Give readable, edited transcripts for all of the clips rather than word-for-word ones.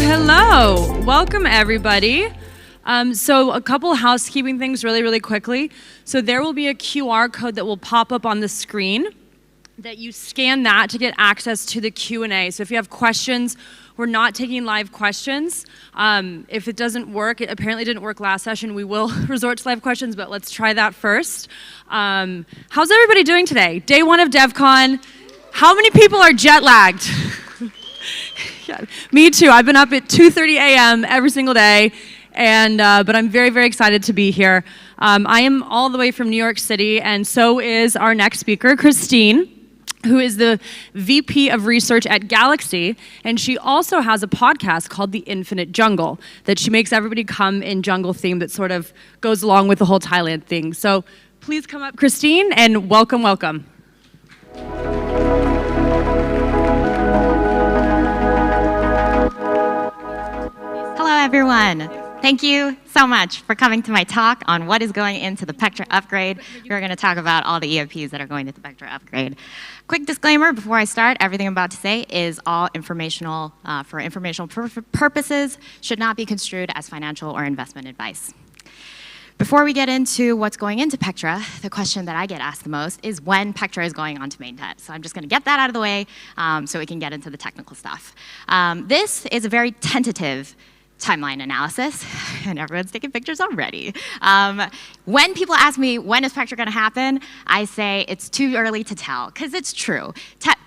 Hello. Welcome, everybody. So a couple housekeeping things really quickly. So there will be a QR code that will pop up on the screen that you scan that to get access to the Q&A. So if you have questions, we're not taking live questions. If it doesn't work, it apparently didn't work last session, we will resort to live questions, but let's try that first. How's everybody doing today? Day one of Devcon. How many people are jet lagged? Yeah, me too. I've been up at 2:30 a.m. every single day, and but I'm very excited to be here. I am all the way from New York City, and so is our next speaker, Christine, who is the VP of Research at Galaxy, and she also has a podcast called The Infinite Jungle that she makes everybody come in jungle theme that sort of goes along with the whole Thailand thing. So please come up, Christine, and welcome. Hello, everyone. Thank you so much for coming to my talk on what is going into the Pectra upgrade. We're going to talk about all the EIPs that are going to the Pectra upgrade. Quick disclaimer before I start, everything I'm about to say is all informational for informational purposes, should not be construed as financial or investment advice. Before we get into what's going into Pectra, the question that I get asked the most is when Pectra is going onto mainnet. So I'm just going to get that out of the way so we can get into the technical stuff. This is a very tentative timeline analysis, and everyone's taking pictures already. When people ask me, when is Pectra going to happen, I say it's too early to tell, because it's true.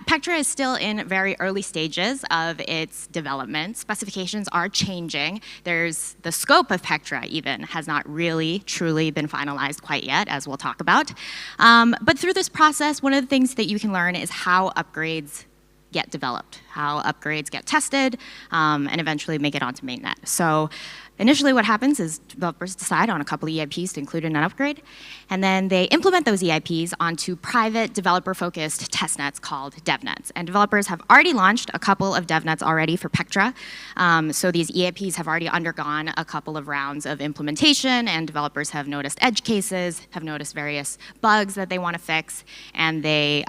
Pectra is still in very early stages of its development. Specifications are changing. The scope of Pectra even has not really, truly been finalized quite yet, as we'll talk about. But through this process, one of the things that you can learn is how upgrades get developed, how upgrades get tested, and eventually make it onto mainnet. So initially what happens is developers decide on a couple of EIPs to include in an upgrade, and then they implement those EIPs onto private developer-focused testnets called DevNets. And developers have already launched a couple of DevNets already for Pectra. So these EIPs have already undergone a couple of rounds of implementation, and developers have noticed edge cases, have noticed various bugs that they want to fix, and they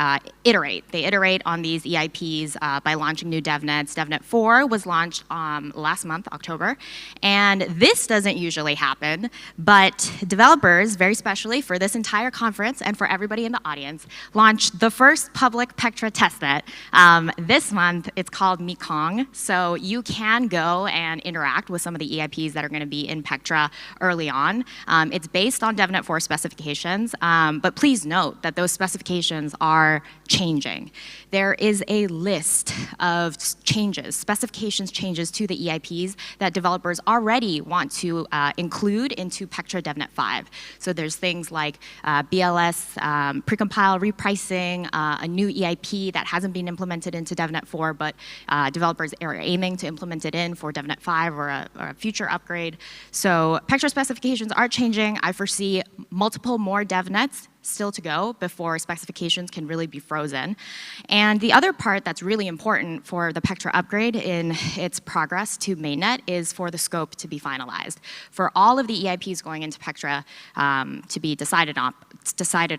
iterate. They iterate on these EIPs by launching new DevNets. DevNet 4 was launched last month, October, and this doesn't usually happen, but developers, very specially for this entire conference and for everybody in the audience, launched the first public Pectra testnet this month. It's called Mekong, so you can go and interact with some of the EIPs that are going to be in Pectra early on. It's based on DevNet 4 specifications, but please note that those specifications are changing. There is a list of specifications changes to the EIPs that developers already want to include into Pectra DevNet 5. So there's things like BLS, precompile repricing, a new EIP that hasn't been implemented into DevNet 4, but developers are aiming to implement it in for DevNet 5 or a future upgrade. So Pectra specifications are changing. I foresee multiple more DevNets still to go before specifications can really be frozen. And the other part that's really important for the Pectra upgrade in its progress to mainnet is for the scope to be finalized. For all of the EIPs going into Pectra to be decided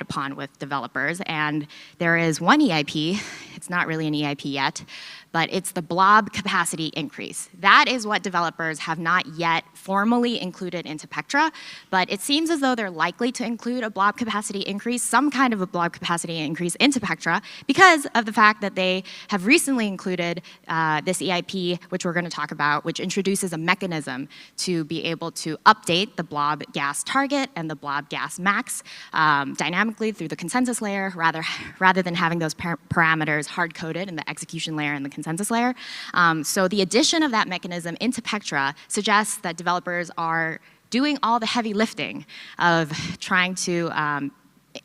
upon with developers, and there is one EIP, it's not really an EIP yet, but it's the blob capacity increase. That is what developers have not yet formally included into Pectra, but it seems as though they're likely to include a blob capacity increase, some kind of a blob capacity increase into Pectra, because of the fact that they have recently included this EIP, which we're going to talk about, which introduces a mechanism to be able to update the blob gas target and the blob gas max dynamically through the consensus layer, rather than having those parameters hard-coded in the execution layer and the consensus layer. So the addition of that mechanism into Pectra suggests that developers are doing all the heavy lifting of trying to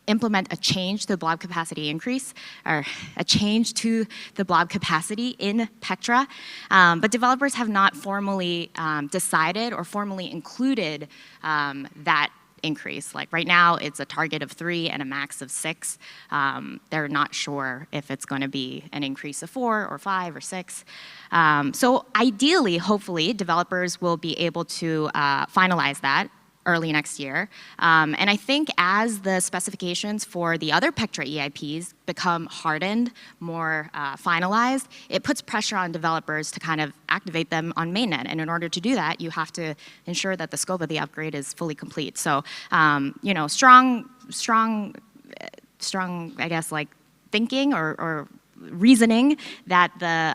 implement a change to the blob capacity increase, or a change to the blob capacity in Pectra. But developers have not formally decided or formally included that increase. Like right now, it's a target of 3 and a max of 6. They're not sure if it's going to be an increase of 4 or 5 or 6. So ideally, hopefully, developers will be able to finalize that early next year. And I think as the specifications for the other Pectra EIPs become hardened, more finalized, it puts pressure on developers to kind of activate them on mainnet. And in order to do that, you have to ensure that the scope of the upgrade is fully complete. So, you know, strong, I guess, like thinking or reasoning that the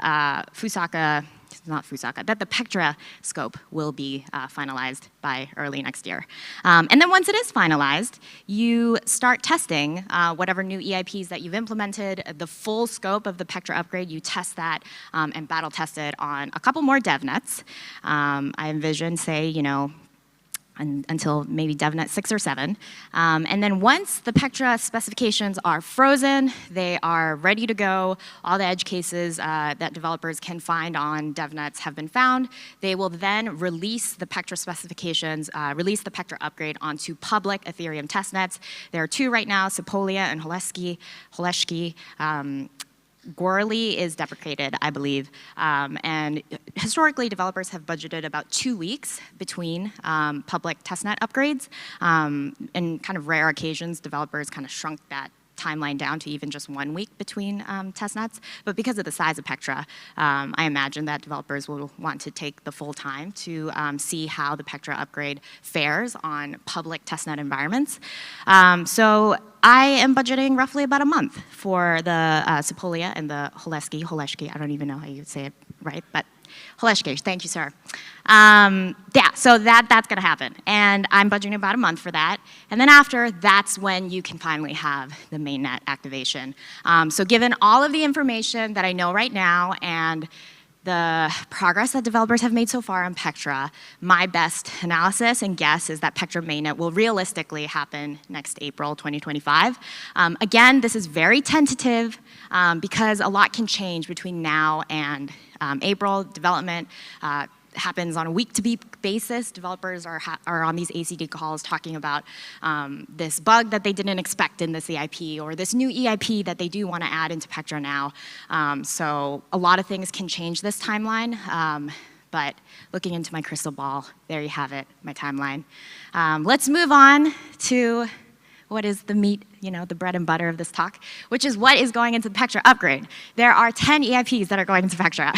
that the Pectra scope will be finalized by early next year. And then once it is finalized, you start testing whatever new EIPs that you've implemented, the full scope of the Pectra upgrade, you test that and battle test it on a couple more devnets. I envision, say, you know, until maybe DevNet 6 or 7. And then once the Pectra specifications are frozen, they are ready to go, all the edge cases that developers can find on DevNets have been found, they will then release the Pectra specifications, release the Pectra upgrade onto public Ethereum testnets. There are 2 right now, Sepolia and Holeshki. Gorley is deprecated, I believe. And historically, developers have budgeted about 2 weeks between public testnet upgrades. In kind of rare occasions, developers kind of shrunk that timeline down to even just 1 week between testnets. But because of the size of Pectra, I imagine that developers will want to take the full time to see how the Pectra upgrade fares on public testnet environments. So I am budgeting roughly about a month for the Sepolia and the Holeshki, I don't even know how you say it right, but Holeshki, thank you, sir. Yeah, so that's gonna happen. And I'm budgeting about a month for that. And then after, that's when you can finally have the mainnet activation. So given all of the information that I know right now and the progress that developers have made so far on Pectra, my best analysis and guess is that Pectra mainnet will realistically happen next April 2025. Again, this is very tentative because a lot can change between now and April. Development happens on a week-to-week basis. Developers are on these ACD calls talking about this bug that they didn't expect in this EIP or this new EIP that they do want to add into Pectra now. So a lot of things can change this timeline. But looking into my crystal ball, there you have it, my timeline. Let's move on to what is the meat, you know, the bread and butter of this talk, which is what is going into the Pectra upgrade. There are 10 EIPs that are going into Pectra,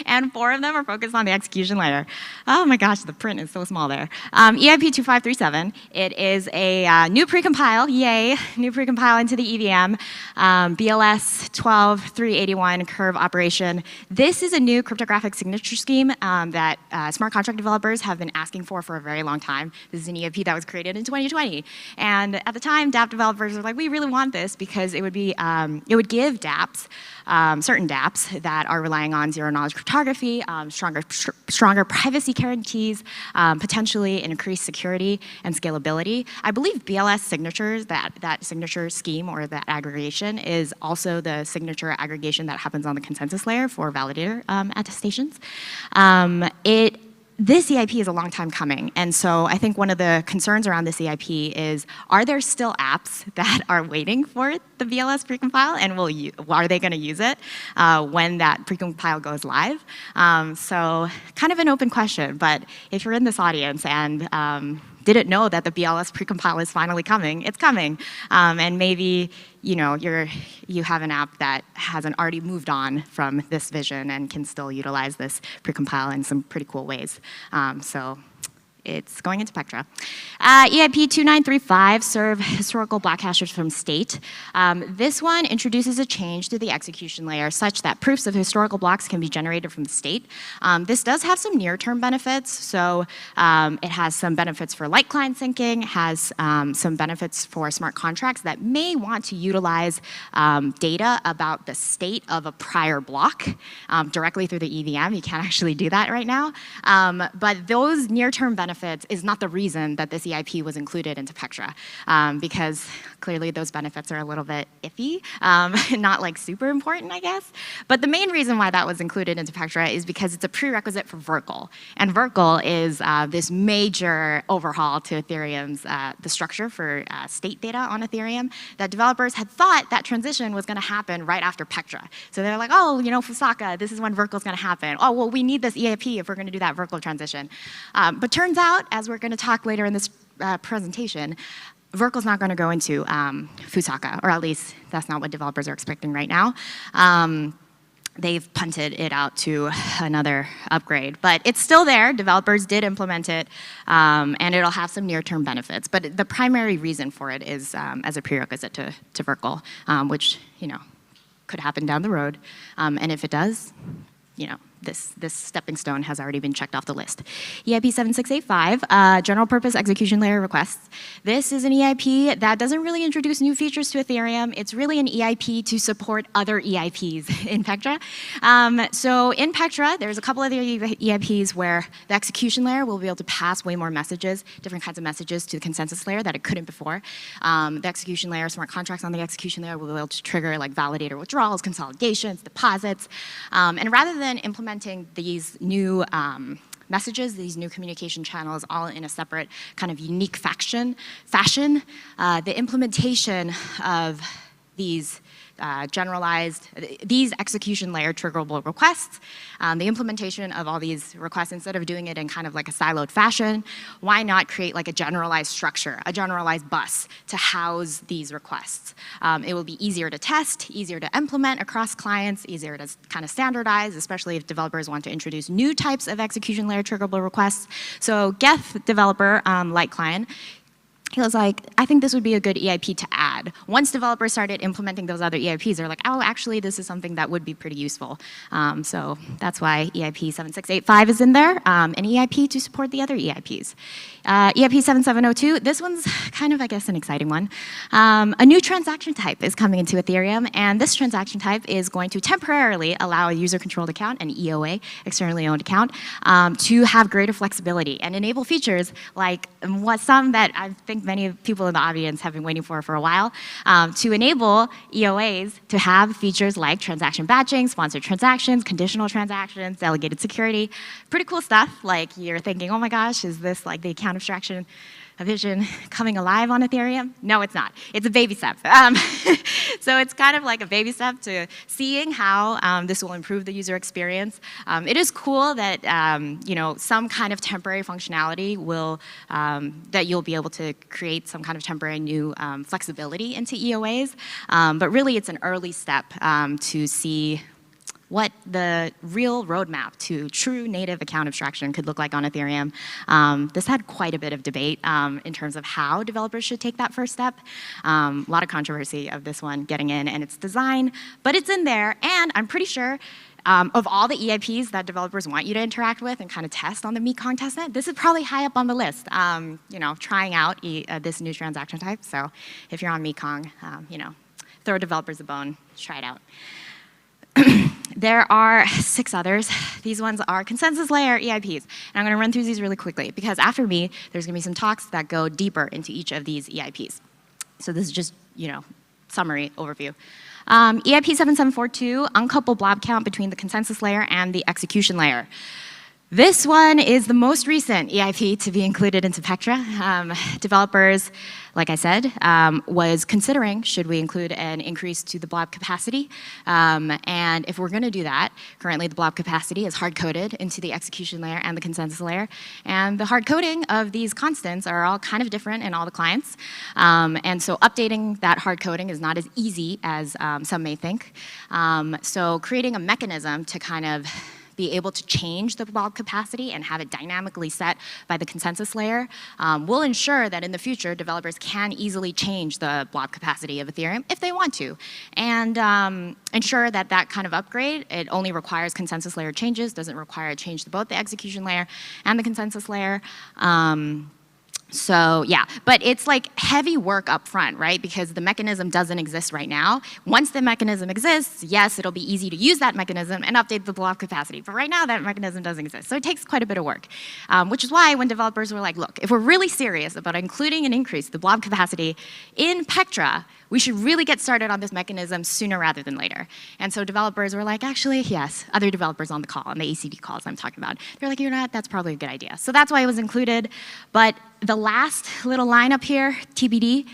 and 4 of them are focused on the execution layer. Oh my gosh, the print is so small there. EIP 2537, it is a new precompile, yay, new precompile into the EVM, BLS 12381 curve operation. This is a new cryptographic signature scheme that smart contract developers have been asking for a very long time. This is an EIP that was created in 2020, and at the time, dApp developers were like, we really want this because it would give dApps, certain dApps that are relying on zero-knowledge cryptography, stronger privacy guarantees, potentially increased security and scalability. I believe BLS signatures, that signature scheme or that aggregation is also the signature aggregation that happens on the consensus layer for validator attestations. This EIP is a long time coming, and so I think one of the concerns around this EIP is, are there still apps that are waiting for the BLS precompile, and are they going to use it when that precompile goes live? So kind of an open question, but if you're in this audience and didn't know that the BLS precompile is finally coming, it's coming. And maybe you have an app that hasn't already moved on from this vision and can still utilize this precompile in some pretty cool ways. So it's going into Pectra. EIP 2935, serve historical block hashes from state. This one introduces a change to the execution layer such that proofs of historical blocks can be generated from the state. This does have some near-term benefits. So it has some benefits for light client syncing, has some benefits for smart contracts that may want to utilize data about the state of a prior block directly through the EVM. You can't actually do that right now. But those near-term benefits is not the reason that this EIP was included into Pectra, because clearly those benefits are a little bit iffy, not like super important, I guess. But the main reason why that was included into Pectra is because it's a prerequisite for Verkle. And Verkle is this major overhaul to Ethereum's, the structure for state data on Ethereum, that developers had thought that transition was going to happen right after Pectra. So they're like, oh, you know, Fusaka, this is when Verkle's going to happen. Oh, well, we need this EIP if we're going to do that Verkle transition. But turns out, as we're going to talk later in this presentation, Verkle's not going to go into Fusaka, or at least that's not what developers are expecting right now. They've punted it out to another upgrade. But it's still there. Developers did implement it, and it'll have some near-term benefits. But the primary reason for it is as a prerequisite to Verkle, which could happen down the road. And if it does, this stepping stone has already been checked off the list. EIP 7685, general purpose execution layer requests. This is an EIP that doesn't really introduce new features to Ethereum. It's really an EIP to support other EIPs in Pectra. So in Pectra, there's a couple other EIPs where the execution layer will be able to pass way more messages, different kinds of messages to the consensus layer that it couldn't before. The execution layer, smart contracts on the execution layer will be able to trigger like validator withdrawals, consolidations, deposits. And rather than implementing these new messages, these new communication channels, all in a separate kind of unique fashion, the implementation of these these execution layer triggerable requests, the implementation of all these requests, instead of doing it in kind of like a siloed fashion, why not create like a generalized structure, a generalized bus to house these requests? It will be easier to test, easier to implement across clients, easier to kind of standardize, especially if developers want to introduce new types of execution layer triggerable requests. So Geth developer, Light Client, he was like, I think this would be a good EIP to add. Once developers started implementing those other EIPs, they're like, oh, actually, this is something that would be pretty useful. So that's why EIP 7685 is in there, an EIP to support the other EIPs. EIP 7702, this one's kind of, I guess, an exciting one. A new transaction type is coming into Ethereum, and this transaction type is going to temporarily allow a user-controlled account, an EOA, externally owned account, to have greater flexibility and enable features like some that I think many people in the audience have been waiting for a while, to enable EOAs to have features like transaction batching, sponsored transactions, conditional transactions, delegated security. Pretty cool stuff. Like you're thinking, oh my gosh, is this like the account abstraction vision coming alive on Ethereum? No, it's not. It's a baby step. So it's kind of like a baby step to seeing how this will improve the user experience. It is cool that some kind of temporary functionality will that you'll be able to create some kind of temporary new flexibility into EOAs. But really, it's an early step to see what the real roadmap to true native account abstraction could look like on Ethereum. This had quite a bit of debate in terms of how developers should take that first step. A lot of controversy of this one getting in and its design, but it's in there, and I'm pretty sure of all the EIPs that developers want you to interact with and kind of test on the Mekong testnet, this is probably high up on the list, trying out this new transaction type. So if you're on Mekong, throw developers a bone, try it out. There are 6 others. These ones are consensus layer EIPs. And I'm going to run through these really quickly because after me, there's going to be some talks that go deeper into each of these EIPs. So this is just, summary overview. EIP 7742, uncouple blob count between the consensus layer and the execution layer. This one is the most recent EIP to be included into Pectra. Developers, like I said, was considering should we include an increase to the blob capacity. And if we're going to do that, currently the blob capacity is hard-coded into the execution layer and the consensus layer. And the hard coding of these constants are all kind of different in all the clients. And so updating that hard coding is not as easy as some may think. So creating a mechanism to kind of be able to change the blob capacity and have it dynamically set by the consensus layer will ensure that in the future, developers can easily change the blob capacity of Ethereum if they want to. And ensure that that kind of upgrade, it only requires consensus layer changes, doesn't require a change to both the execution layer and the consensus layer. So yeah, but it's like heavy work up front, right? Because the mechanism doesn't exist right now. Once the mechanism exists, yes, it'll be easy to use that mechanism and update the blob capacity. But right now, that mechanism doesn't exist. So it takes quite a bit of work, which is why when developers were like, look, if we're really serious about including an increase to the blob capacity in Pectra, we should really get started on this mechanism sooner rather than later. And so developers were like, actually, yes, other developers on the call, on the ACD calls I'm talking about, they're like, you know what, that's probably a good idea. So that's why it was included. But the last little line up here, TBD,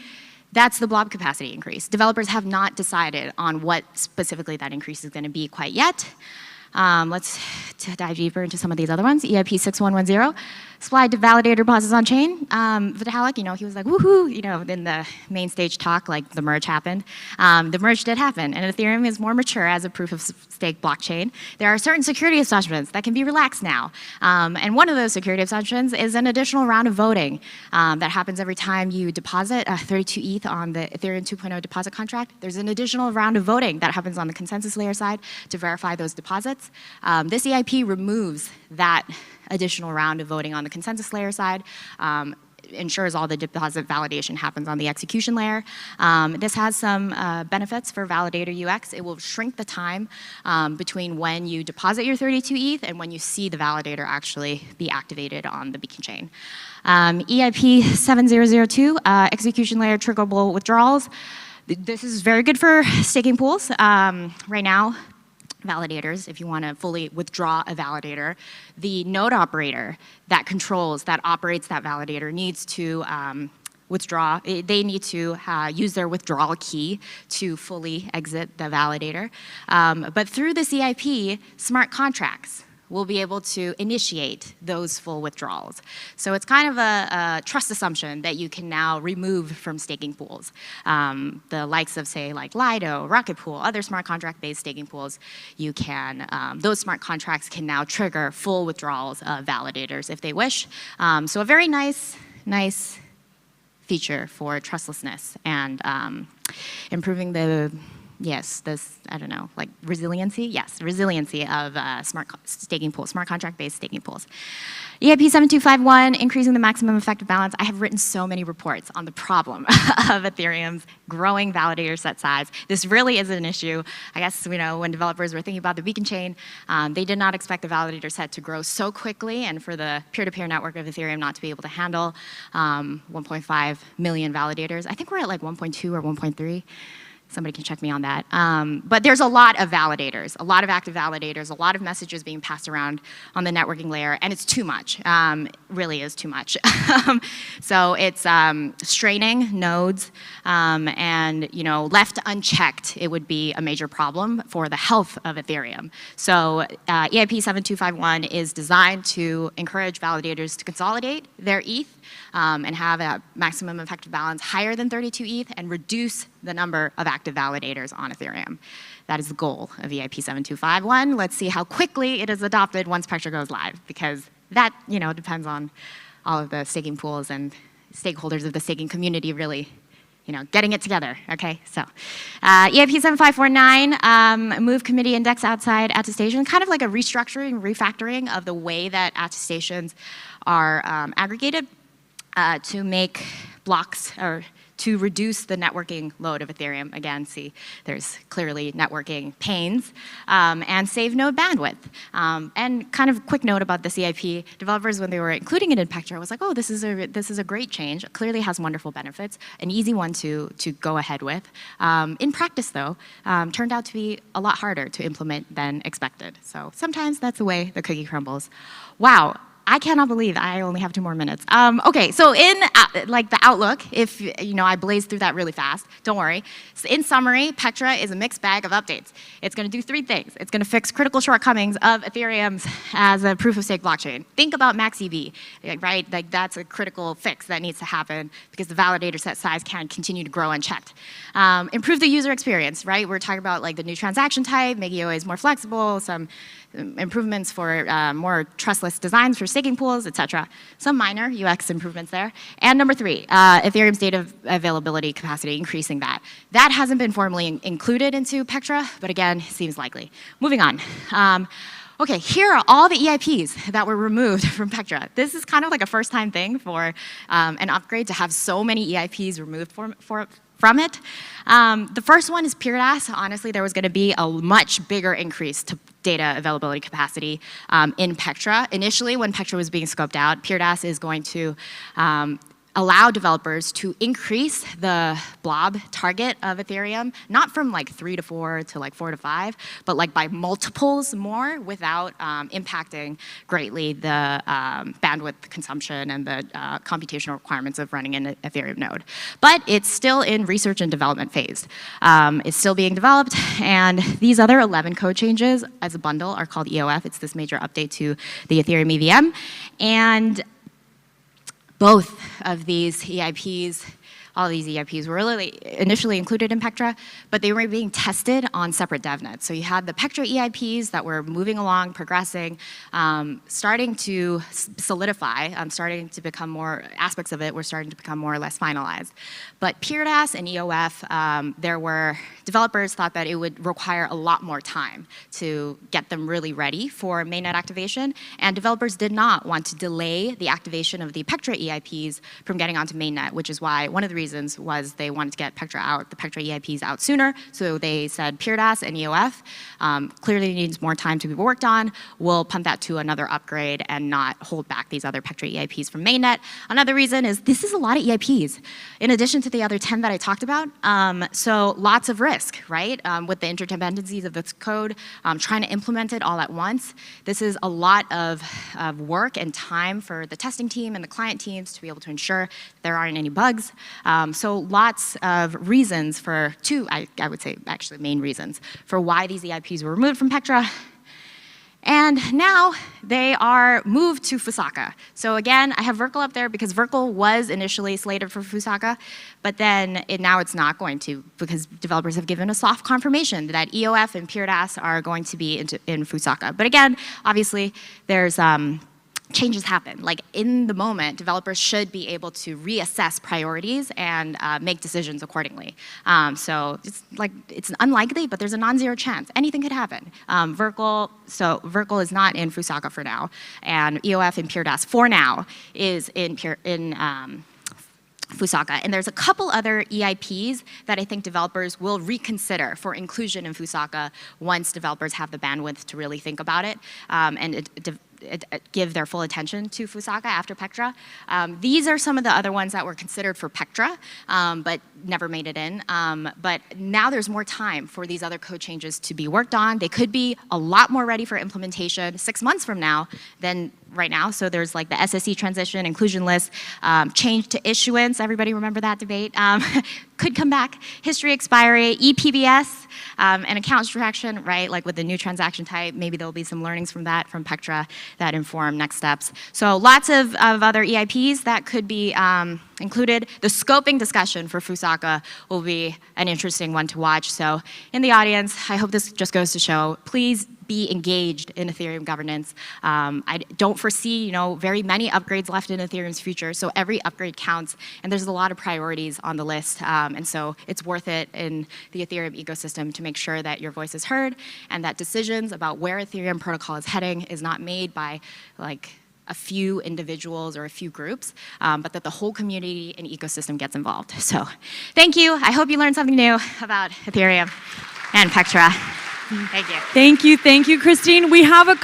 that's the blob capacity increase. Developers have not decided on what specifically that increase is going to be quite yet. Let's dive deeper into some of these other ones. EIP 6110. supplied to validator deposits on chain. Vitalik, he was like, woohoo, in the main stage talk, like the merge happened. The merge did happen, and Ethereum is more mature as a proof of stake blockchain. There are certain security assumptions that can be relaxed now. And one of those security assumptions is an additional round of voting that happens every time you deposit 32 ETH on the Ethereum 2.0 deposit contract. There's an additional round of voting that happens on the consensus layer side to verify those deposits. This EIP removes that additional round of voting on the consensus layer side, ensures all the deposit validation happens on the execution layer. This has some benefits for validator UX. It will shrink the time between when you deposit your 32 ETH and when you see the validator actually be activated on the beacon chain. EIP 7002, execution layer triggerable withdrawals. This is very good for staking pools. Right now, validators, if you want to fully withdraw a validator, the node operator that operates that validator needs to withdraw. They need to use their withdrawal key to fully exit the validator. But through the CIP, smart contracts will be able to initiate those full withdrawals. So it's kind of a trust assumption that you can now remove from staking pools. The likes of, say, like Lido, Rocket Pool, other smart contract-based staking pools, you can, those smart contracts can now trigger full withdrawals of validators if they wish. So a very nice feature for trustlessness and improving the resiliency? Yes, resiliency of smart staking pools, smart contract-based staking pools. EIP 7251, increasing the maximum effective balance. I have written so many reports on the problem of Ethereum's growing validator set size. This really is an issue. I guess, when developers were thinking about the beacon chain, they did not expect the validator set to grow so quickly and for the peer-to-peer network of Ethereum not to be able to handle 1.5 million validators. I think we're at like 1.2 or 1.3. Somebody can check me on that. But there's a lot of validators, a lot of active validators, a lot of messages being passed around on the networking layer, and it's too much. Really is too much. So it's straining nodes, and left unchecked, it would be a major problem for the health of Ethereum. So EIP 7251 is designed to encourage validators to consolidate their ETH and have a maximum effective balance higher than 32 ETH and reduce the number of active validators on Ethereum. That is the goal of EIP 7251. Let's see how quickly it is adopted once Pectra goes live, because that depends on all of the staking pools and stakeholders of the staking community really getting it together, okay? So, EIP 7549, move committee index outside attestation, kind of like a restructuring, refactoring of the way that attestations are aggregated to make blocks or to reduce the networking load of Ethereum. Again, see, there's clearly networking pains, and save node bandwidth. And kind of a quick note about the CIP, developers, when they were including it in Pectra, was like, oh, this is a great change. It clearly has wonderful benefits, an easy one to go ahead with. In practice, though, turned out to be a lot harder to implement than expected. So sometimes that's the way the cookie crumbles. Wow. I cannot believe I only have 2 more minutes. Okay, so in the outlook, if I blaze through that really fast, don't worry. So in summary, Pectra is a mixed bag of updates. It's going to do 3 things. It's going to fix critical shortcomings of Ethereum's as a proof-of-stake blockchain. Think about MaxEV, right? Like that's a critical fix that needs to happen because the validator set size can't continue to grow unchecked. Improve the user experience, right? We're talking about like the new transaction type, making OAs more flexible, some improvements for more trustless designs for staking pools, etc. Some minor UX improvements there. And number 3, Ethereum's data availability capacity, increasing that. That hasn't been formally included into Pectra, but again, seems likely. Moving on. Okay, here are all the EIPs that were removed from Pectra. This is kind of like a first-time thing for an upgrade to have so many EIPs removed from it. The first one is PeerDAS. Honestly, there was going to be a much bigger increase to data availability capacity in Pectra. Initially, when Pectra was being scoped out, PeerDAS is going to allow developers to increase the blob target of Ethereum, not from like 3 to 4 to like 4 to 5, but like by multiples more without impacting greatly the bandwidth consumption and the computational requirements of running an Ethereum node. But it's still in research and development phase. It's still being developed, and these other 11 code changes as a bundle are called EOF. It's this major update to the Ethereum EVM. And both of these EIPs, all these EIPs were really initially included in Pectra, but they were being tested on separate DevNets. So you had the Pectra EIPs that were moving along, progressing, starting to solidify, starting to become more, aspects of it were starting to become more or less finalized. But PeerDAS and EOF, there were, developers thought that it would require a lot more time to get them really ready for mainnet activation, and developers did not want to delay the activation of the Pectra EIPs from getting onto mainnet, which is why one of the reasons was they wanted to get Pectra out, the Pectra EIPs out sooner, so they said PeerDAS and EOF clearly needs more time to be worked on. We'll punt that to another upgrade and not hold back these other Pectra EIPs from mainnet. Another reason is this is a lot of EIPs, in addition to the other 10 that I talked about. So lots of risk, right? With the interdependencies of this code, trying to implement it all at once. This is a lot of work and time for the testing team and the client teams to be able to ensure there aren't any bugs. So lots of reasons for, I would say actually main reasons, for why these EIPs were removed from Pectra. And now they are moved to Fusaka. So again, I have Verkle up there because Verkle was initially slated for Fusaka, but then now it's not going to, because developers have given a soft confirmation that EOF and PeerDAS are going to be in Fusaka. But again, obviously, there's changes happen. Like in the moment, developers should be able to reassess priorities and make decisions accordingly. So it's unlikely, but there's a non-zero chance. Anything could happen. Verkle is not in Fusaka for now, and EOF and PeerDAS for now is in Fusaka. And there's a couple other EIPs that I think developers will reconsider for inclusion in Fusaka once developers have the bandwidth to really think about it and give their full attention to Fusaka after Pectra. These are some of the other ones that were considered for Pectra, but never made it in. But now there's more time for these other code changes to be worked on. They could be a lot more ready for implementation 6 months from now than right now. So there's like the SSE transition, inclusion list, change to issuance. Everybody remember that debate? Could come back. History expiry, ePBS, and account extraction, right? Like with the new transaction type, maybe there'll be some learnings from that, from Pectra, that inform next steps. So lots of other EIPs that could be included. The scoping discussion for Fusaka will be an interesting one to watch. So in the audience, I hope this just goes to show, please be engaged in Ethereum governance. I don't foresee, very many upgrades left in Ethereum's future, so every upgrade counts, and there's a lot of priorities on the list, and so it's worth it in the Ethereum ecosystem to make sure that your voice is heard and that decisions about where Ethereum protocol is heading is not made by a few individuals or a few groups, but that the whole community and ecosystem gets involved. So thank you. I hope you learned something new about Ethereum and Pectra. Thank you. Thank you, Christine. We have a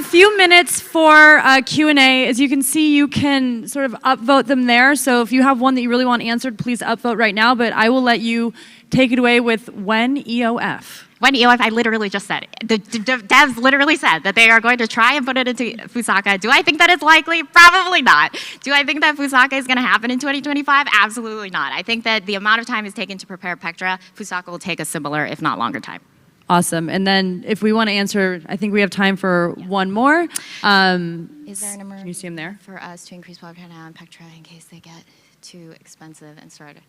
few minutes for Q&A. As you can see, you can sort of upvote them there. So if you have one that you really want answered, please upvote right now, but I will let you take it away with when EOF. When EOF, I literally just said it. The devs literally said that they are going to try and put it into Fusaka. Do I think that it's likely? Probably not. Do I think that Fusaka is going to happen in 2025? Absolutely not. I think that the amount of time it's taken to prepare Pectra, Fusaka will take a similar, if not longer time. Awesome. And then if we want to answer, I think we have time for one more. Is there an emergency can you see him there? For us to increase blob target on Pectra in case they get too expensive and started?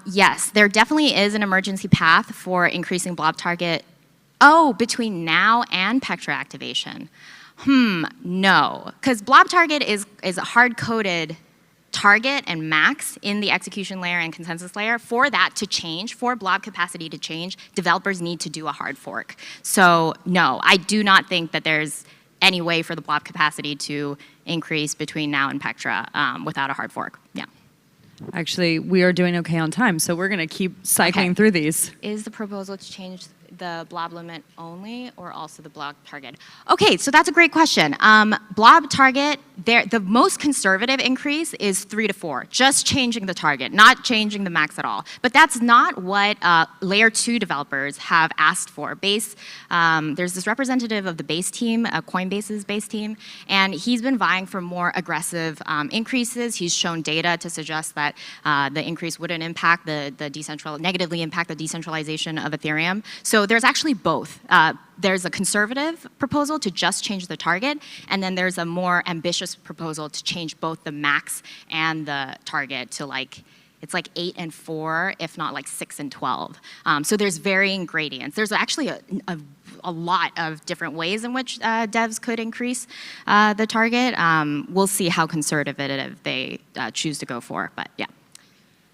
Yes, there definitely is an emergency path for increasing blob target. Oh, between now and Pectra activation. No, because blob target is a hard-coded target and max in the execution layer and consensus layer. For that to change, for blob capacity to change, developers need to do a hard fork. So no, I do not think that there's any way for the blob capacity to increase between now and Pectra without a hard fork. Yeah. Actually, we are doing okay on time, so we're going to keep cycling through these. Is the proposal to change the blob limit only or also the blob target? Okay, so that's a great question. Blob target, the most conservative increase is 3 to 4, just changing the target, not changing the max at all. But that's not what layer 2 developers have asked for. There's this representative of the base team, Coinbase's base team, and he's been vying for more aggressive increases. He's shown data to suggest that the increase wouldn't impact negatively impact the decentralization of Ethereum. So there's actually both. there's a conservative proposal to just change the target, and then there's a more ambitious proposal to change both the max and the target to like, it's like 8 and 4, if not like 6 and 12. So there's varying gradients. There's actually a lot of different ways in which devs could increase the target. We'll see how conservative they choose to go for, but yeah.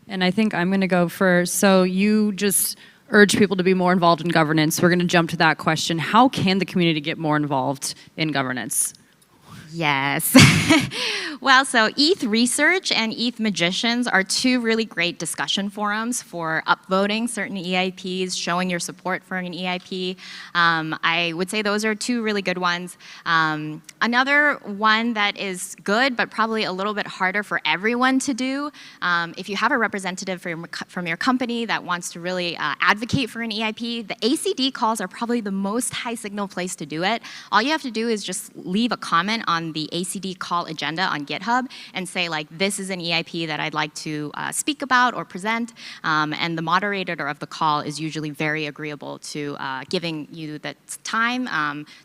And I think I'm going to go for, so you just urge people to be more involved in governance. We're going to jump to that question. How can the community get more involved in governance? Yes. Well, so ETH Research and ETH Magicians are two really great discussion forums for upvoting certain EIPs, showing your support for an EIP. I would say those are two really good ones. Another one that is good, but probably a little bit harder for everyone to do, if you have a representative from your company that wants to really advocate for an EIP, the ACD calls are probably the most high signal place to do it. All you have to do is just leave a comment on the ACD call agenda on GitHub and say like, this is an EIP that I'd like to speak about or present, and the moderator of the call is usually very agreeable to giving you that time.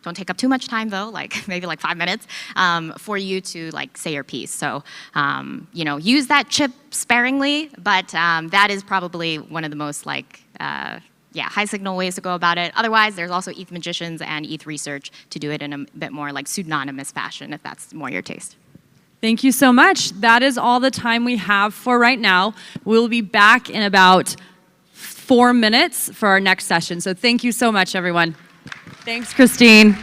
Don't take up too much time though, like maybe like 5 minutes, for you to like say your piece. So, you know, use that chip sparingly, but that is probably one of the most like, yeah, high signal ways to go about it. Otherwise, there's also ETH Magicians and ETH Research to do it in a bit more like pseudonymous fashion, if that's more your taste. Thank you so much. That is all the time we have for right now. We'll be back in about 4 minutes for our next session. So thank you so much, everyone. Thanks, Christine.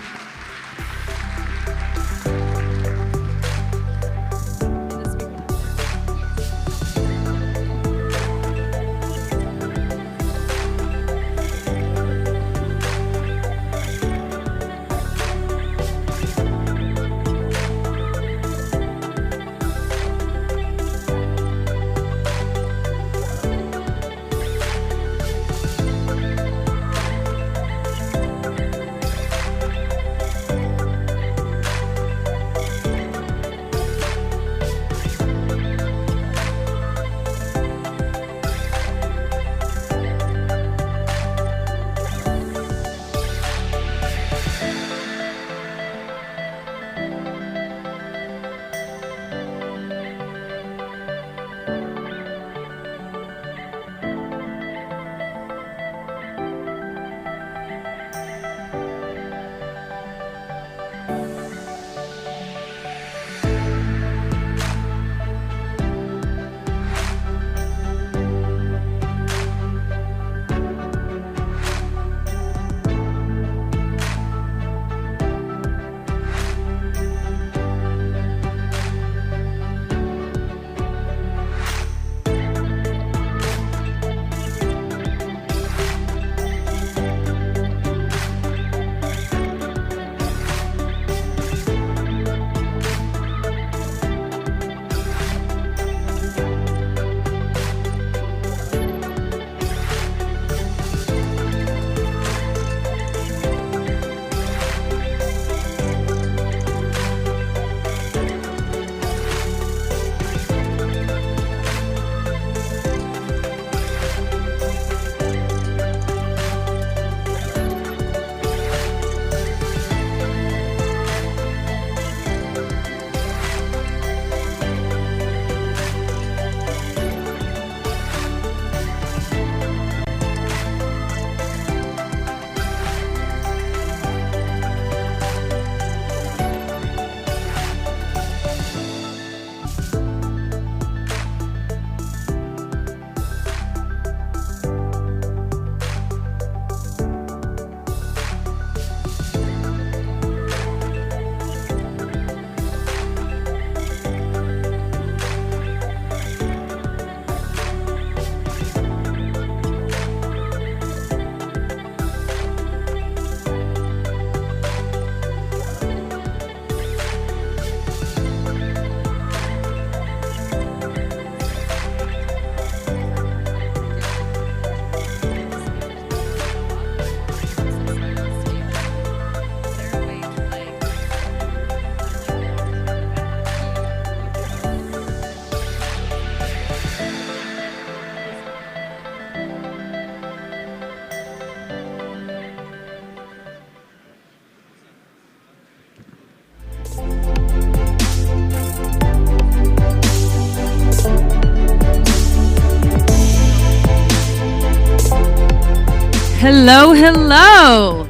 Hello, hello.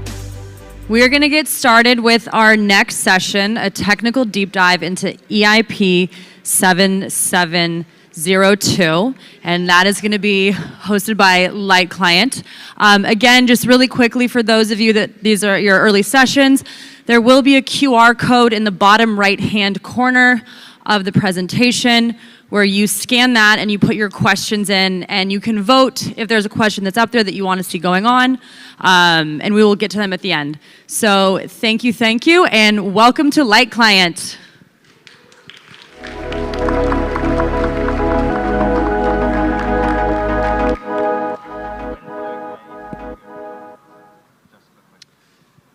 We're going to get started with our next session, a technical deep dive into EIP 7702, and that is going to be hosted by Light Client. Again, just really quickly for those of you that these are your early sessions, there will be a QR code in the bottom right-hand corner of the presentation where you scan that and you put your questions in, and you can vote if there's a question that's up there that you want to see going on, and we will get to them at the end. So thank you, and welcome to Light Client.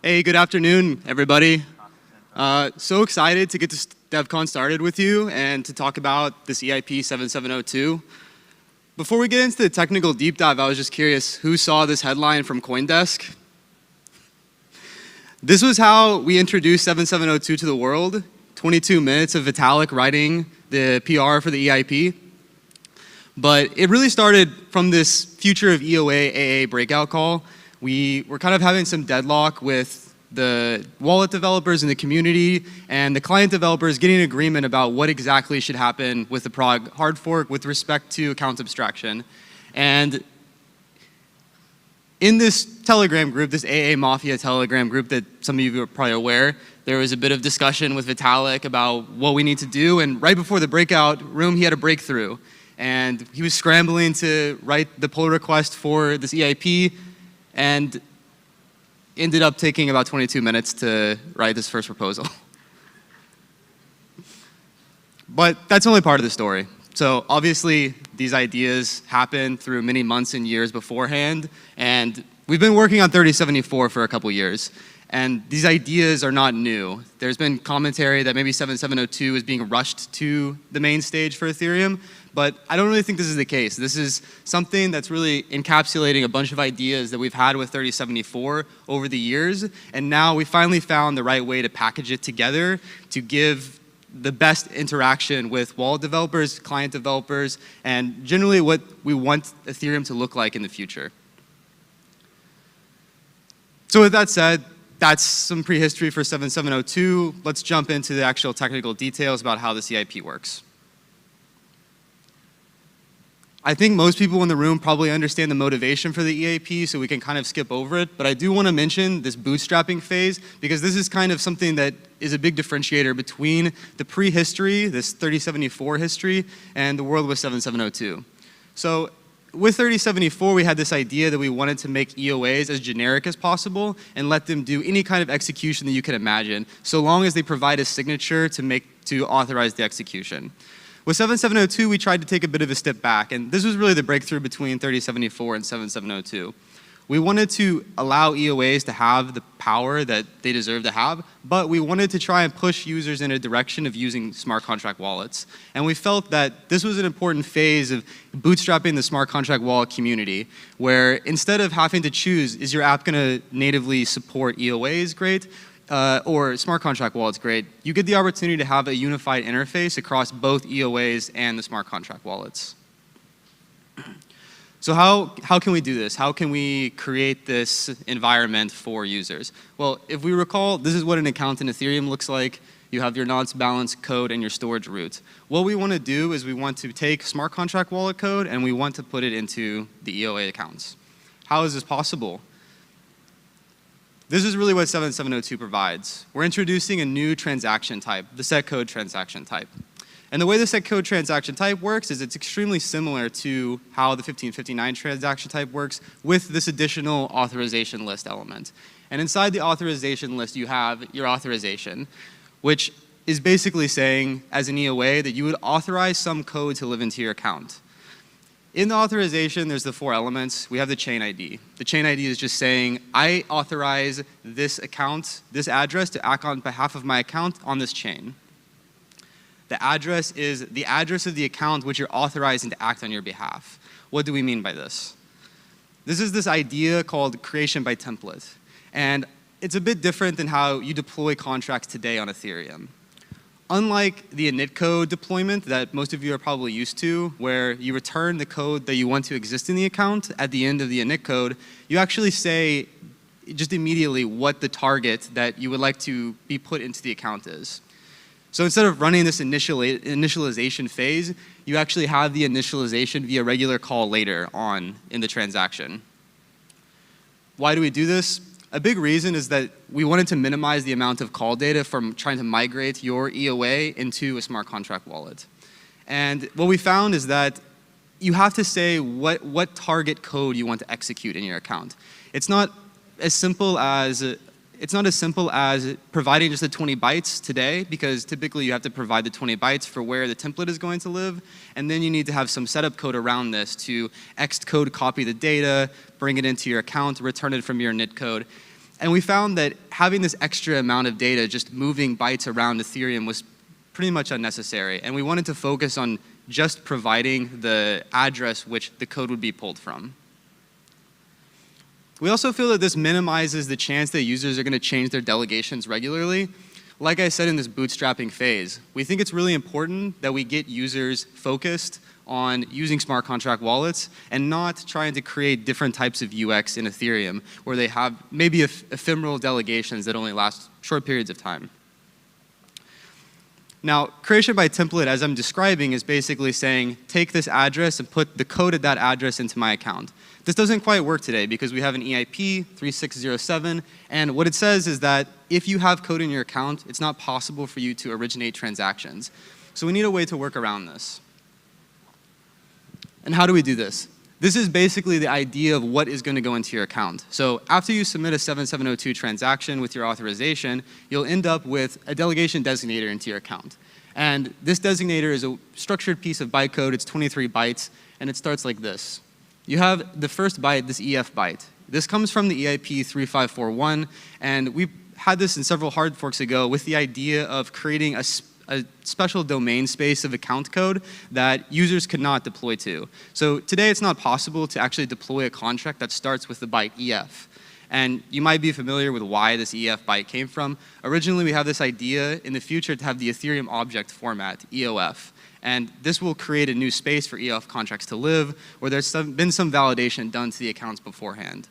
Hey, good afternoon, everybody. So excited to get this Devcon started with you and to talk about this EIP 7702. Before we get into the technical deep dive, I was just curious, who saw this headline from CoinDesk? This was how we introduced 7702 to the world. 22 minutes of Vitalik writing the PR for the EIP. But it really started from this Future of EOA AA breakout call. We were kind of having some deadlock with the wallet developers in the community and the client developers getting an agreement about what exactly should happen with the Prague hard fork with respect to account abstraction. And in this Telegram group, this AA Mafia Telegram group that some of you are probably aware, there was a bit of discussion with Vitalik about what we need to do, and right before the breakout room, he had a breakthrough. And he was scrambling to write the pull request for this EIP, and ended up taking about 22 minutes to write this first proposal. But that's only part of the story. So obviously, these ideas happened through many months and years beforehand, and we've been working on 3074 for a couple years. And these ideas are not new. There's been commentary that maybe 7702 is being rushed to the main stage for Ethereum, but I don't really think this is the case. This is something that's really encapsulating a bunch of ideas that we've had with 3074 over the years, and now we finally found the right way to package it together to give the best interaction with wallet developers, client developers, and generally what we want Ethereum to look like in the future. So with that said, that's some prehistory for 7702. Let's jump into the actual technical details about how the EIP works. I think most people in the room probably understand the motivation for the EIP, so we can kind of skip over it, but I do want to mention this bootstrapping phase because this is kind of something that is a big differentiator between the prehistory, this 3074 history, and the world with 7702. So with 3074, we had this idea that we wanted to make EOAs as generic as possible and let them do any kind of execution that you can imagine, so long as they provide a signature to authorize the execution. With 7702, we tried to take a bit of a step back, and this was really the breakthrough between 3074 and 7702. We wanted to allow EOAs to have the power that they deserve to have, but we wanted to try and push users in a direction of using smart contract wallets. And we felt that this was an important phase of bootstrapping the smart contract wallet community, where instead of having to choose, is your app going to natively support EOAs great, or smart contract wallets great, you get the opportunity to have a unified interface across both EOAs and the smart contract wallets. So how can we do this? How can we create this environment for users? Well, if we recall, this is what an account in Ethereum looks like. You have your nonce balance code and your storage root. What we want to do is we want to take smart contract wallet code and we want to put it into the EOA accounts. How is this possible? This is really what 7702 provides. We're introducing a new transaction type, the set code transaction type. And the way the set code transaction type works is it's extremely similar to how the 1559 transaction type works with this additional authorization list element. And inside the authorization list, you have your authorization, which is basically saying, as an EOA, that you would authorize some code to live into your account. In the authorization, there's the 4 elements. We have the chain ID. The chain ID is just saying, I authorize this account, this address to act on behalf of my account on this chain. The address is the address of the account which you're authorizing to act on your behalf. What do we mean by this? This is this idea called creation by template. And it's a bit different than how you deploy contracts today on Ethereum. unlike the init code deployment that most of you are probably used to, where you return the code that you want to exist in the account at the end of the init code, you actually say just immediately what the target that you would like to be put into the account is. So instead of running this initialization phase, you actually have the initialization via regular call later on in the transaction. Why do we do this? A big reason is that we wanted to minimize the amount of call data from trying to migrate your EOA into a smart contract wallet. And what we found is that you have to say what target code you want to execute in your account. It's not as simple as providing just the 20 bytes today, because typically you have to provide the 20 bytes for where the template is going to live, and then you need to have some setup code around this to Xcode copy the data, bring it into your account, return it from your init code. And we found that having this extra amount of data just moving bytes around Ethereum was pretty much unnecessary, and we wanted to focus on just providing the address which the code would be pulled from. We also feel that this minimizes the chance that users are going to change their delegations regularly. Like I said in this bootstrapping phase, we think it's really important that we get users focused on using smart contract wallets and not trying to create different types of UX in Ethereum where they have maybe ephemeral delegations that only last short periods of time. Now, creation by template, as I'm describing, is basically saying, take this address and put the code at that address into my account. This doesn't quite work today because we have an EIP 3607, and what it says is that if you have code in your account, it's not possible for you to originate transactions. So we need a way to work around this. And how do we do this? This is basically the idea of what is going to go into your account. So after you submit a 7702 transaction with your authorization, you'll end up with a delegation designator into your account. And this designator is a structured piece of bytecode. It's 23 bytes, and it starts like this. You have the first byte, this EF byte. This comes from the EIP 3541, and we had this in several hard forks ago with the idea of creating a special domain space of account code that users could not deploy to. So today it's not possible to actually deploy a contract that starts with the byte EF. And you might be familiar with why this EF byte came from. Originally we have this idea in the future to have the Ethereum object format, EOF. And this will create a new space for EOF contracts to live where there's been some validation done to the accounts beforehand.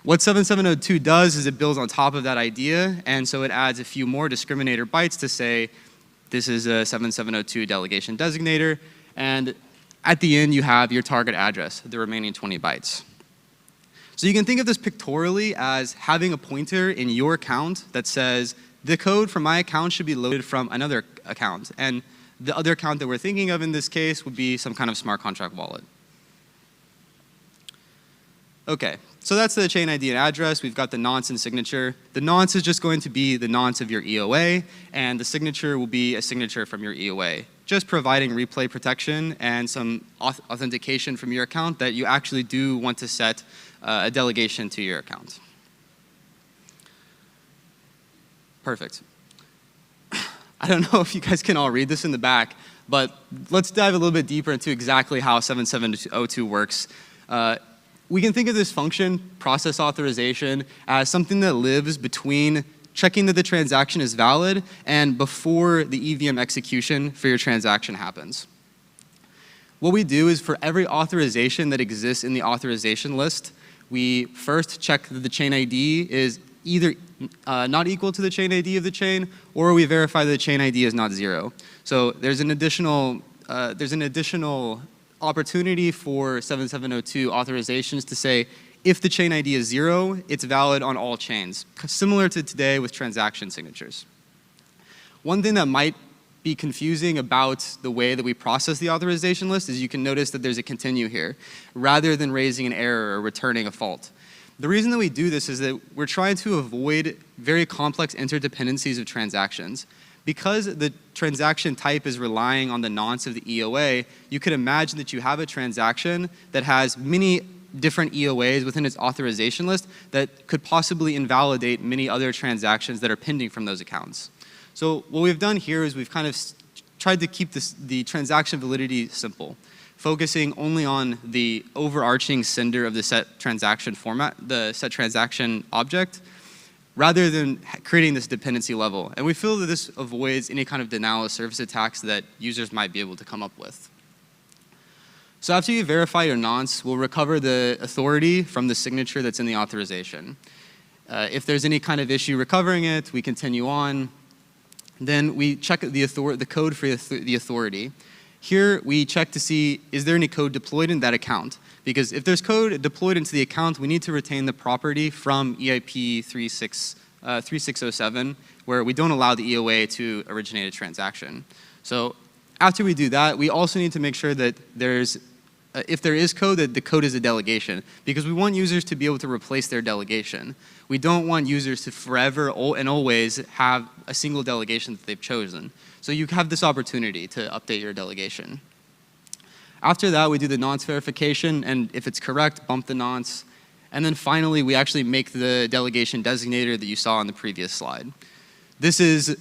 What 7702 does is it builds on top of that idea, and so it adds a few more discriminator bytes to say, this is a 7702 delegation designator, and at the end you have your target address, the remaining 20 bytes. So you can think of this pictorially as having a pointer in your account that says, the code from my account should be loaded from another account, and the other account that we're thinking of in this case would be some kind of smart contract wallet. Okay, so that's the chain ID and address. We've got the nonce and signature. The nonce is just going to be the nonce of your EOA, and the signature will be a signature from your EOA, just providing replay protection and some authentication from your account that you actually do want to set a delegation to your account. Perfect. I don't know if you guys can all read this in the back, but let's dive a little bit deeper into exactly how 7702 works. We can think of this function, process authorization, as something that lives between checking that the transaction is valid and before the EVM execution for your transaction happens. What we do is for every authorization that exists in the authorization list, we first check that the chain ID is either not equal to the chain ID of the chain, or we verify that the chain ID is not 0. So there's an additional opportunity for 7702 authorizations to say if the chain ID is 0, it's valid on all chains, similar to today with transaction signatures. One thing that might be confusing about the way that we process the authorization list is you can notice that there's a continue here, rather than raising an error or returning a fault. The reason that we do this is that we're trying to avoid very complex interdependencies of transactions. Because the transaction type is relying on the nonce of the EOA, you could imagine that you have a transaction that has many different EOAs within its authorization list that could possibly invalidate many other transactions that are pending from those accounts. So what we've done here is we've kind of tried to keep the transaction validity simple, focusing only on the overarching sender of the set transaction format, the set transaction object, rather than creating this dependency level. And we feel that this avoids any kind of denial of service attacks that users might be able to come up with. So after you verify your nonce, we'll recover the authority from the signature that's in the authorization. If there's any kind of issue recovering it, we continue on. Then we check the code for the authority. Here we check to see, is there any code deployed in that account? Because if there's code deployed into the account, we need to retain the property from EIP 3607, where we don't allow the EOA to originate a transaction. So after we do that, we also need to make sure that if there is code, that the code is a delegation, because we want users to be able to replace their delegation. We don't want users to forever and always have a single delegation that they've chosen. So you have this opportunity to update your delegation. After that, we do the nonce verification, and if it's correct, bump the nonce. And then finally, we actually make the delegation designator that you saw on the previous slide. This is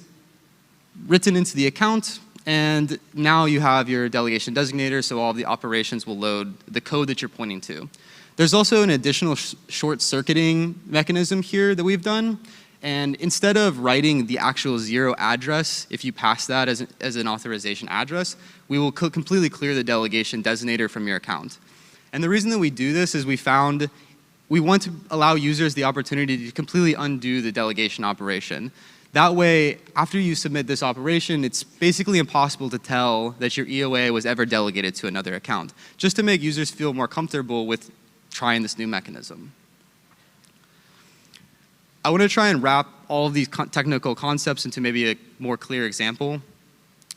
written into the account, and now you have your delegation designator, so all of the operations will load the code that you're pointing to. There's also an additional short-circuiting mechanism here that we've done. And instead of writing the actual 0 address, if you pass that as an authorization address, we will completely clear the delegation designator from your account. And the reason that we do this is we want to allow users the opportunity to completely undo the delegation operation. That way, after you submit this operation, it's basically impossible to tell that your EOA was ever delegated to another account, just to make users feel more comfortable with trying this new mechanism. I want to try and wrap all of these technical concepts into maybe a more clear example.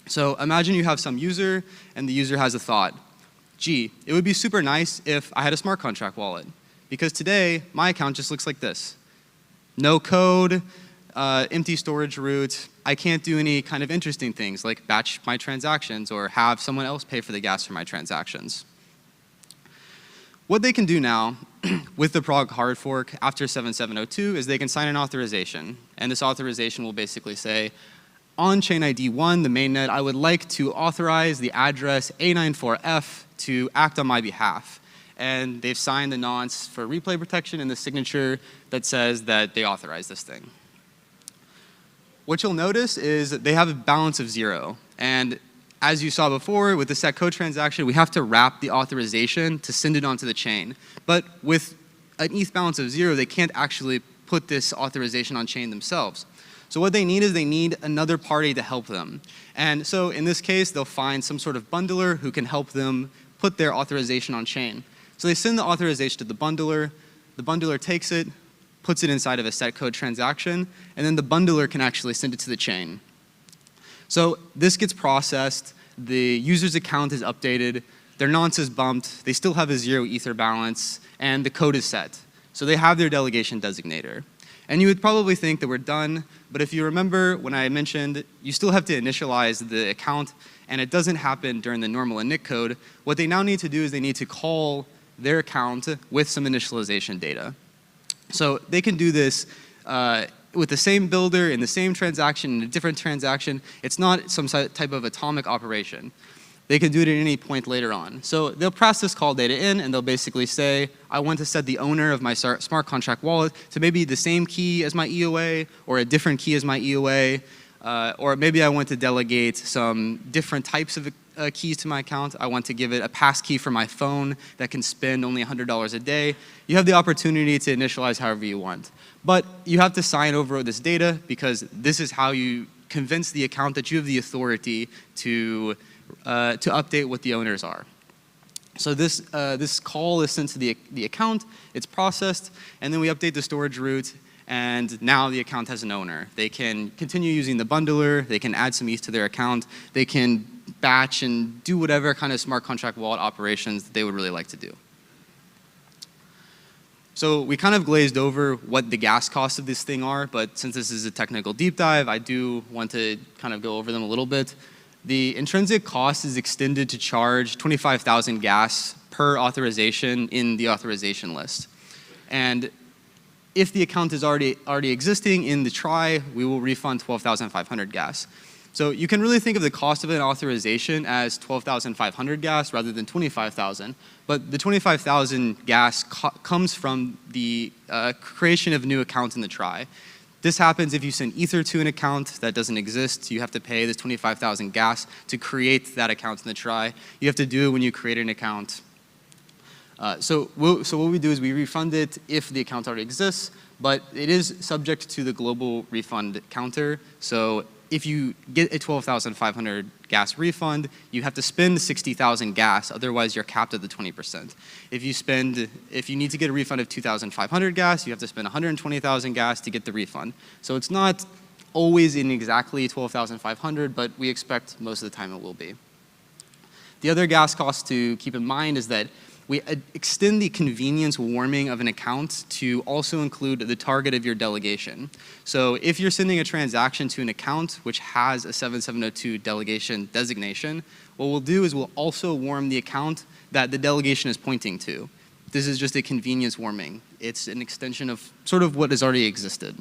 So imagine you have some user, and the user has a thought. Gee, it would be super nice if I had a smart contract wallet, because today, my account just looks like this. No code, empty storage root. I can't do any kind of interesting things like batch my transactions or have someone else pay for the gas for my transactions. What they can do now with the prog hard fork after 7702 is they can sign an authorization. And this authorization will basically say, on chain ID 1, the mainnet, I would like to authorize the address A94F to act on my behalf. And they've signed the nonce for replay protection and the signature that says that they authorize this thing. What you'll notice is that they have a balance of 0. And as you saw before, with the set code transaction, we have to wrap the authorization to send it onto the chain. But with an ETH balance of 0, they can't actually put this authorization on chain themselves. So what they need is they need another party to help them. And so in this case, they'll find some sort of bundler who can help them put their authorization on chain. So they send the authorization to the bundler takes it, puts it inside of a set code transaction, and then the bundler can actually send it to the chain. So this gets processed, the user's account is updated, their nonce is bumped, they still have a 0 Ether balance, and the code is set. So they have their delegation designator. And you would probably think that we're done, but if you remember when I mentioned you still have to initialize the account, and it doesn't happen during the normal init code, what they now need to do is they need to call their account with some initialization data. So they can do this with the same builder in the same transaction in a different transaction. It's not some type of atomic operation. They can do it at any point later on. So they'll pass this call data in, and they'll basically say, I want to set the owner of my smart contract wallet to maybe the same key as my EOA or a different key as my EOA, or maybe I want to delegate some different types of keys to my account. I want to give it a pass key for my phone that can spend only $100 a day. You have the opportunity to initialize however you want. But you have to sign over this data because this is how you convince the account that you have the authority to update what the owners are. So this call is sent to the account, it's processed, and then we update the storage root, and now the account has an owner. They can continue using the bundler, they can add some ETH to their account, they can batch and do whatever kind of smart contract wallet operations that they would really like to do. So we kind of glazed over what the gas costs of this thing are, but since this is a technical deep dive, I do want to kind of go over them a little bit. The intrinsic cost is extended to charge 25,000 gas per authorization in the authorization list. And if the account is already existing in the try, we will refund 12,500 gas. So you can really think of the cost of an authorization as 12,500 gas rather than 25,000. But the 25,000 gas comes from the creation of a new account in the try. This happens if you send Ether to an account that doesn't exist. You have to pay this 25,000 gas to create that account in the try. You have to do it when you create an account. So what we do is we refund it if the account already exists, but it is subject to the global refund counter. So if you get a 12,500 gas refund, you have to spend 60,000 gas, otherwise you're capped at the 20%. If you need to get a refund of 2,500 gas, you have to spend 120,000 gas to get the refund. So it's not always in exactly 12,500, but we expect most of the time it will be. The other gas cost to keep in mind is that we extend the convenience warming of an account to also include the target of your delegation. So if you're sending a transaction to an account which has a 7702 delegation designation, what we'll do is we'll also warm the account that the delegation is pointing to. This is just a convenience warming. It's an extension of sort of what has already existed.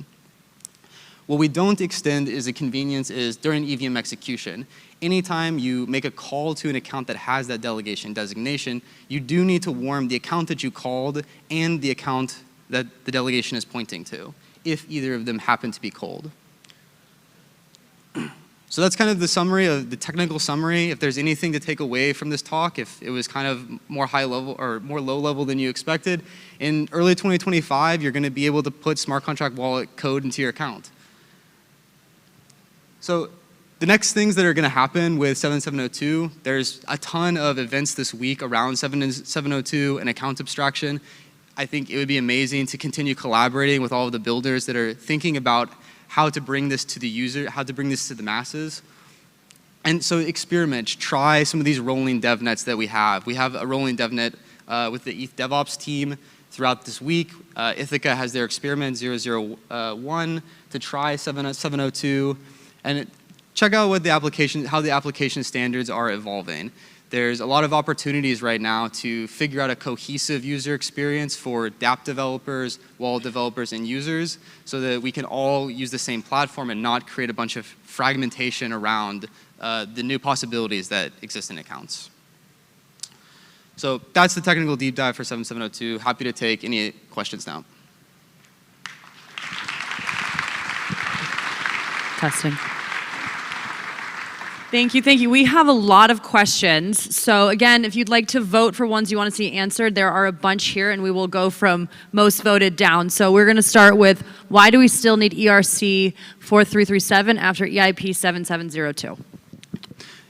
What we don't extend is a convenience is during EVM execution. Anytime you make a call to an account that has that delegation designation, you do need to warm the account that you called and the account that the delegation is pointing to, if either of them happen to be cold. So that's kind of the summary of the technical summary. If there's anything to take away from this talk, if it was kind of more high level or more low level than you expected, in early 2025, you're going to be able to put smart contract wallet code into your account. So the next things that are going to happen with 7702, there's a ton of events this week around 7702 and account abstraction. I think it would be amazing to continue collaborating with all of the builders that are thinking about how to bring this to the user, how to bring this to the masses. And so experiment, try some of these rolling dev nets that we have. We have a rolling dev net with the ETH DevOps team throughout this week. Ithaca has their experiment 001 to try 702. And check out what how the application standards are evolving. There's a lot of opportunities right now to figure out a cohesive user experience for dApp developers, wallet developers, and users so that we can all use the same platform and not create a bunch of fragmentation around the new possibilities that exist in accounts. So that's the technical deep dive for 7702. Happy to take any questions now. Testing. Thank you, thank you. We have a lot of questions. So again, if you'd like to vote for ones you want to see answered, there are a bunch here and we will go from most voted down. So we're going to start with, why do we still need ERC 4337 after EIP 7702?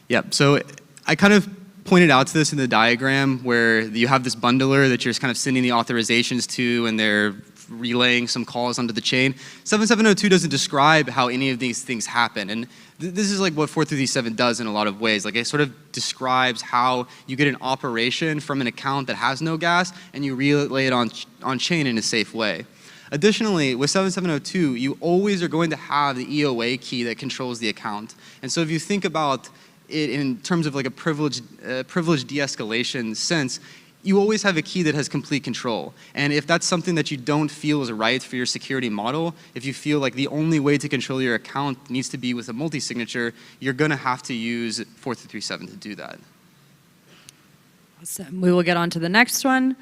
Yep, so I kind of pointed out to this in the diagram where you have this bundler that you're just kind of sending the authorizations to and they're relaying some calls onto the chain. 7702 doesn't describe how any of these things happen. And this is like what 4337 does in a lot of ways. Like it sort of describes how you get an operation from an account that has no gas and you relay it on chain in a safe way. Additionally, with 7702, you always are going to have the EOA key that controls the account. And so if you think about it in terms of like a privileged de-escalation sense, you always have a key that has complete control. And if that's something that you don't feel is right for your security model, if you feel like the only way to control your account needs to be with a multi-signature, you're going to have to use 4337 to do that. Awesome. We will get on to the next one.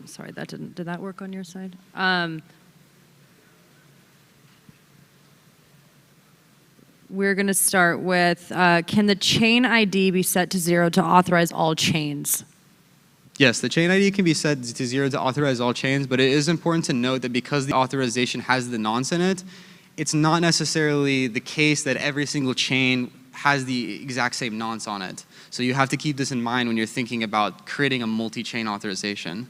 Sorry, did that work on your side? We're going to start with, can the chain ID be set to 0 to authorize all chains? Yes, the chain ID can be set to 0 to authorize all chains, but it is important to note that because the authorization has the nonce in it, it's not necessarily the case that every single chain has the exact same nonce on it. So you have to keep this in mind when you're thinking about creating a multi-chain authorization.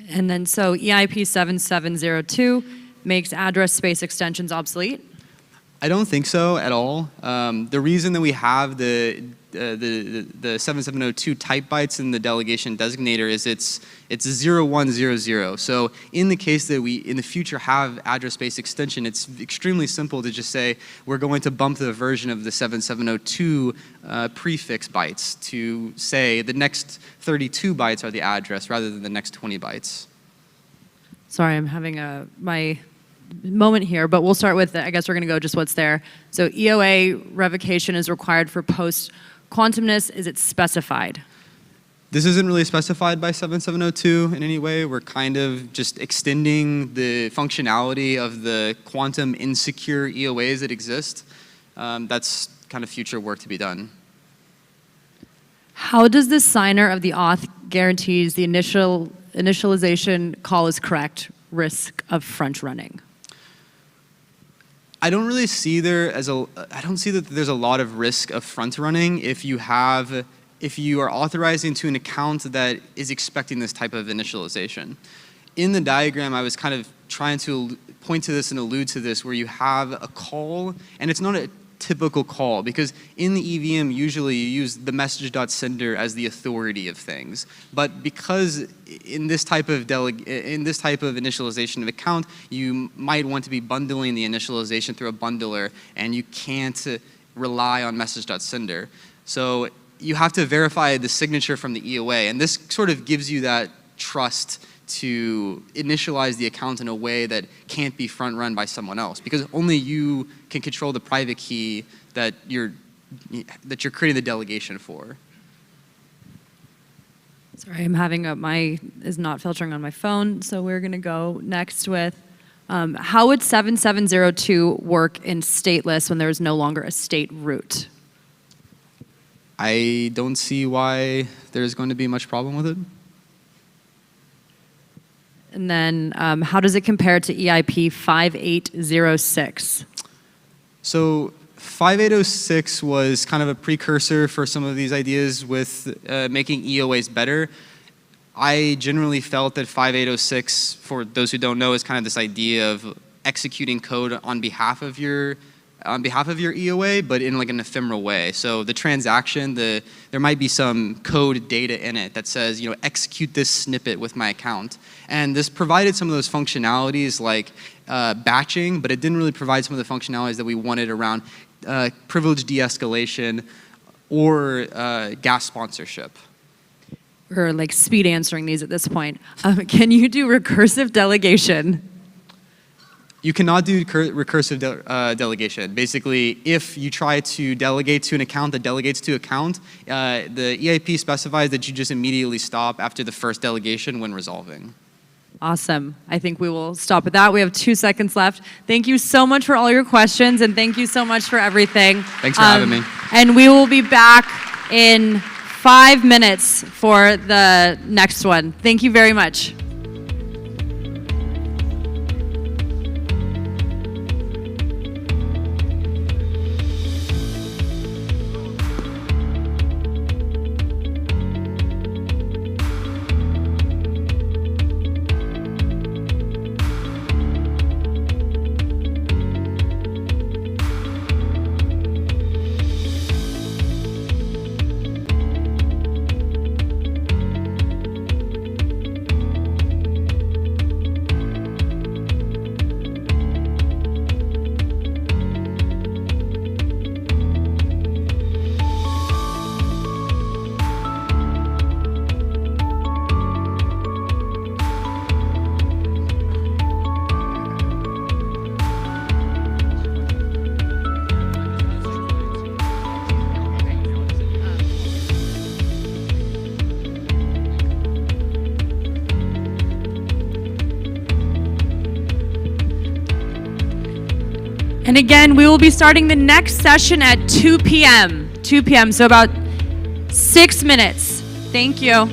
And then so EIP 7702 makes address space extensions obsolete? I don't think so at all. The reason that we have the 7702 type bytes in the delegation designator is it's 0100. So in the case that we in the future have address space extension, it's extremely simple to just say we're going to bump the version of the 7702 prefix bytes to say the next 32 bytes are the address rather than the next 20 bytes. Sorry, I'm having my moment here, but we'll start with, I guess we're going to go just what's there. So EOA revocation is required for post-quantumness. Is it specified? This isn't really specified by 7702 in any way. We're kind of just extending the functionality of the quantum insecure EOAs that exist. That's kind of future work to be done. How does the signer of the auth guarantees the initialization call is correct risk of front running? I don't really see I don't see that there's a lot of risk of front running if you are authorizing to an account that is expecting this type of initialization. In the diagram, I was kind of trying to point to this and allude to this, where you have a call, and it's not a typical call, because in the EVM, usually you use the message.sender as the authority of things. But because in this type of initialization of account, you might want to be bundling the initialization through a bundler, and you can't rely on message.sender. So you have to verify the signature from the EOA, and this sort of gives you that trust to initialize the account in a way that can't be front run by someone else, because only you can control the private key that you're creating the delegation for. Sorry, I'm having is not filtering on my phone, so we're gonna go next with, how would 7702 work in stateless when there is no longer a state root? I don't see why there's going to be much problem with it. And then how does it compare to EIP 5806? So 5806 was kind of a precursor for some of these ideas with making EOAs better. I generally felt that 5806, for those who don't know, is kind of this idea of executing code on behalf of your EOA, but in like an ephemeral way. So the transaction, there might be some code data in it that says, execute this snippet with my account. And this provided some of those functionalities like batching, but it didn't really provide some of the functionalities that we wanted around privilege de-escalation or gas sponsorship. We're like speed answering these at this point. Can you do recursive delegation? You cannot do recursive delegation. Basically, if you try to delegate to an account that delegates to account, the EIP specifies that you just immediately stop after the first delegation when resolving. Awesome. I think we will stop at that. We have 2 seconds left. Thank you so much for all your questions, and thank you so much for everything. Thanks for having me. And we will be back in 5 minutes for the next one. Thank you very much. And again, we will be starting the next session at 2 p.m. 2 p.m., so about 6 minutes. Thank you.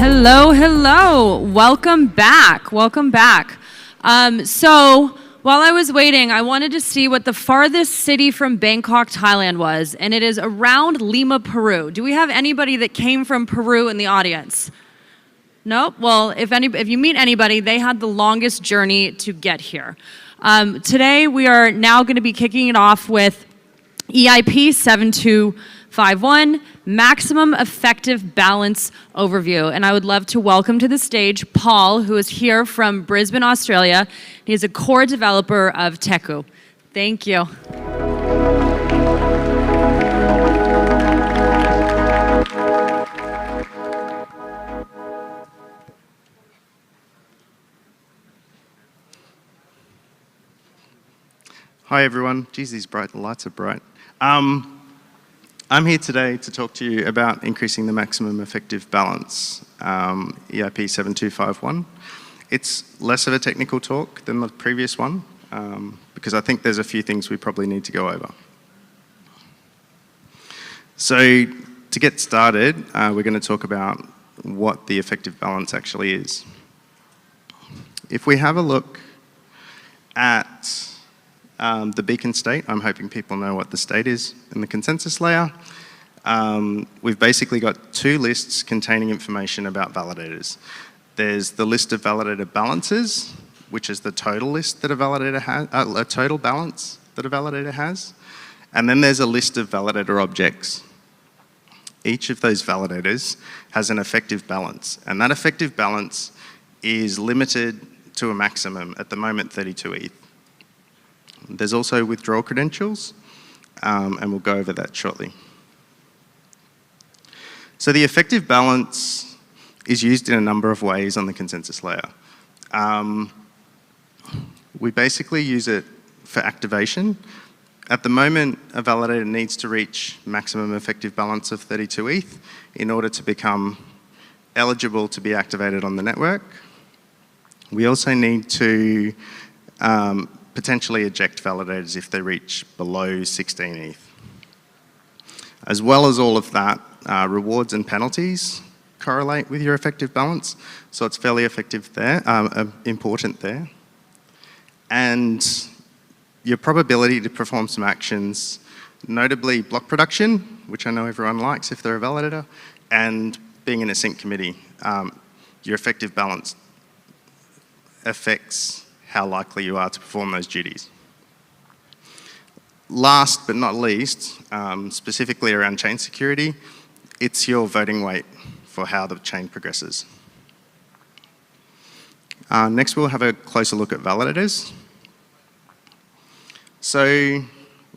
Hello, hello. Welcome back. Welcome back. So while I was waiting, I wanted to see what the farthest city from Bangkok, Thailand was, and it is around Lima, Peru. Do we have anybody that came from Peru in the audience? Nope. Well, if you meet anybody, they had the longest journey to get here. Today, we are now going to be kicking it off with EIP 7251, Maximum Effective Balance Overview. And I would love to welcome to the stage Paul, who is here from Brisbane, Australia. He is a core developer of Teku. Thank you. Hi everyone. Geez, the lights are bright. I'm here today to talk to you about increasing the maximum effective balance, EIP 7251. It's less of a technical talk than the previous one, because I think there's a few things we probably need to go over. So to get started, we're going to talk about what the effective balance actually is. If we have a look at the beacon state, I'm hoping people know what the state is in the consensus layer. We've basically got two lists containing information about validators. There's the list of validator balances, which is the total list that a validator has, a total balance that a validator has. And then there's a list of validator objects. Each of those validators has an effective balance, and that effective balance is limited to a maximum, at the moment 32 ETH. There's also withdrawal credentials, and we'll go over that shortly. So the effective balance is used in a number of ways on the consensus layer. We basically use it for activation. At the moment, a validator needs to reach maximum effective balance of 32 ETH in order to become eligible to be activated on the network. We also need to potentially eject validators if they reach below 16 ETH. As well as all of that, rewards and penalties correlate with your effective balance, so it's fairly effective there, important there. And your probability to perform some actions, notably block production, which I know everyone likes if they're a validator, and being in a sync committee, your effective balance affects how likely you are to perform those duties. Last but not least, specifically around chain security, it's your voting weight for how the chain progresses. Next, we'll have a closer look at validators. So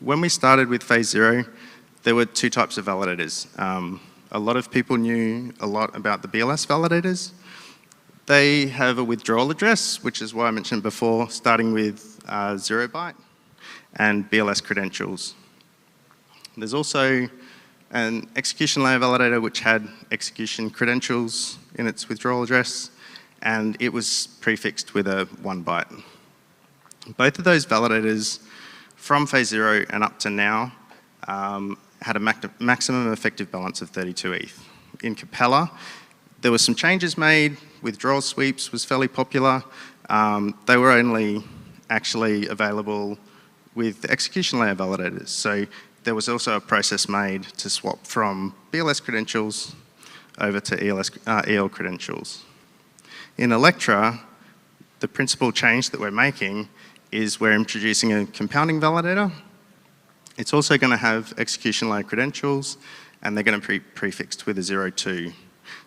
when we started with phase 0, there were two types of validators. A lot of people knew a lot about the BLS validators. They have a withdrawal address, which is what I mentioned before, starting with 0 byte and BLS credentials. There's also an execution layer validator which had execution credentials in its withdrawal address, and it was prefixed with a 1 byte. Both of those validators from phase 0 and up to now had a maximum effective balance of 32 ETH. In Capella, there were some changes made. Withdrawal sweeps was fairly popular. They were only actually available with the execution layer validators. So there was also a process made to swap from BLS credentials over to EL credentials. In Electra, the principal change that we're making is we're introducing a compounding validator. It's also going to have execution layer credentials, and they're going to be prefixed with a 02.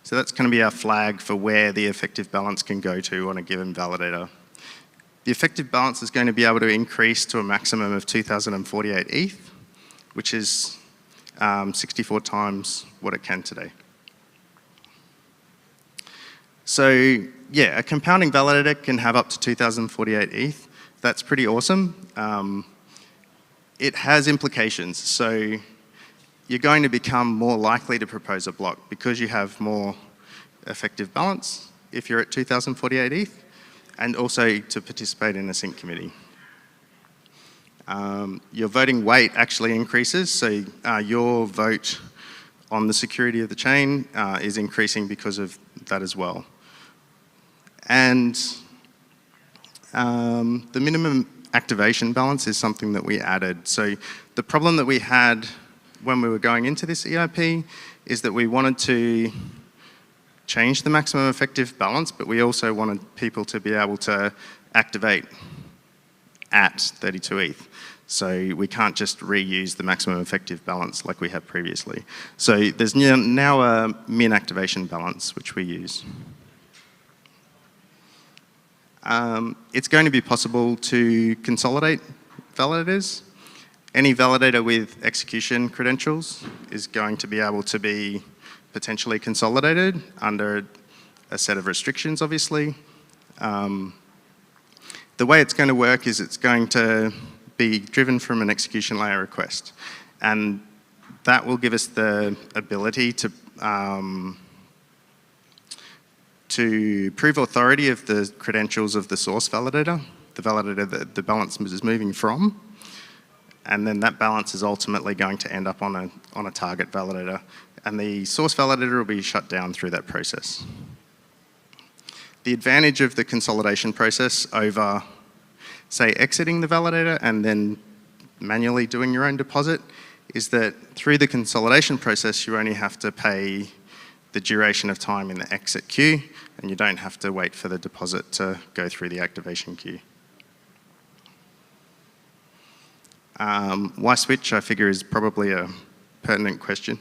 So that's going to be our flag for where the effective balance can go to on a given validator. The effective balance is going to be able to increase to a maximum of 2,048 ETH, which is 64 times what it can today. So yeah, a compounding validator can have up to 2,048 ETH. That's pretty awesome. It has implications. So you're going to become more likely to propose a block because you have more effective balance if you're at 2,048 ETH, and also to participate in a sync committee. Your voting weight actually increases, so your vote on the security of the chain is increasing because of that as well. And the minimum activation balance is something that we added. So the problem that we had when we were going into this EIP is that we wanted to change the maximum effective balance, but we also wanted people to be able to activate at 32 ETH. So we can't just reuse the maximum effective balance like we have previously. So there's now a min activation balance, which we use. It's going to be possible to consolidate validators. Any validator with execution credentials is going to be able to be potentially consolidated under a set of restrictions, obviously. The way it's going to work is it's going to be driven from an execution layer request. And that will give us the ability to prove authority of the credentials of the source validator, the validator that the balance is moving from. And then that balance is ultimately going to end up on a target validator. And the source validator will be shut down through that process. The advantage of the consolidation process over, say, exiting the validator and then manually doing your own deposit is that through the consolidation process, you only have to pay the duration of time in the exit queue, and you don't have to wait for the deposit to go through the activation queue. Why switch, I figure, is probably a pertinent question.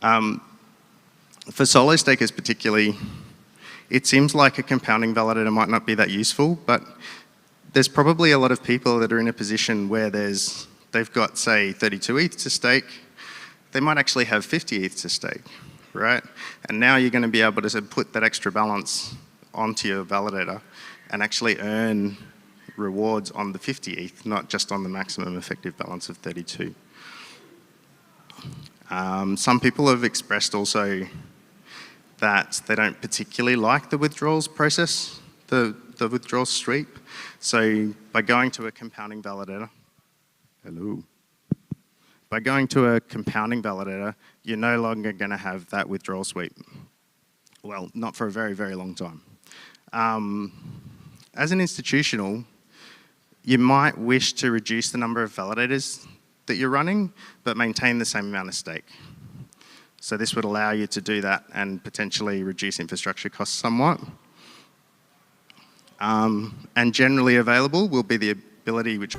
For solo stakers particularly, it seems like a compounding validator might not be that useful, but there's probably a lot of people that are in a position where they've got, say, 32 ETH to stake. They might actually have 50 ETH to stake, right? And now you're going to be able to put that extra balance onto your validator and actually earn rewards on the 50 ETH, not just on the maximum effective balance of 32. Some people have expressed also that they don't particularly like the withdrawals process, the withdrawal sweep. So by going to a compounding validator, by going to a compounding validator, you're no longer going to have that withdrawal sweep. Well, not for a very, very long time. As an institutional, you might wish to reduce the number of validators that you're running, but maintain the same amount of stake. So this would allow you to do that and potentially reduce infrastructure costs somewhat. And generally available will be the ability which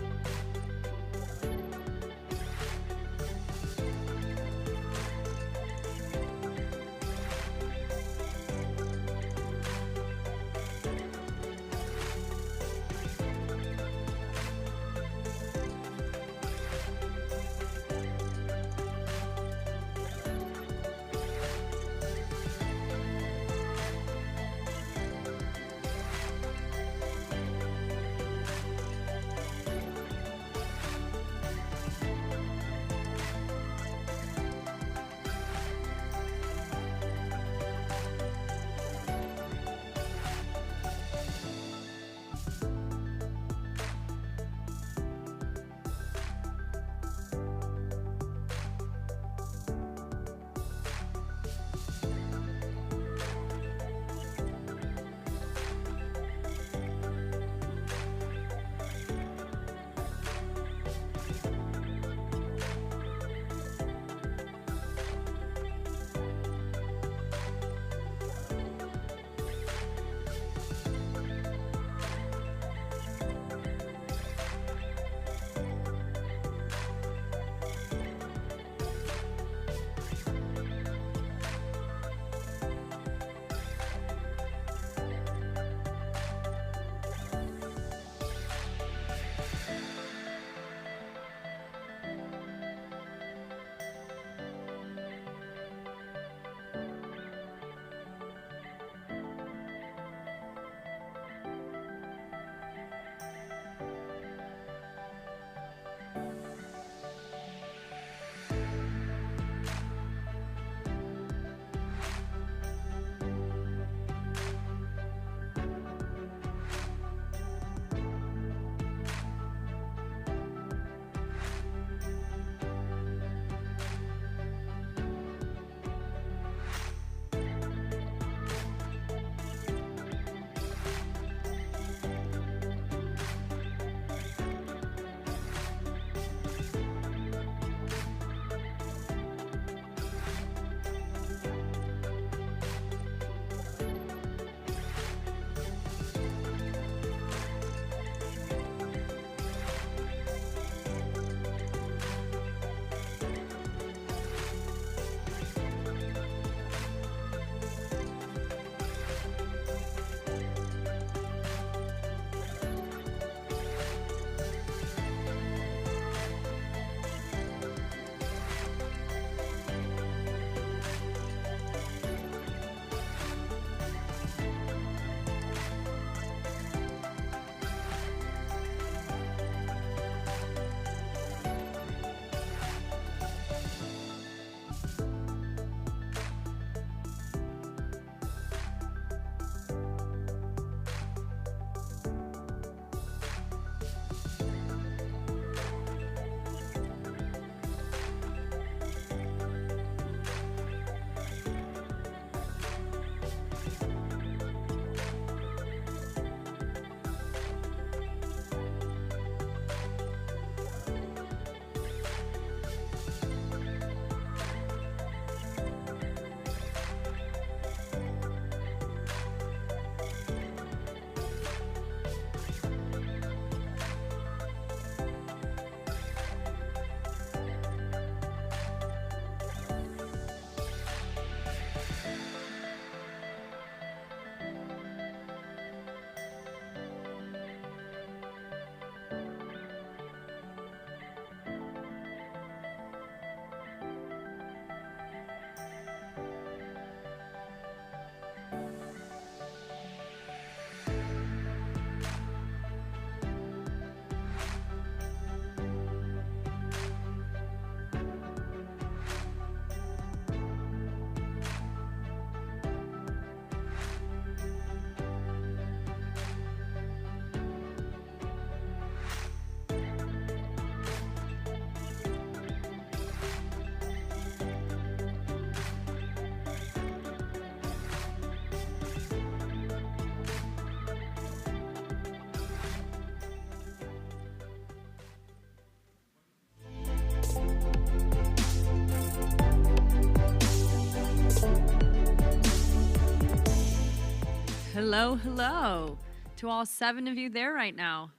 Hello, hello to all 7 of you there right now.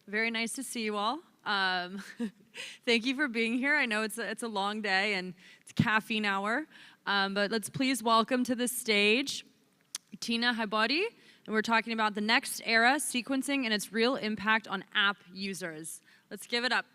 Very nice to see you all. Thank you for being here. I know it's a long day and it's caffeine hour, but let's please welcome to the stage Tina Haibodi, and we're talking about the next era, sequencing and its real impact on app users. Let's give it up.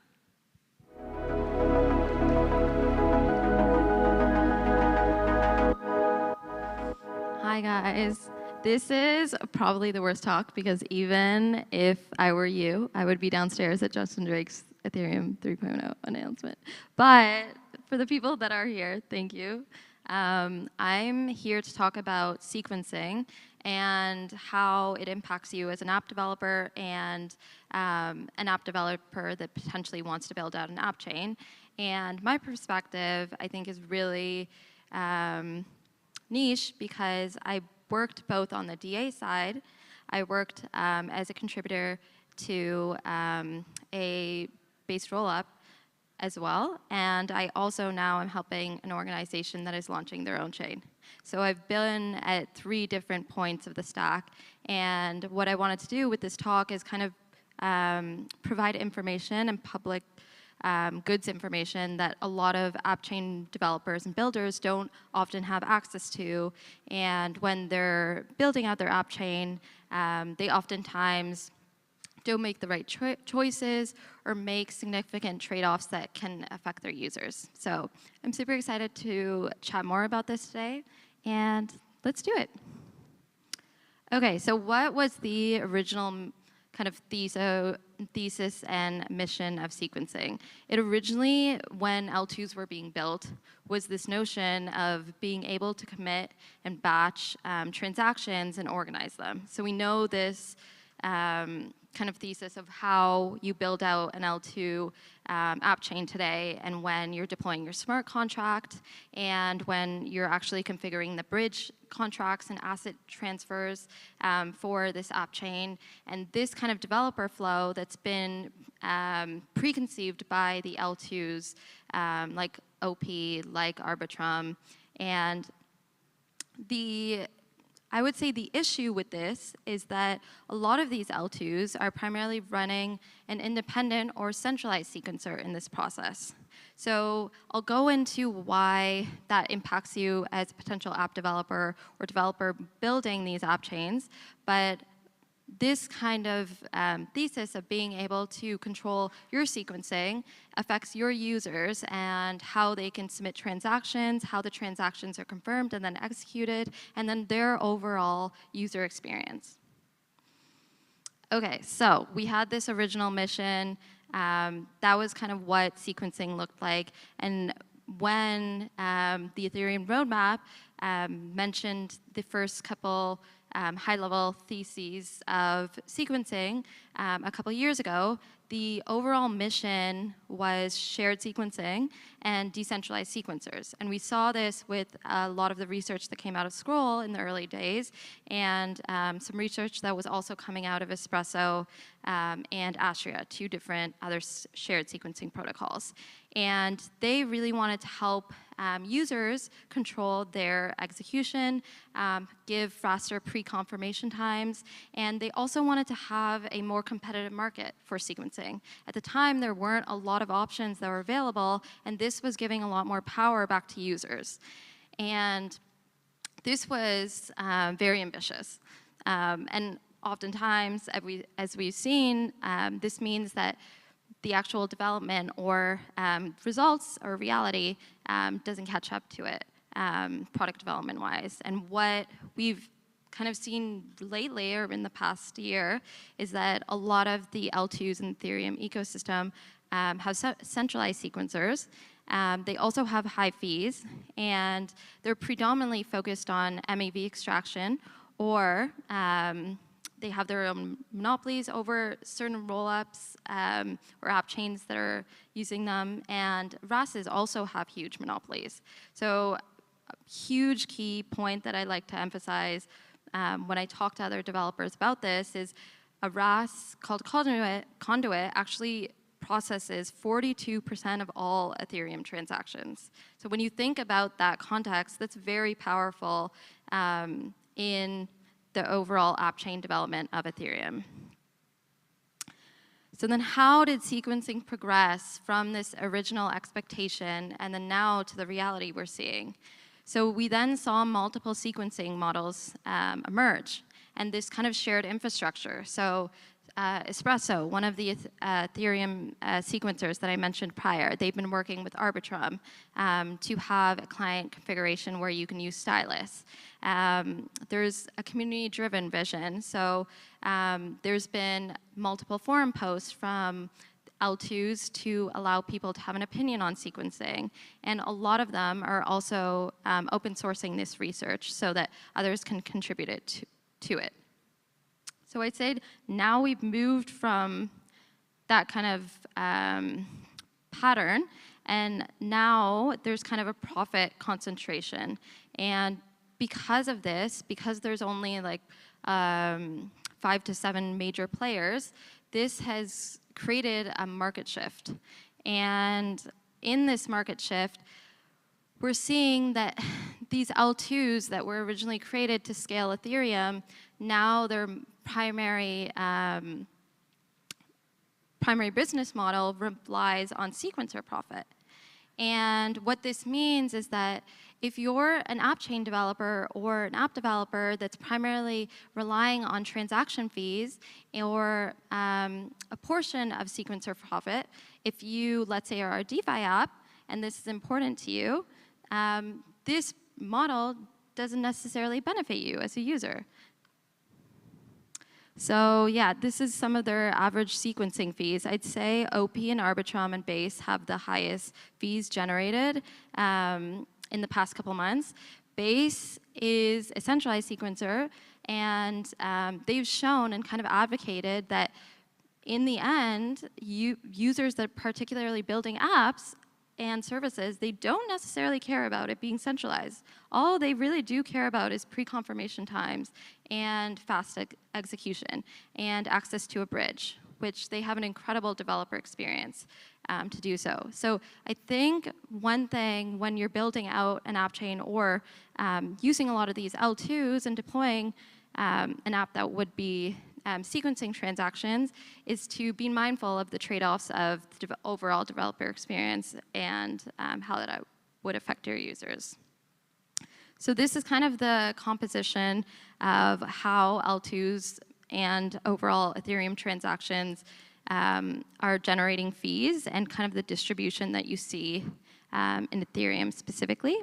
Hi guys. This is probably the worst talk because even if I were you, I would be downstairs at Justin Drake's Ethereum 3.0 announcement. But for the people that are here, thank you. I'm here to talk about sequencing and how it impacts you as an app developer and an app developer that potentially wants to build out an app chain. And my perspective, I think, is really niche because I worked both on the DA side. I worked as a contributor to a base rollup as well, and I also now am helping an organization that is launching their own chain. So I've been at 3 different points of the stack, and what I wanted to do with this talk is kind of provide information and public goods information that a lot of app chain developers and builders don't often have access to. And when they're building out their app chain, they oftentimes don't make the right choices or make significant trade-offs that can affect their users. So I'm super excited to chat more about this today, and let's do it. Okay, so what was the original kind of thesis and mission of sequencing? It originally, when L2s were being built, was this notion of being able to commit and batch transactions and organize them. So we know this kind of thesis of how you build out an L2 app chain today, and when you're deploying your smart contract, and when you're actually configuring the bridge contracts and asset transfers for this app chain. And this kind of developer flow that's been preconceived by the L2s, like OP, like Arbitrum. And I would say the issue with this is that a lot of these L2s are primarily running an independent or centralized sequencer in this process. So I'll go into why that impacts you as a potential app developer or developer building these app chains, but this kind of thesis of being able to control your sequencing affects your users and how they can submit transactions, how the transactions are confirmed and then executed, and then their overall user experience. Okay, so we had this original mission. That was kind of what sequencing looked like. And when the Ethereum roadmap mentioned the first couple high-level theses of sequencing a couple years ago, the overall mission was shared sequencing and decentralized sequencers. And we saw this with a lot of the research that came out of Scroll in the early days, and some research that was also coming out of Espresso and Astria, 2 different other shared sequencing protocols. And they really wanted to help users control their execution, give faster pre-confirmation times, and they also wanted to have a more competitive market for sequencing. At the time, there weren't a lot of options that were available, and this was giving a lot more power back to users. And this was very ambitious. And oftentimes, as we've seen, this means that the actual development or results or reality doesn't catch up to it, product development-wise. And what we've kind of seen lately or in the past year is that a lot of the L2s in the Ethereum ecosystem have centralized sequencers. They also have high fees, and they're predominantly focused on MEV extraction, or they have their own monopolies over certain rollups or app chains that are using them, and RASs also have huge monopolies. So a huge key point that I like to emphasize when I talk to other developers about this is a RAS called Conduit actually processes 42% of all Ethereum transactions. So when you think about that context, that's very powerful in the overall app chain development of Ethereum. So then how did sequencing progress from this original expectation and then now to the reality we're seeing? So we then saw multiple sequencing models emerge, and this kind of shared infrastructure. So Espresso, one of the Ethereum sequencers that I mentioned prior, they've been working with Arbitrum to have a client configuration where you can use stylus. There's a community-driven vision. So there's been multiple forum posts from L2s to allow people to have an opinion on sequencing. And a lot of them are also open sourcing this research so that others can contribute it to it. So I'd say now we've moved from that kind of pattern, and now there's kind of a profit concentration. And because of this, because there's only like 5 to 7 major players, this has created a market shift. And in this market shift, we're seeing that these L2s that were originally created to scale Ethereum, now their primary business model relies on sequencer profit. And what this means is that if you're an app chain developer or an app developer that's primarily relying on transaction fees or a portion of sequencer profit, if you, let's say, are a DeFi app, and this is important to you, this model doesn't necessarily benefit you as a user. So yeah, this is some of their average sequencing fees. I'd say OP and Arbitrum and Base have the highest fees generated in the past couple months. Base is a centralized sequencer, and they've shown and kind of advocated that in the end, users that are particularly building apps and services, they don't necessarily care about it being centralized. All they really do care about is pre-confirmation times and fast execution and access to a bridge, which they have an incredible developer experience to do so. So I think one thing when you're building out an app chain or using a lot of these L2s and deploying an app that would be sequencing transactions is to be mindful of the trade-offs of the overall developer experience and how that would affect your users. So this is kind of the composition of how L2s and overall Ethereum transactions are generating fees and kind of the distribution that you see in Ethereum specifically.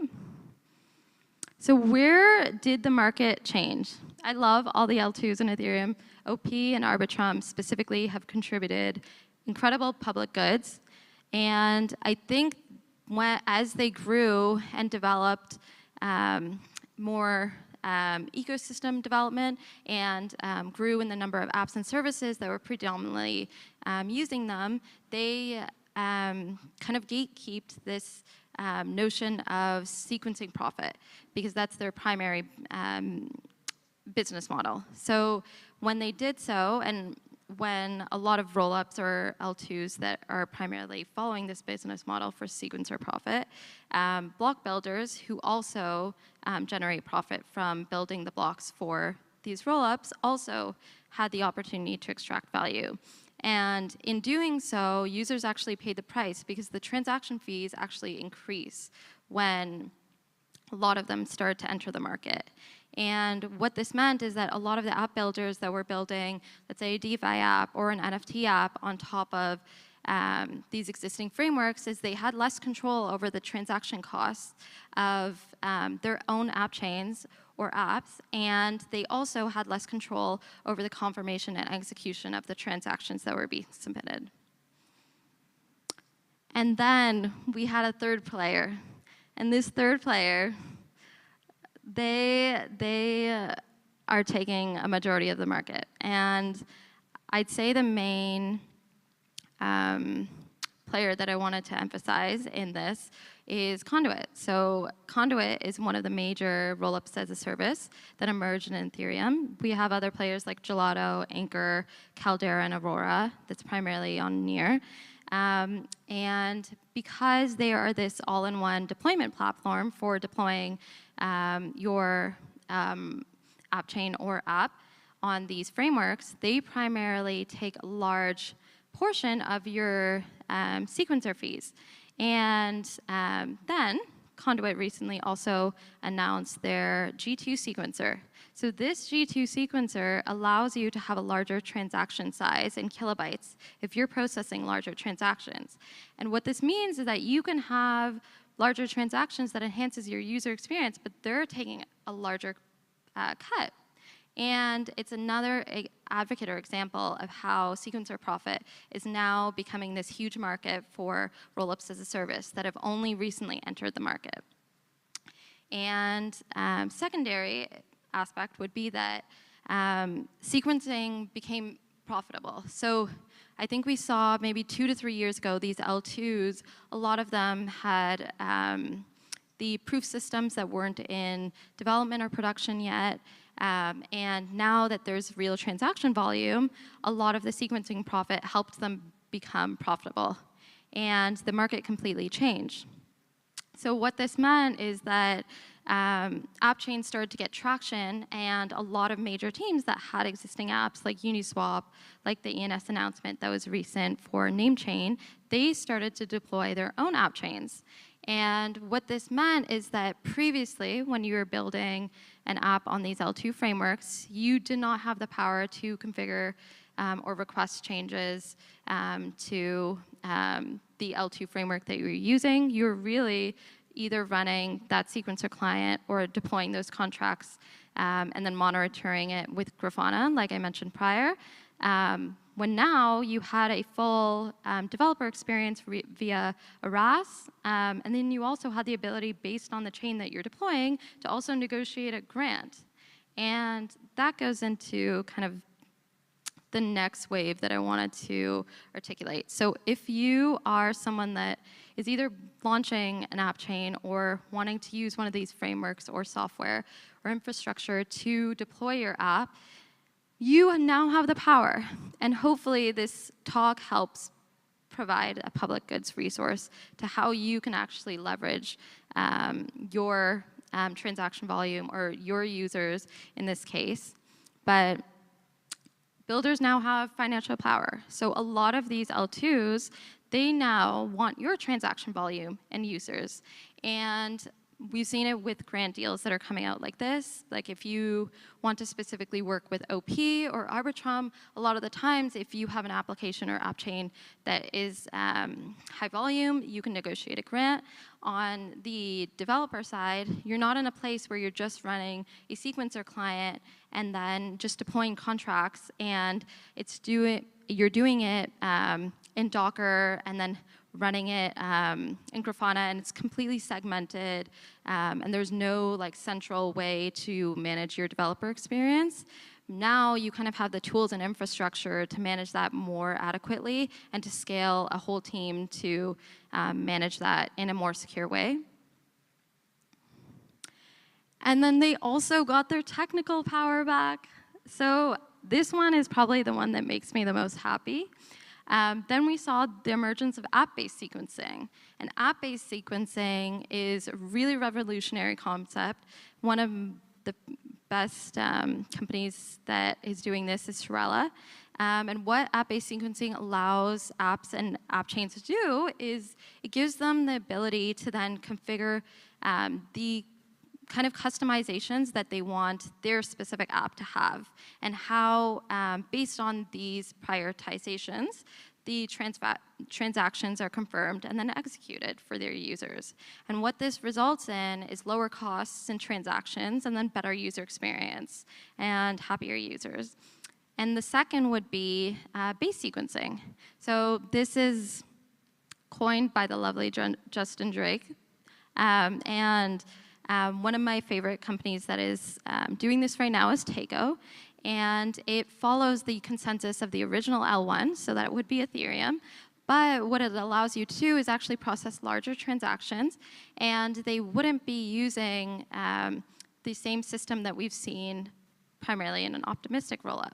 So where did the market change? I love all the L2s in Ethereum. OP and Arbitrum specifically have contributed incredible public goods. And I think as they grew and developed more ecosystem development and grew in the number of apps and services that were predominantly using them, they kind of gatekeeped this notion of sequencing profit because that's their primary business model. So when they did so, and when a lot of rollups or L2s that are primarily following this business model for sequencer profit, block builders who also generate profit from building the blocks for these rollups also had the opportunity to extract value. And in doing so, users actually paid the price because the transaction fees actually increase when a lot of them started to enter the market. And what this meant is that a lot of the app builders that were building, let's say a DeFi app or an NFT app on top of these existing frameworks, is they had less control over the transaction costs of their own app chains or apps, and they also had less control over the confirmation and execution of the transactions that were being submitted. And then we had a third player, and this third player, they are taking a majority of the market. And I'd say the main player that I wanted to emphasize in this is Conduit. So Conduit is one of the major rollups as a service that emerged in Ethereum. We have other players like Gelato, Anchor, Caldera, and Aurora that's primarily on Near. And because they are this all-in-one deployment platform for deploying your app chain or app on these frameworks, they primarily take a large portion of your sequencer fees. And then Conduit recently also announced their G2 sequencer. So this G2 sequencer allows you to have a larger transaction size in kilobytes if you're processing larger transactions. And what this means is that you can have larger transactions that enhances your user experience, but they're taking a larger cut. And it's another advocate or example of how sequencer profit is now becoming this huge market for rollups as a service that have only recently entered the market. And secondary aspect would be that sequencing became profitable. So I think we saw maybe 2 to 3 years ago, these L2s, a lot of them had the proof systems that weren't in development or production yet. And now that there's real transaction volume, a lot of the sequencing profit helped them become profitable. And the market completely changed. So what this meant is that app chains started to get traction, and a lot of major teams that had existing apps like Uniswap, like the ENS announcement that was recent for Namechain, they started to deploy their own app chains. And what this meant is that previously, when you were building an app on these L2 frameworks, you did not have the power to configure or request changes to the L2 framework that you were using. You were really either running that sequencer client or deploying those contracts and then monitoring it with Grafana, like I mentioned prior. When now you had a full developer experience via a RAS, and then you also had the ability, based on the chain that you're deploying, to also negotiate a grant. And that goes into kind of the next wave that I wanted to articulate. So if you are someone that is either launching an app chain or wanting to use one of these frameworks or software or infrastructure to deploy your app, you now have the power. And hopefully this talk helps provide a public goods resource to how you can actually leverage your transaction volume or your users in this case. But builders now have financial power. So a lot of these L2s, they now want your transaction volume and users. And we've seen it with grant deals that are coming out like this. Like if you want to specifically work with OP or Arbitrum, a lot of the times if you have an application or app chain that is high volume, you can negotiate a grant. On the developer side, you're not in a place where you're just running a sequencer client and then just deploying contracts, and you're doing it in Docker and then running it in Grafana, and it's completely segmented, and there's no like central way to manage your developer experience. Now you kind of have the tools and infrastructure to manage that more adequately and to scale a whole team to manage that in a more secure way. And then they also got their technical power back. So this one is probably the one that makes me the most happy. Then we saw the emergence of app-based sequencing. And app-based sequencing is a really revolutionary concept. One of the best companies that is doing this is Shirella. And what app-based sequencing allows apps and app chains to do is it gives them the ability to then configure the kind of customizations that they want their specific app to have, and how, based on these prioritizations, the transactions are confirmed and then executed for their users. And what this results in is lower costs in transactions and then better user experience and happier users. And the second would be base sequencing. So this is coined by the lovely Justin Drake. One of my favorite companies that is doing this right now is Takeo, and it follows the consensus of the original L1, so that would be Ethereum. But what it allows you to do is actually process larger transactions, and they wouldn't be using the same system that we've seen primarily in an optimistic rollup.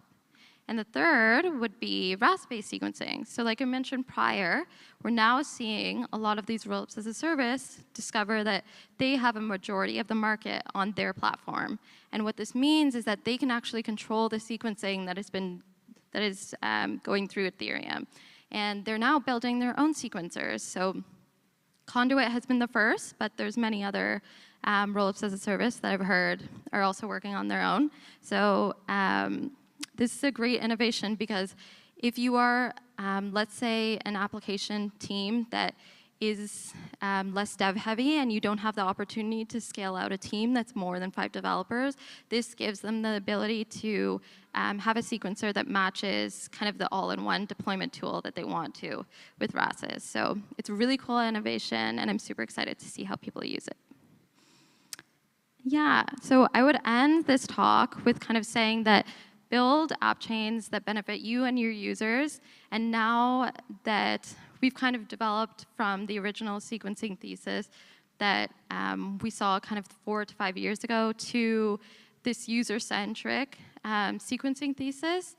And the third would be RAS-based sequencing. So like I mentioned prior, we're now seeing a lot of these rollups as a service discover that they have a majority of the market on their platform. And what this means is that they can actually control the sequencing that is going through Ethereum. And they're now building their own sequencers. So Conduit has been the first, but there's many other rollups as a service that I've heard are also working on their own. So this is a great innovation because if you are, let's say, an application team that is less dev heavy and you don't have the opportunity to scale out a team that's more than 5 developers, this gives them the ability to have a sequencer that matches kind of the all-in-one deployment tool that they want to with RASes. So it's a really cool innovation, and I'm super excited to see how people use it. Yeah, so I would end this talk with kind of saying that build app chains that benefit you and your users, and now that we've kind of developed from the original sequencing thesis that we saw kind of 4 to 5 years ago to this user-centric sequencing thesis,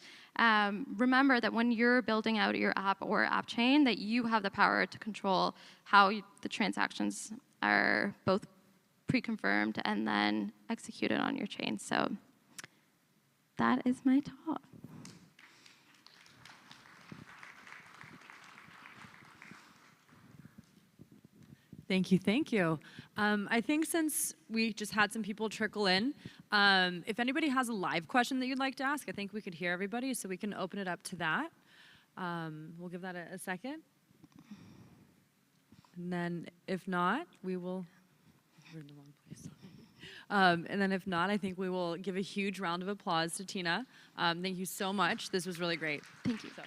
remember that when you're building out your app or app chain, that you have the power to control how the transactions are both pre-confirmed and then executed on your chain. So that is my talk. Thank you, thank you. I think since we just had some people trickle in, if anybody has a live question that you'd like to ask, I think we could hear everybody, so we can open it up to that. We'll give that a second. And then if not, we will, we're in the wrong place. And then if not, I think we will give a huge round of applause to Tina. Thank you so much. This was really great. Thank you. So.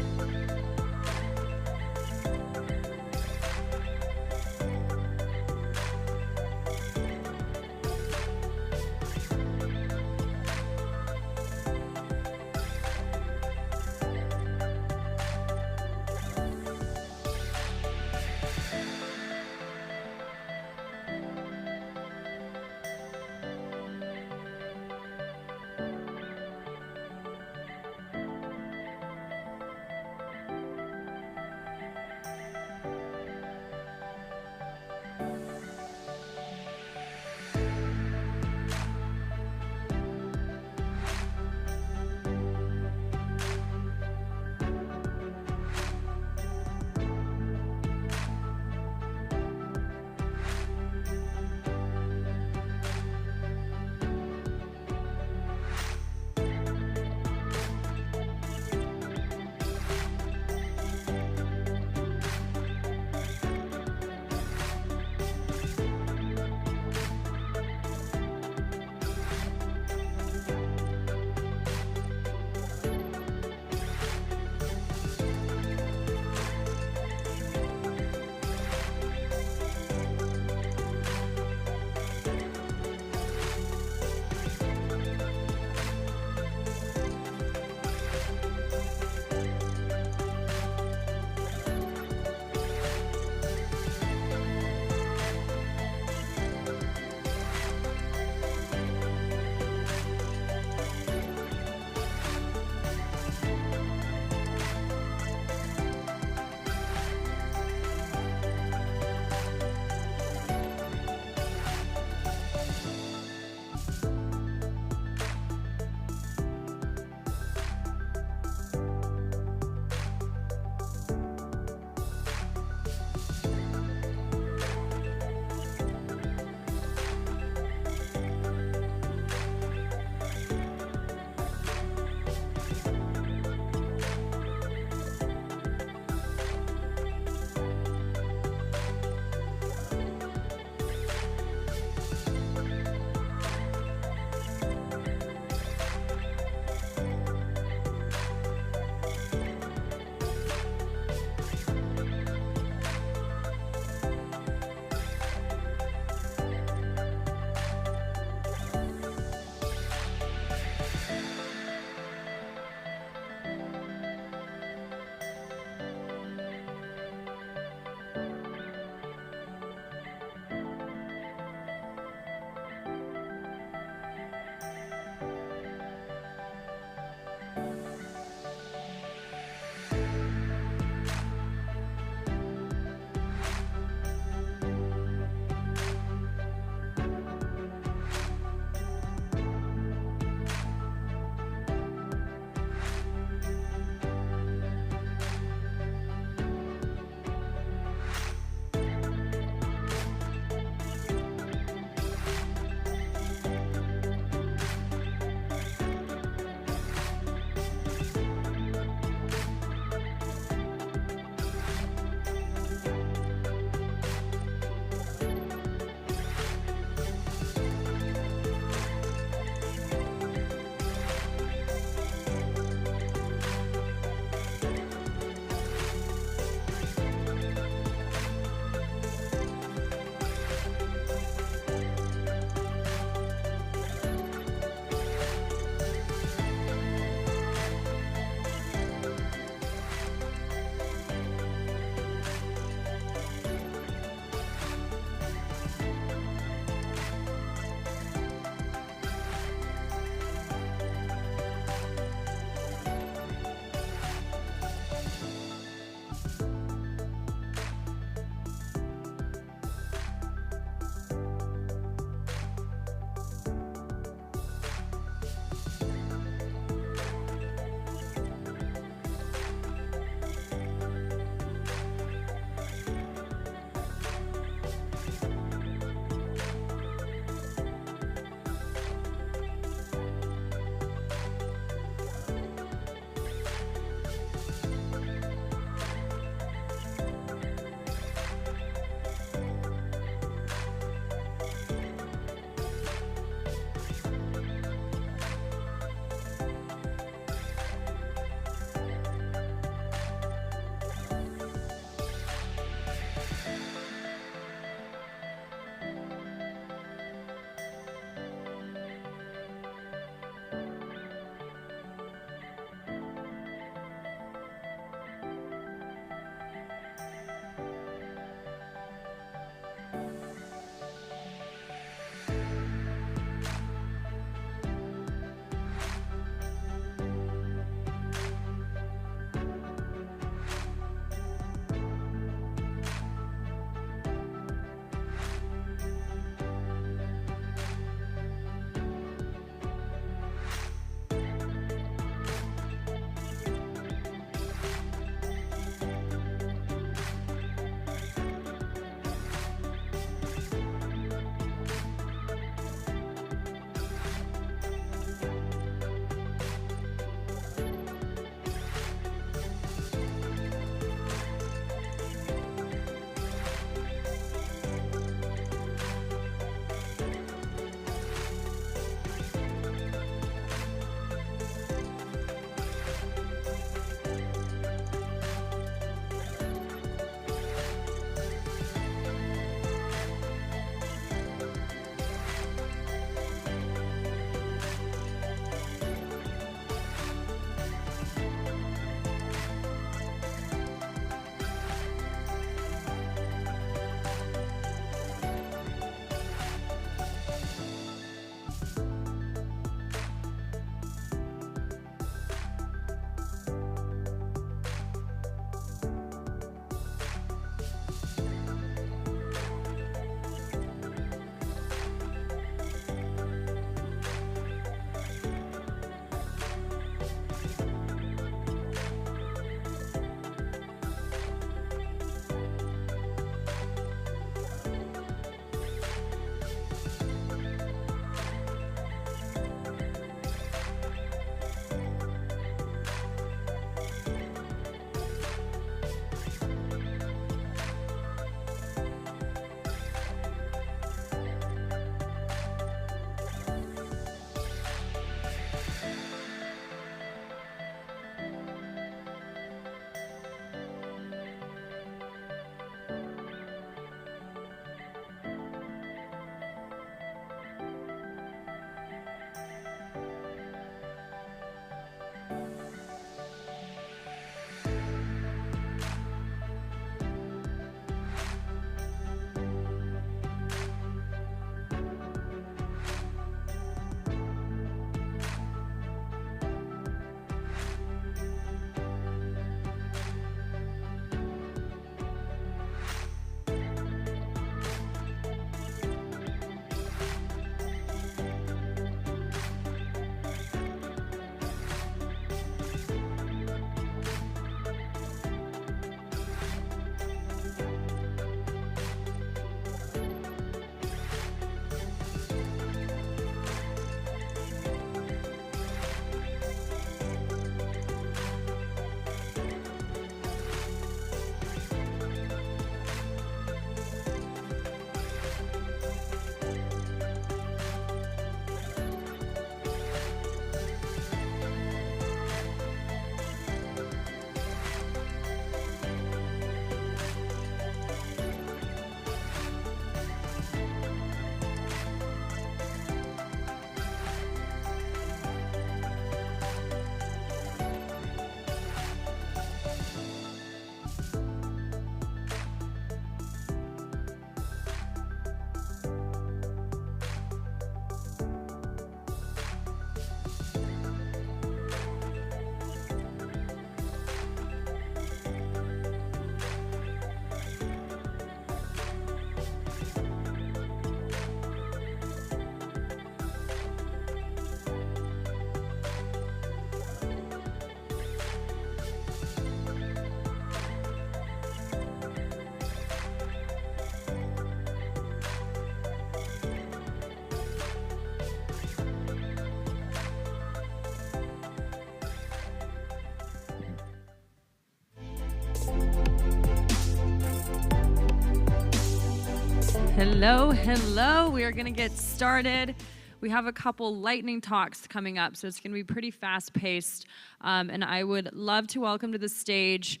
Hello, hello. We are going to get started. We have a couple lightning talks coming up, so it's going to be pretty fast-paced. And I would love to welcome to the stage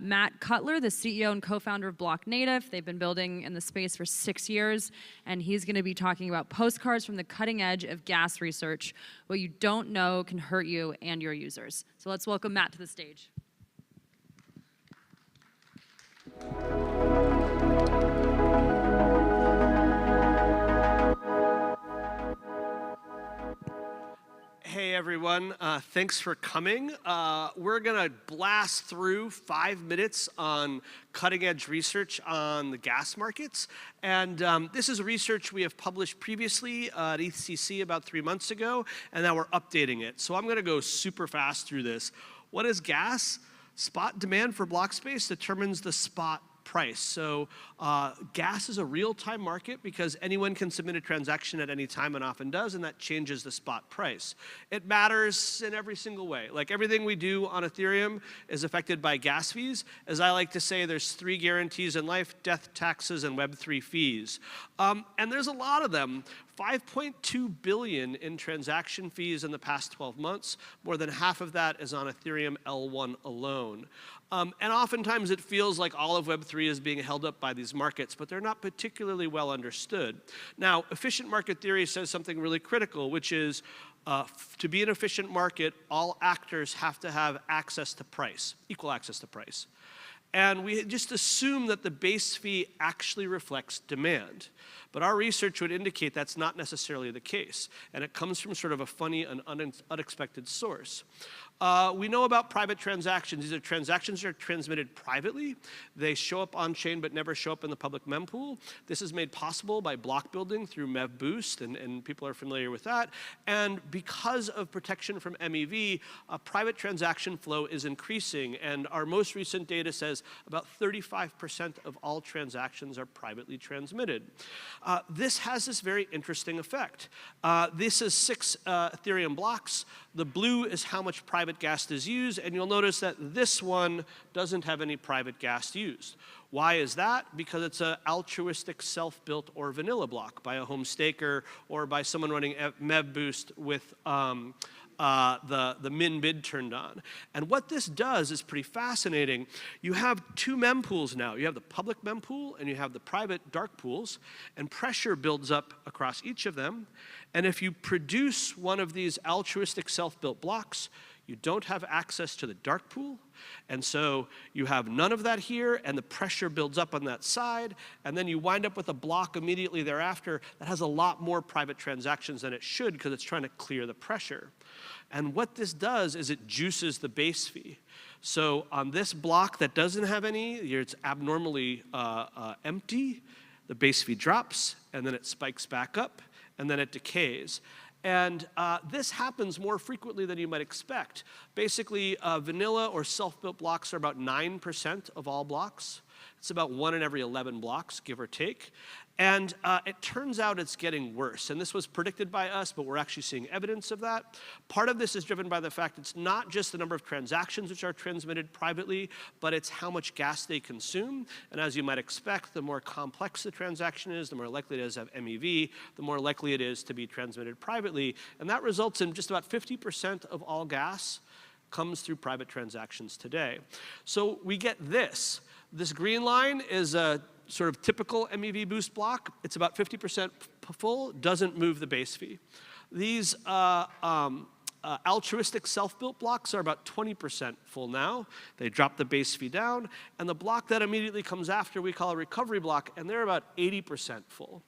Matt Cutler, the CEO and co-founder of Block Native. They've been building in the space for 6 years, and he's going to be talking about postcards from the cutting edge of gas research. What you don't know can hurt you and your users. So let's welcome Matt to the stage. Hey everyone, thanks for coming. We're gonna blast through 5 minutes on cutting edge research on the gas markets. And this is research we have published previously at ETHCC about 3 months ago, and now we're updating it. So I'm gonna go super fast through this. What is gas? Spot demand for block space determines the spot price. So gas is a real-time market because anyone can submit a transaction at any time and often does, and that changes the spot price. It matters in every single way. Like everything we do on Ethereum is affected by gas fees. As I like to say, there's 3 guarantees in life: death, taxes, and Web3 fees. And there's a lot of them. 5.2 billion in transaction fees in the past 12 months. More than half of that is on Ethereum L1 alone. And oftentimes it feels like all of Web3 is being held up by these markets, but they're not particularly well understood. Now, efficient market theory says something really critical, which is to be an efficient market, all actors have to have access to price, equal access to price. And we just assume that the base fee actually reflects demand. But our research would indicate that's not necessarily the case. And it comes from sort of a funny and unexpected source. We know about private transactions. These are transactions that are transmitted privately. They show up on-chain but never show up in the public mempool. This is made possible by block building through MEV Boost, and people are familiar with that. And because of protection from MEV, private transaction flow is increasing. And our most recent data says about 35% of all transactions are privately transmitted. This has this very interesting effect. This is 6 Ethereum blocks. The blue is how much private gas is used, and you'll notice that this one doesn't have any private gas used. Why is that? Because it's an altruistic self-built or vanilla block by a home staker or by someone running MEV Boost with the min bid turned on. And what this does is pretty fascinating. You have 2 mempools now. You have the public mempool and you have the private dark pools, and pressure builds up across each of them. And if you produce one of these altruistic self-built blocks, you don't have access to the dark pool, and so you have none of that here, and the pressure builds up on that side, and then you wind up with a block immediately thereafter that has a lot more private transactions than it should because it's trying to clear the pressure. And what this does is it juices the base fee. So on this block that doesn't have any, it's abnormally empty, the base fee drops, and then it spikes back up, and then it decays. And this happens more frequently than you might expect. Basically, vanilla or self-built blocks are about 9% of all blocks. It's about 1 in every 11 blocks, give or take. And it turns out it's getting worse. And this was predicted by us, but we're actually seeing evidence of that. Part of this is driven by the fact it's not just the number of transactions which are transmitted privately, but it's how much gas they consume. And as you might expect, the more complex the transaction is, the more likely it is to have MEV, the more likely it is to be transmitted privately. And that results in just about 50% of all gas comes through private transactions today. So we get this. This green line is a sort of typical MEV boost block. It's about 50% full, doesn't move the base fee. These altruistic self-built blocks are about 20% full now. They drop the base fee down, and the block that immediately comes after we call a recovery block, and they're about 80% full,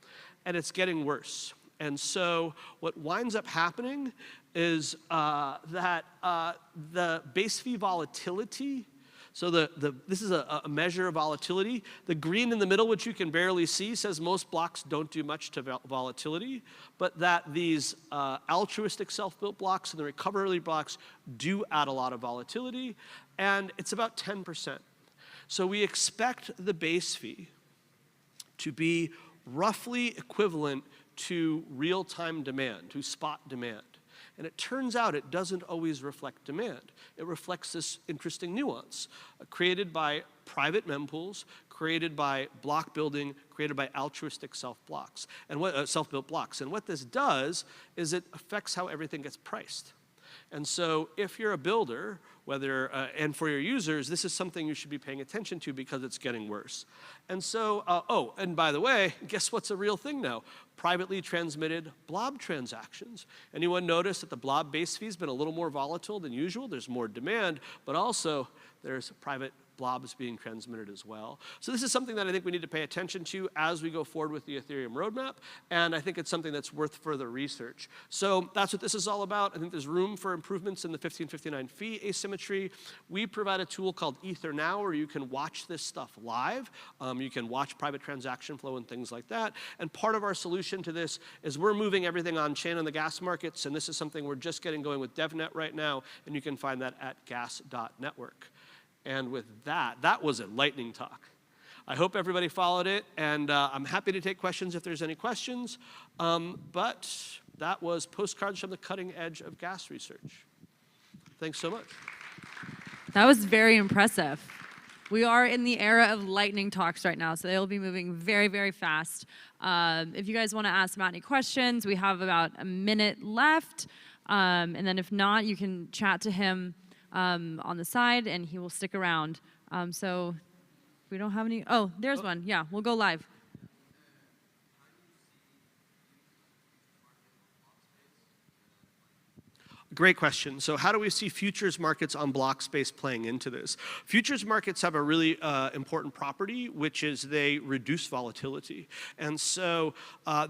and it's getting worse. And so what winds up happening is that the base fee volatility, so this is a measure of volatility. The green in the middle, which you can barely see, says most blocks don't do much to volatility, but that these altruistic self-built blocks and the recovery blocks do add a lot of volatility, and it's about 10%. So we expect the base fee to be roughly equivalent to real-time demand, to spot demand. And it turns out it doesn't always reflect demand. It reflects this interesting nuance created by private mempools, created by block building, created by altruistic self-built blocks. And what this does is it affects how everything gets priced. And so if you're a builder, and for your users, this is something you should be paying attention to because it's getting worse. And so, and by the way, guess what's a real thing now? Privately transmitted blob transactions. Anyone notice that the blob base fee has been a little more volatile than usual? There's more demand, but also there's private blobs being transmitted as well. So this is something that I think we need to pay attention to as we go forward with the Ethereum roadmap, and I think it's something that's worth further research. So that's what this is all about. I think there's room for improvements in the 1559 fee asymmetry. We provide a tool called Ether Now where you can watch this stuff live. You can watch private transaction flow and things like that. And part of our solution to this is we're moving everything on chain on the gas markets, and this is something we're just getting going with DevNet right now, and you can find that at gas.network. And with that, that was a lightning talk. I hope everybody followed it, and I'm happy to take questions if there's any questions. But that was postcards from the cutting edge of gas research. Thanks so much. That was very impressive. We are in the era of lightning talks right now, so they'll be moving very, very fast. If you guys want to ask Matt any questions, we have about a minute left. And then if not, you can chat to him on the side, and he will stick around. So we don't have any. Oh, there's one. Yeah, we'll go live. Great question. So how do we see futures markets on block space playing into this? Futures markets have a really important property, which is they reduce volatility. And so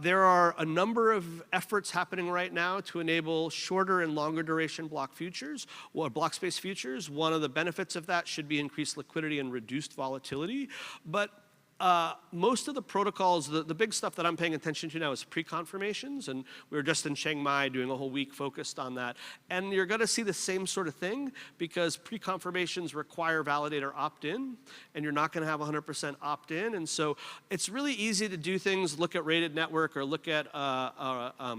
there are a number of efforts happening right now to enable shorter and longer duration block futures, or block space futures. One of the benefits of that should be increased liquidity and reduced volatility. But most of the protocols, the big stuff that I'm paying attention to now is pre-confirmations, and we were just in Chiang Mai doing a whole week focused on that. And you're going to see the same sort of thing because pre-confirmations require validator opt-in, and you're not going to have 100% opt-in. And so it's really easy to do things, look at rated network or look at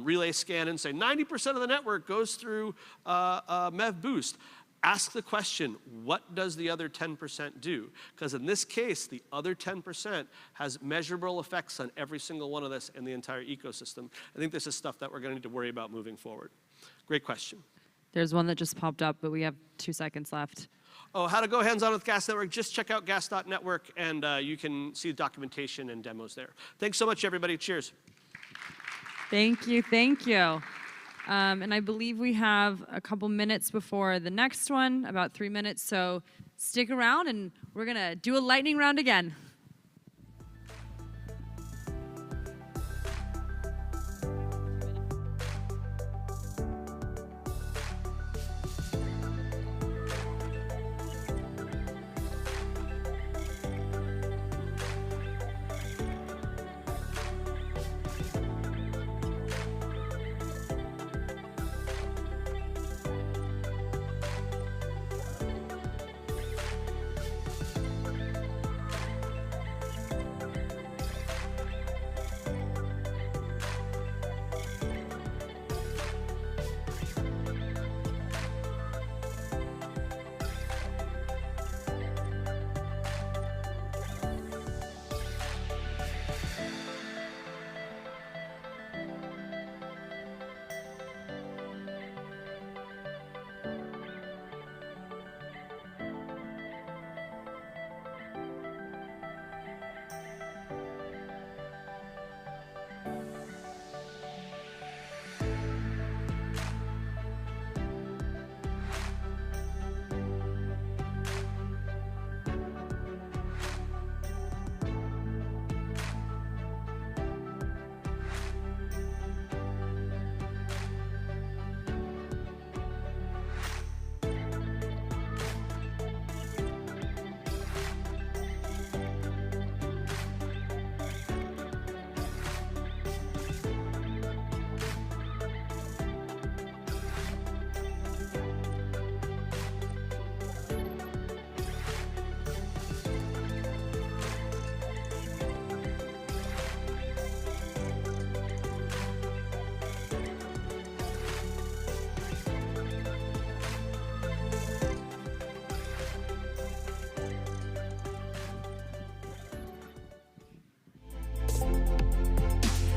relay scan and say 90% of the network goes through MEV boost. Ask the question, what does the other 10% do? Because in this case, the other 10% has measurable effects on every single one of this in the entire ecosystem. I think this is stuff that we're going to need to worry about moving forward. Great question. There's one that just popped up, but we have 2 seconds left. Oh, how to go hands-on with Gas Network. Just check out gas.network, and you can see the documentation and demos there. Thanks so much, everybody. Cheers. Thank you. Thank you. And I believe we have a couple minutes before the next one, about 3 minutes. So stick around, and we're going to do a lightning round again.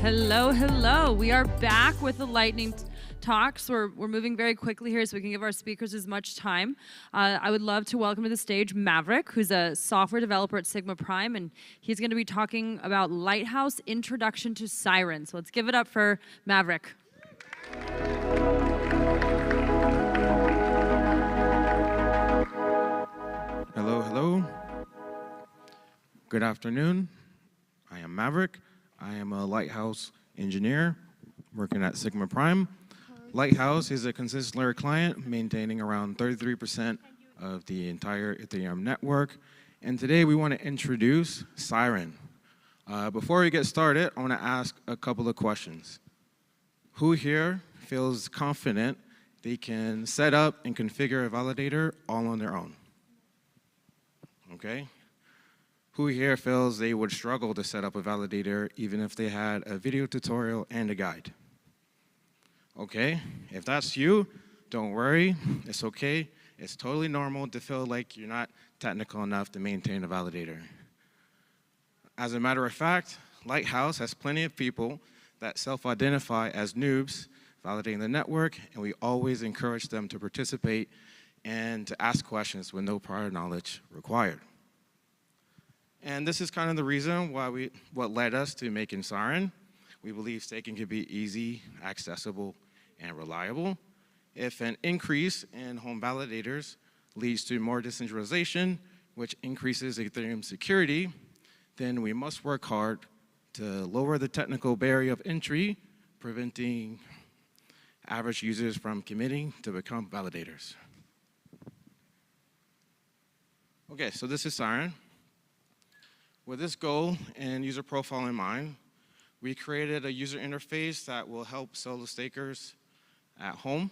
Hello, hello. We are back with the lightning talks. We're moving very quickly here so we can give our speakers as much time. I would love to welcome to the stage Maverick, who's a software developer at Sigma Prime, and he's going to be talking about Lighthouse Introduction to Siren. So let's give it up for Maverick. Hello, hello. Good afternoon. I am Maverick. I am a Lighthouse engineer working at Sigma Prime. Lighthouse is a consistent layer client maintaining around 33% of the entire Ethereum network. And today we want to introduce Siren. Before we get started, I want to ask a couple of questions. Who here feels confident they can set up and configure a validator all on their own? Okay. Who here feels they would struggle to set up a validator even if they had a video tutorial and a guide? Okay, if that's you, don't worry, it's okay. It's totally normal to feel like you're not technical enough to maintain a validator. As a matter of fact, Lighthouse has plenty of people that self-identify as noobs validating the network, and we always encourage them to participate and to ask questions with no prior knowledge required. And this is kind of the reason why what led us to making Siren. We believe staking can be easy, accessible, and reliable. If an increase in home validators leads to more decentralization, which increases Ethereum security, then we must work hard to lower the technical barrier of entry, preventing average users from committing to become validators. Okay, so this is Siren. With this goal and user profile in mind, we created a user interface that will help solo stakers at home.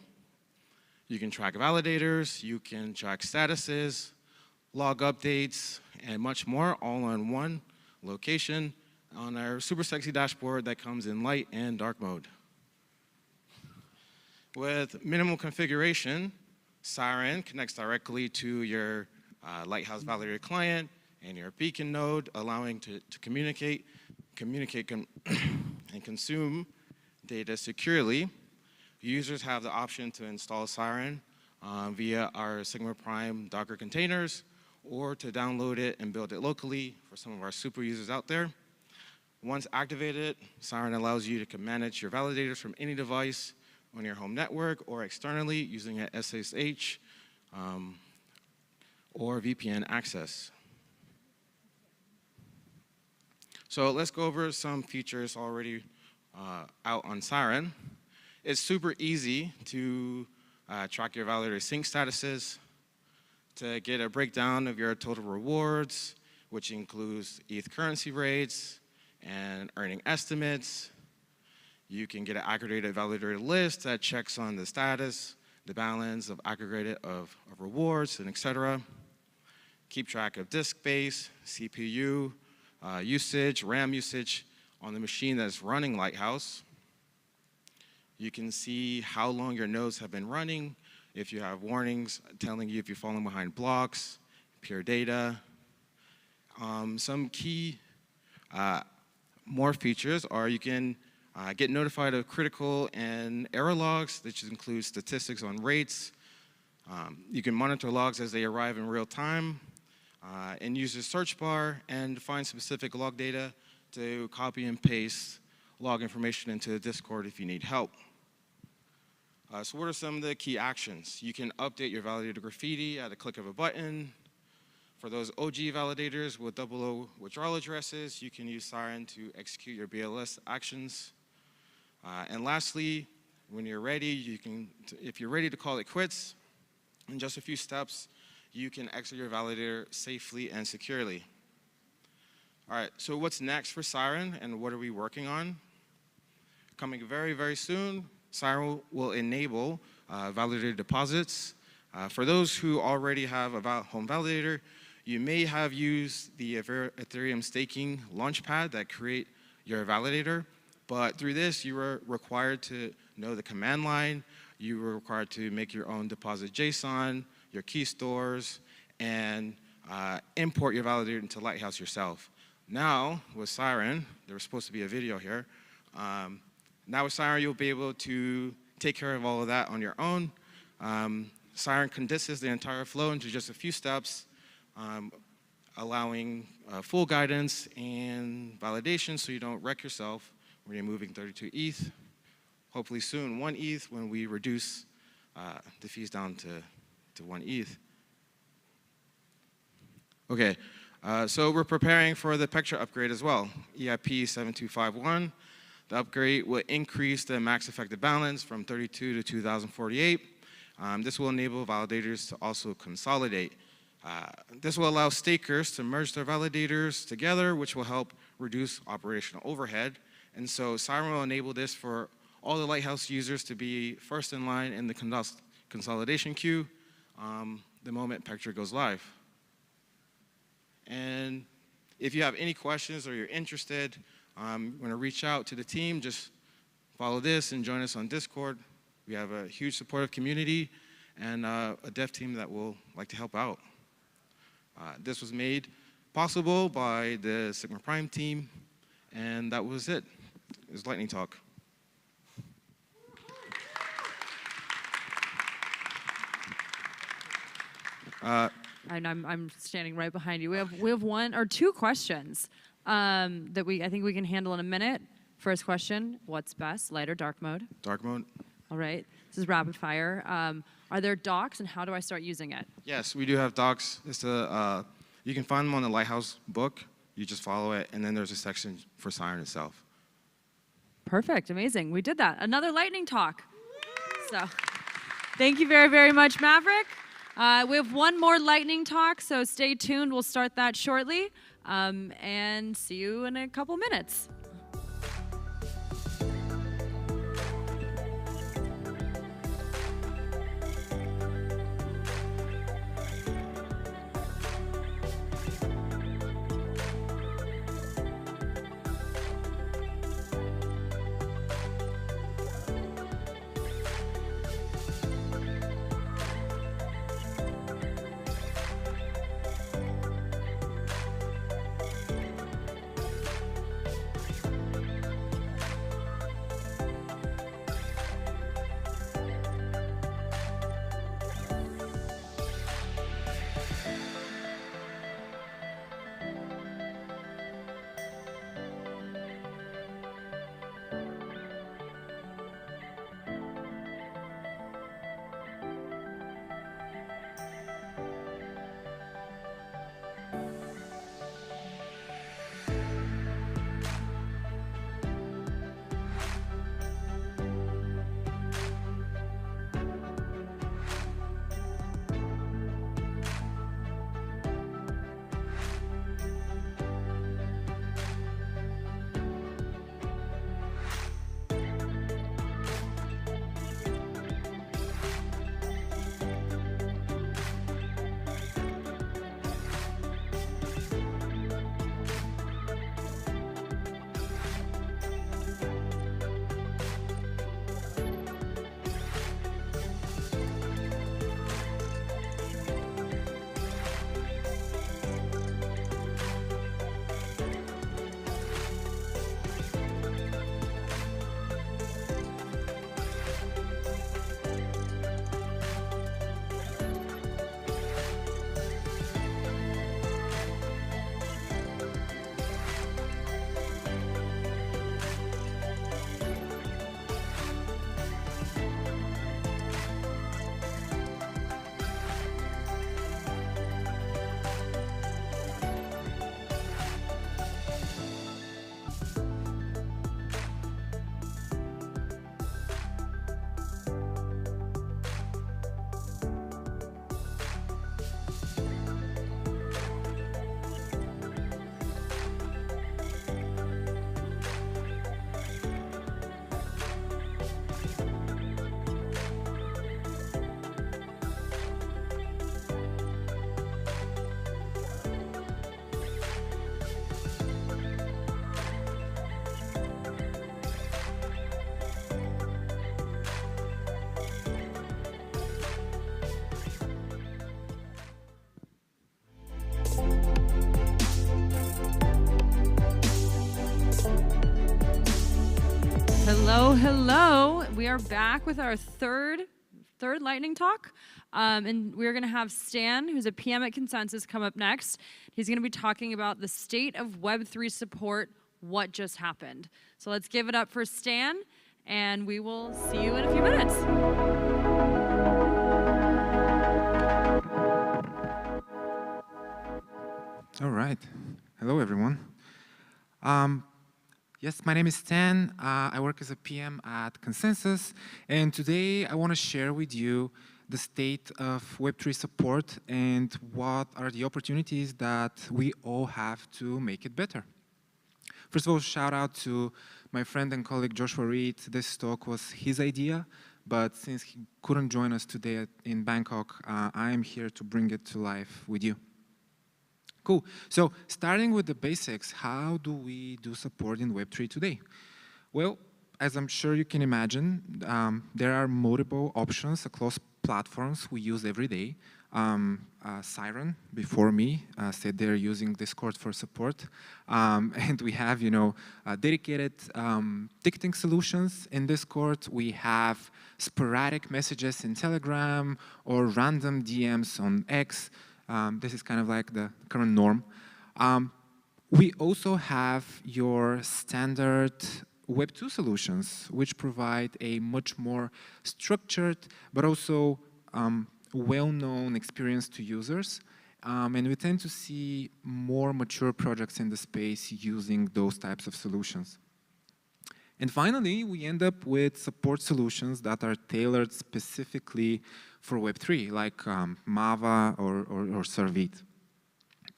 You can track validators, you can track statuses, log updates, and much more all on one location on our super sexy dashboard that comes in light and dark mode. With minimal configuration, Siren connects directly to your Lighthouse validator client and your beacon node, allowing to communicate and consume data securely. Users have the option to install Siren via our Sigma Prime Docker containers, or to download it and build it locally for some of our super users out there. Once activated, Siren allows you to manage your validators from any device on your home network or externally using an SSH or VPN access. So let's go over some features already out on Siren. It's super easy to track your validator sync statuses, to get a breakdown of your total rewards, which includes ETH currency rates and earning estimates. You can get an aggregated validator list that checks on the status, the balance of aggregated of rewards, and etc. Keep track of disk space, CPU, usage, RAM usage on the machine that's running Lighthouse. You can see how long your nodes have been running, if you have warnings telling you if you're falling behind blocks, pure data. Some key more features are you can get notified of critical and error logs, which includes statistics on rates. You can monitor logs as they arrive in real time. And use the search bar and find specific log data to copy and paste log information into the Discord if you need help. So what are some of the key actions? You can update your validator graffiti at a click of a button. For those OG validators with 00 withdrawal addresses, you can use Siren to execute your BLS actions. And lastly, when you're ready, if you're ready to call it quits, in just a few steps, you can exit your validator safely and securely. All right, so what's next for Siren and what are we working on? Coming very, very soon, Siren will enable validator deposits. For those who already have a home validator, you may have used the Ethereum staking launchpad that create your validator, but through this, you are required to know the command line, you were required to make your own deposit JSON, your key stores, and import your validator into Lighthouse yourself. Now, with Siren, there was supposed to be a video here, Now with Siren, you'll be able to take care of all of that on your own. Siren condenses the entire flow into just a few steps, allowing full guidance and validation so you don't wreck yourself when you're moving 32 ETH. Hopefully soon 1 ETH when we reduce the fees down to 1 ETH. Okay, so we're preparing for the Pectra upgrade as well, EIP 7251. The upgrade will increase the max effective balance from 32 to 2048. This will enable validators to also consolidate. This will allow stakers to merge their validators together, which will help reduce operational overhead. And so Siren will enable this for all the Lighthouse users to be first in line in the consolidation queue the moment Pectra goes live. And if you have any questions or you're interested, want to reach out to the team, just follow this and join us on Discord. We have a huge supportive community and a dev team that will like to help out. This was made possible by the Sigma Prime team, and that was it. It was Lightning Talk. And I'm standing right behind you. We have one or two questions that I think we can handle in a minute. First question: what's best, light or dark mode? Dark mode. All right. This is rapid fire. Are there docs, and how do I start using it? Yes, we do have docs. You can find them on the Lighthouse book. You just follow it, and then there's a section for Siren itself. Perfect. Amazing. We did that. Another lightning talk. So thank you very, very much, Maverick. We have one more lightning talk, so stay tuned. We'll start that shortly, and see you in a couple minutes. Hello, hello. We are back with our third lightning talk. And we're going to have Stan, who's a PM at Consensus, come up next. He's going to be talking about the state of Web3 support, what just happened. So let's give it up for Stan, and we will see you in a few minutes. All right. Hello, everyone. Yes, my name is Stan. I work as a PM at Consensus, and today I want to share with you the state of Web3 support and what are the opportunities that we all have to make it better. First of all, shout out to my friend and colleague Joshua Reed. This talk was his idea, but since he couldn't join us today in Bangkok, I am here to bring it to life with you. Cool. So starting with the basics, how do we do support in Web3 today? Well, as I'm sure you can imagine, there are multiple options across platforms we use every day. Siren, before me, said they're using Discord for support. And we have, dedicated ticketing solutions in Discord. We have sporadic messages in Telegram or random DMs on X. This is kind of like the current norm. We also have your standard Web2 solutions, which provide a much more structured, but also well-known experience to users. And we tend to see more mature projects in the space using those types of solutions. And finally, we end up with support solutions that are tailored specifically for Web3, like Mava or Servit.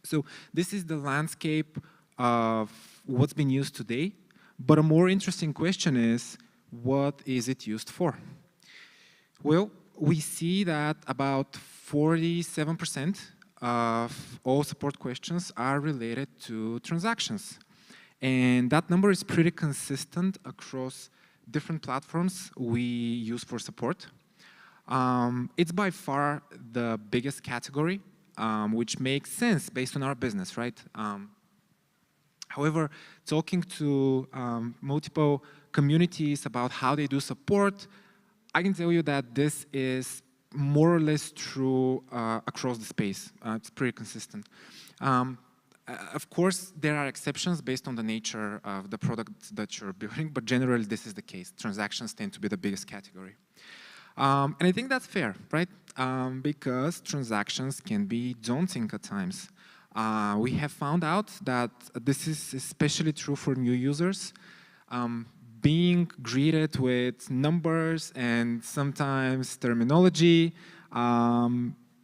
So this is the landscape of what's been used today. But a more interesting question is, what is it used for? Well, we see that about 47% of all support questions are related to transactions. And that number is pretty consistent across different platforms we use for support. It's by far the biggest category, which makes sense based on our business, right? However, talking to multiple communities about how they do support, I can tell you that this is more or less true across the space. It's pretty consistent. Of course, there are exceptions based on the nature of the product that you're building, but generally this is the case. Transactions tend to be the biggest category. And I think that's fair, right? Because transactions can be daunting at times. We have found out that this is especially true for new users. Being greeted with numbers and sometimes terminology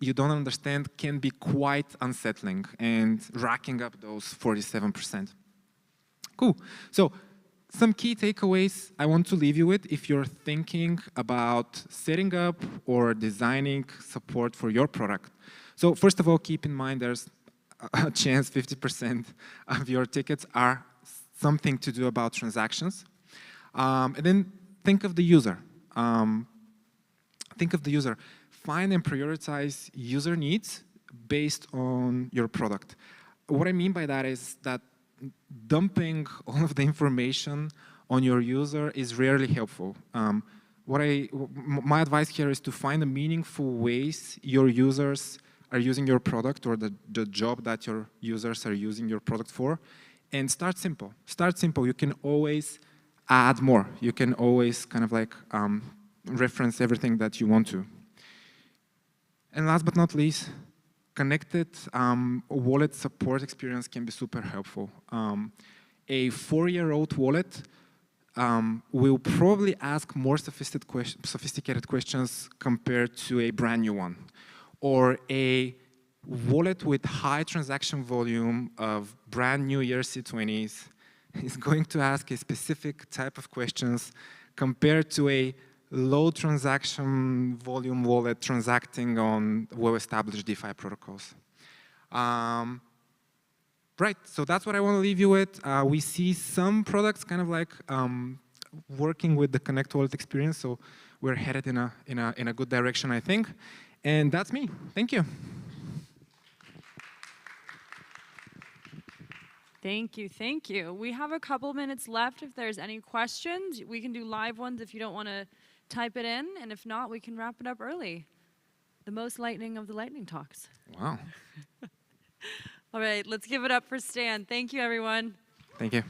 you don't understand can be quite unsettling and racking up those 47%. Cool. So some key takeaways I want to leave you with if you're thinking about setting up or designing support for your product. So first of all, keep in mind there's a chance 50% of your tickets are something to do about transactions. And then think of the user. Find and prioritize user needs based on your product. What I mean by that is that dumping all of the information on your user is rarely helpful. My advice here is to find the meaningful ways your users are using your product or the job that your users are using your product for, and start simple. Start simple. You can always add more. You can always kind of like reference everything that you want to. And last but not least, connected wallet support experience can be super helpful. A 4-year-old wallet will probably ask more sophisticated questions compared to a brand new one. Or a wallet with high transaction volume of brand new ERC20s is going to ask a specific type of questions compared to a low transaction volume wallet transacting on well-established DeFi protocols. Right, so that's what I want to leave you with. We see some products kind of like working with the Connect Wallet experience, so we're headed in a good direction, I think. And that's me. Thank you. Thank you, thank you. We have a couple minutes left. If there's any questions, we can do live ones if you don't want to type it in, and if not, we can wrap it up early. The most lightning of the lightning talks. Wow. All right, let's give it up for Stan. Thank you, everyone. Thank you.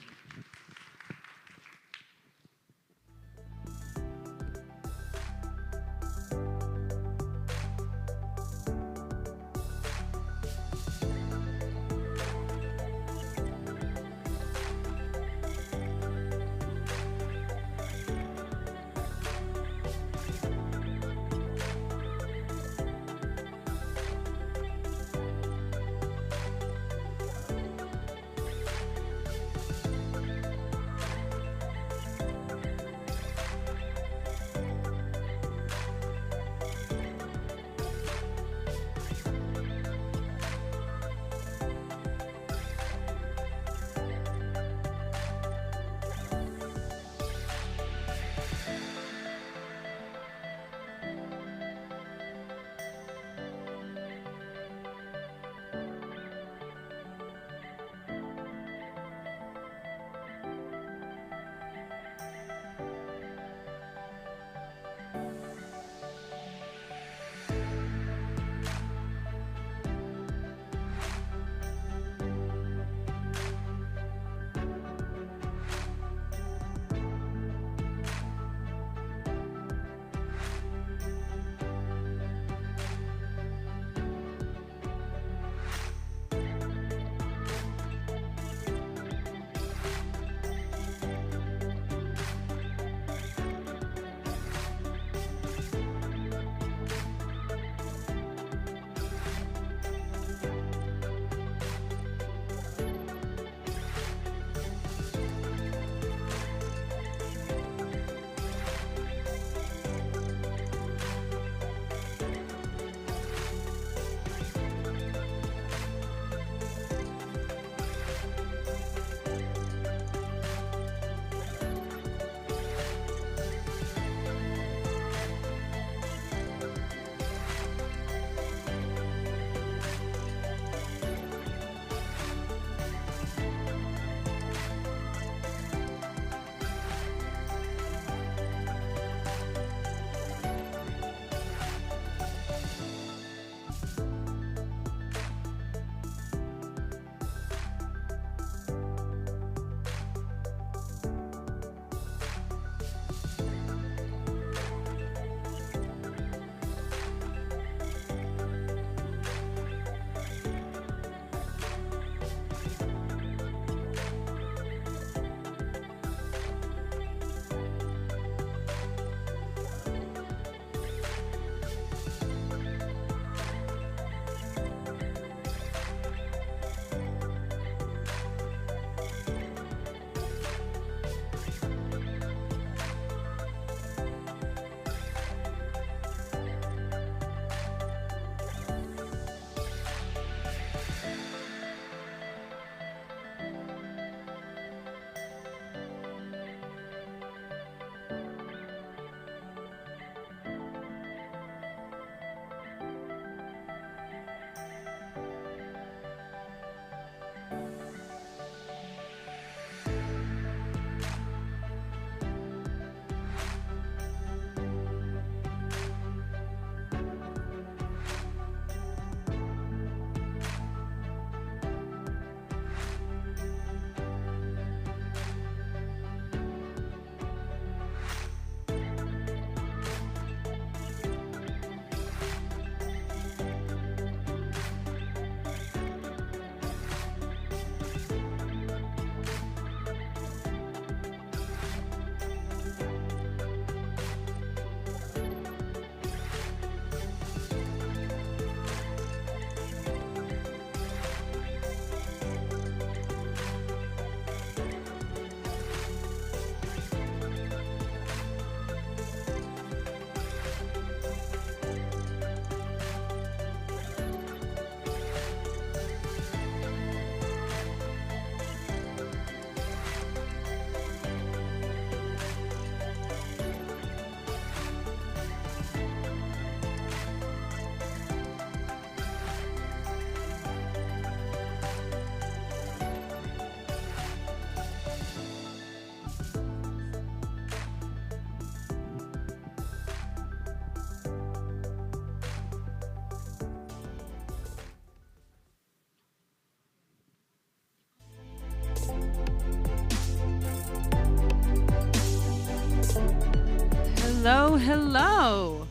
Hello, hello.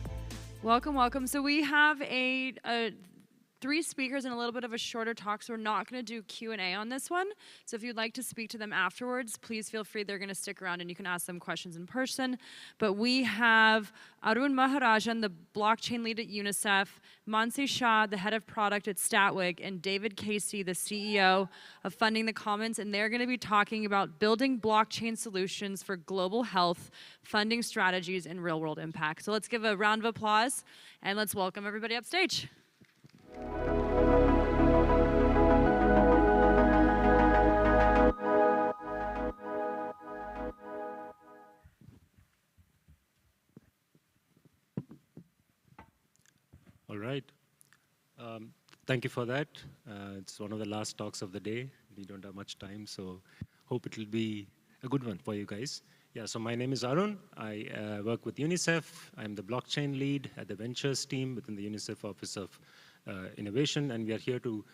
Welcome, welcome. So we have three speakers and a little bit of a shorter talk, so we're not going to do Q&A on this one. So if you'd like to speak to them afterwards, please feel free. They're going to stick around and you can ask them questions in person. But we have Arun Maharajan, the blockchain lead at UNICEF, Mansi Shah, the head of product at Statwig, and David Casey, the CEO of Funding the Commons. And they're going to be talking about building blockchain solutions for global health, funding strategies, and real-world impact. So let's give a round of applause, and let's welcome everybody up stage. All right. Thank you for that. It's one of the last talks of the day. We don't have much time, so hope it will be a good one for you guys. Yeah, so my name is Arun. I work with UNICEF. I'm the blockchain lead at the ventures team within the UNICEF Office of Innovation, and we are here to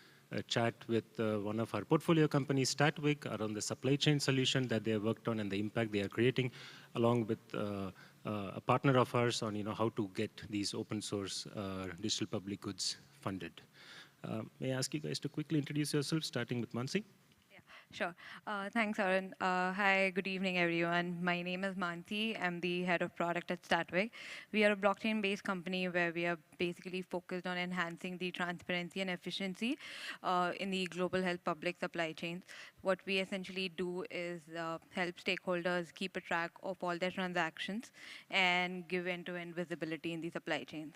chat with one of our portfolio companies, Statwig, around the supply chain solution that they have worked on and the impact they are creating, along with a partner of ours on how to get these open source digital public goods funded. May I ask you guys to quickly introduce yourselves, starting with Mansi? Sure. Thanks, Arun. Hi, good evening, everyone. My name is Mansi. I'm the head of product at Statwig. We are a blockchain-based company where we are basically focused on enhancing the transparency and efficiency in the global health public supply chains. What we essentially do is help stakeholders keep a track of all their transactions and give end-to-end visibility in the supply chains.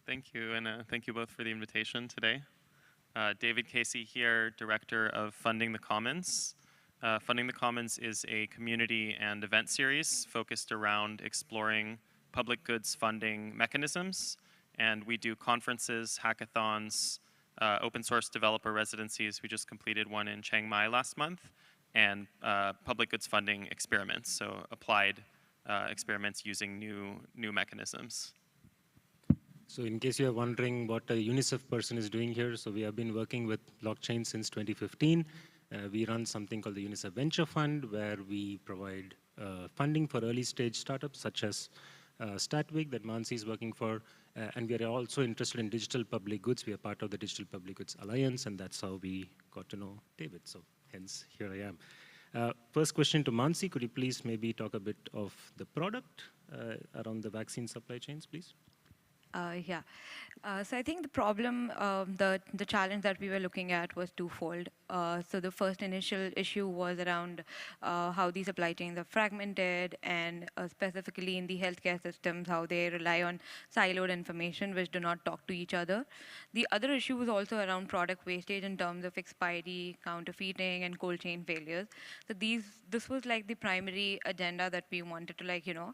Thank you, and thank you both for the invitation today. David Casey here, Director of Funding the Commons. Funding the Commons is a community and event series focused around exploring public goods funding mechanisms. And we do conferences, hackathons, open source developer residencies. We just completed one in Chiang Mai last month, and public goods funding experiments, so applied experiments using new mechanisms. So in case you're wondering what a UNICEF person is doing here, so we have been working with blockchain since 2015. We run something called the UNICEF Venture Fund, where we provide funding for early stage startups such as Statwig that Mansi is working for. And we are also interested in digital public goods. We are part of the Digital Public Goods Alliance, and that's how we got to know David. So hence, here I am. First question to Mansi, could you please maybe talk a bit of the product around the vaccine supply chains, please? Yeah. So I think the problem, the challenge that we were looking at was twofold. So the first initial issue was around how the supply chains are fragmented, and specifically in the healthcare systems, how they rely on siloed information which do not talk to each other. The other issue was also around product wastage in terms of expiry, counterfeiting, and cold chain failures. So this was like the primary agenda that we wanted to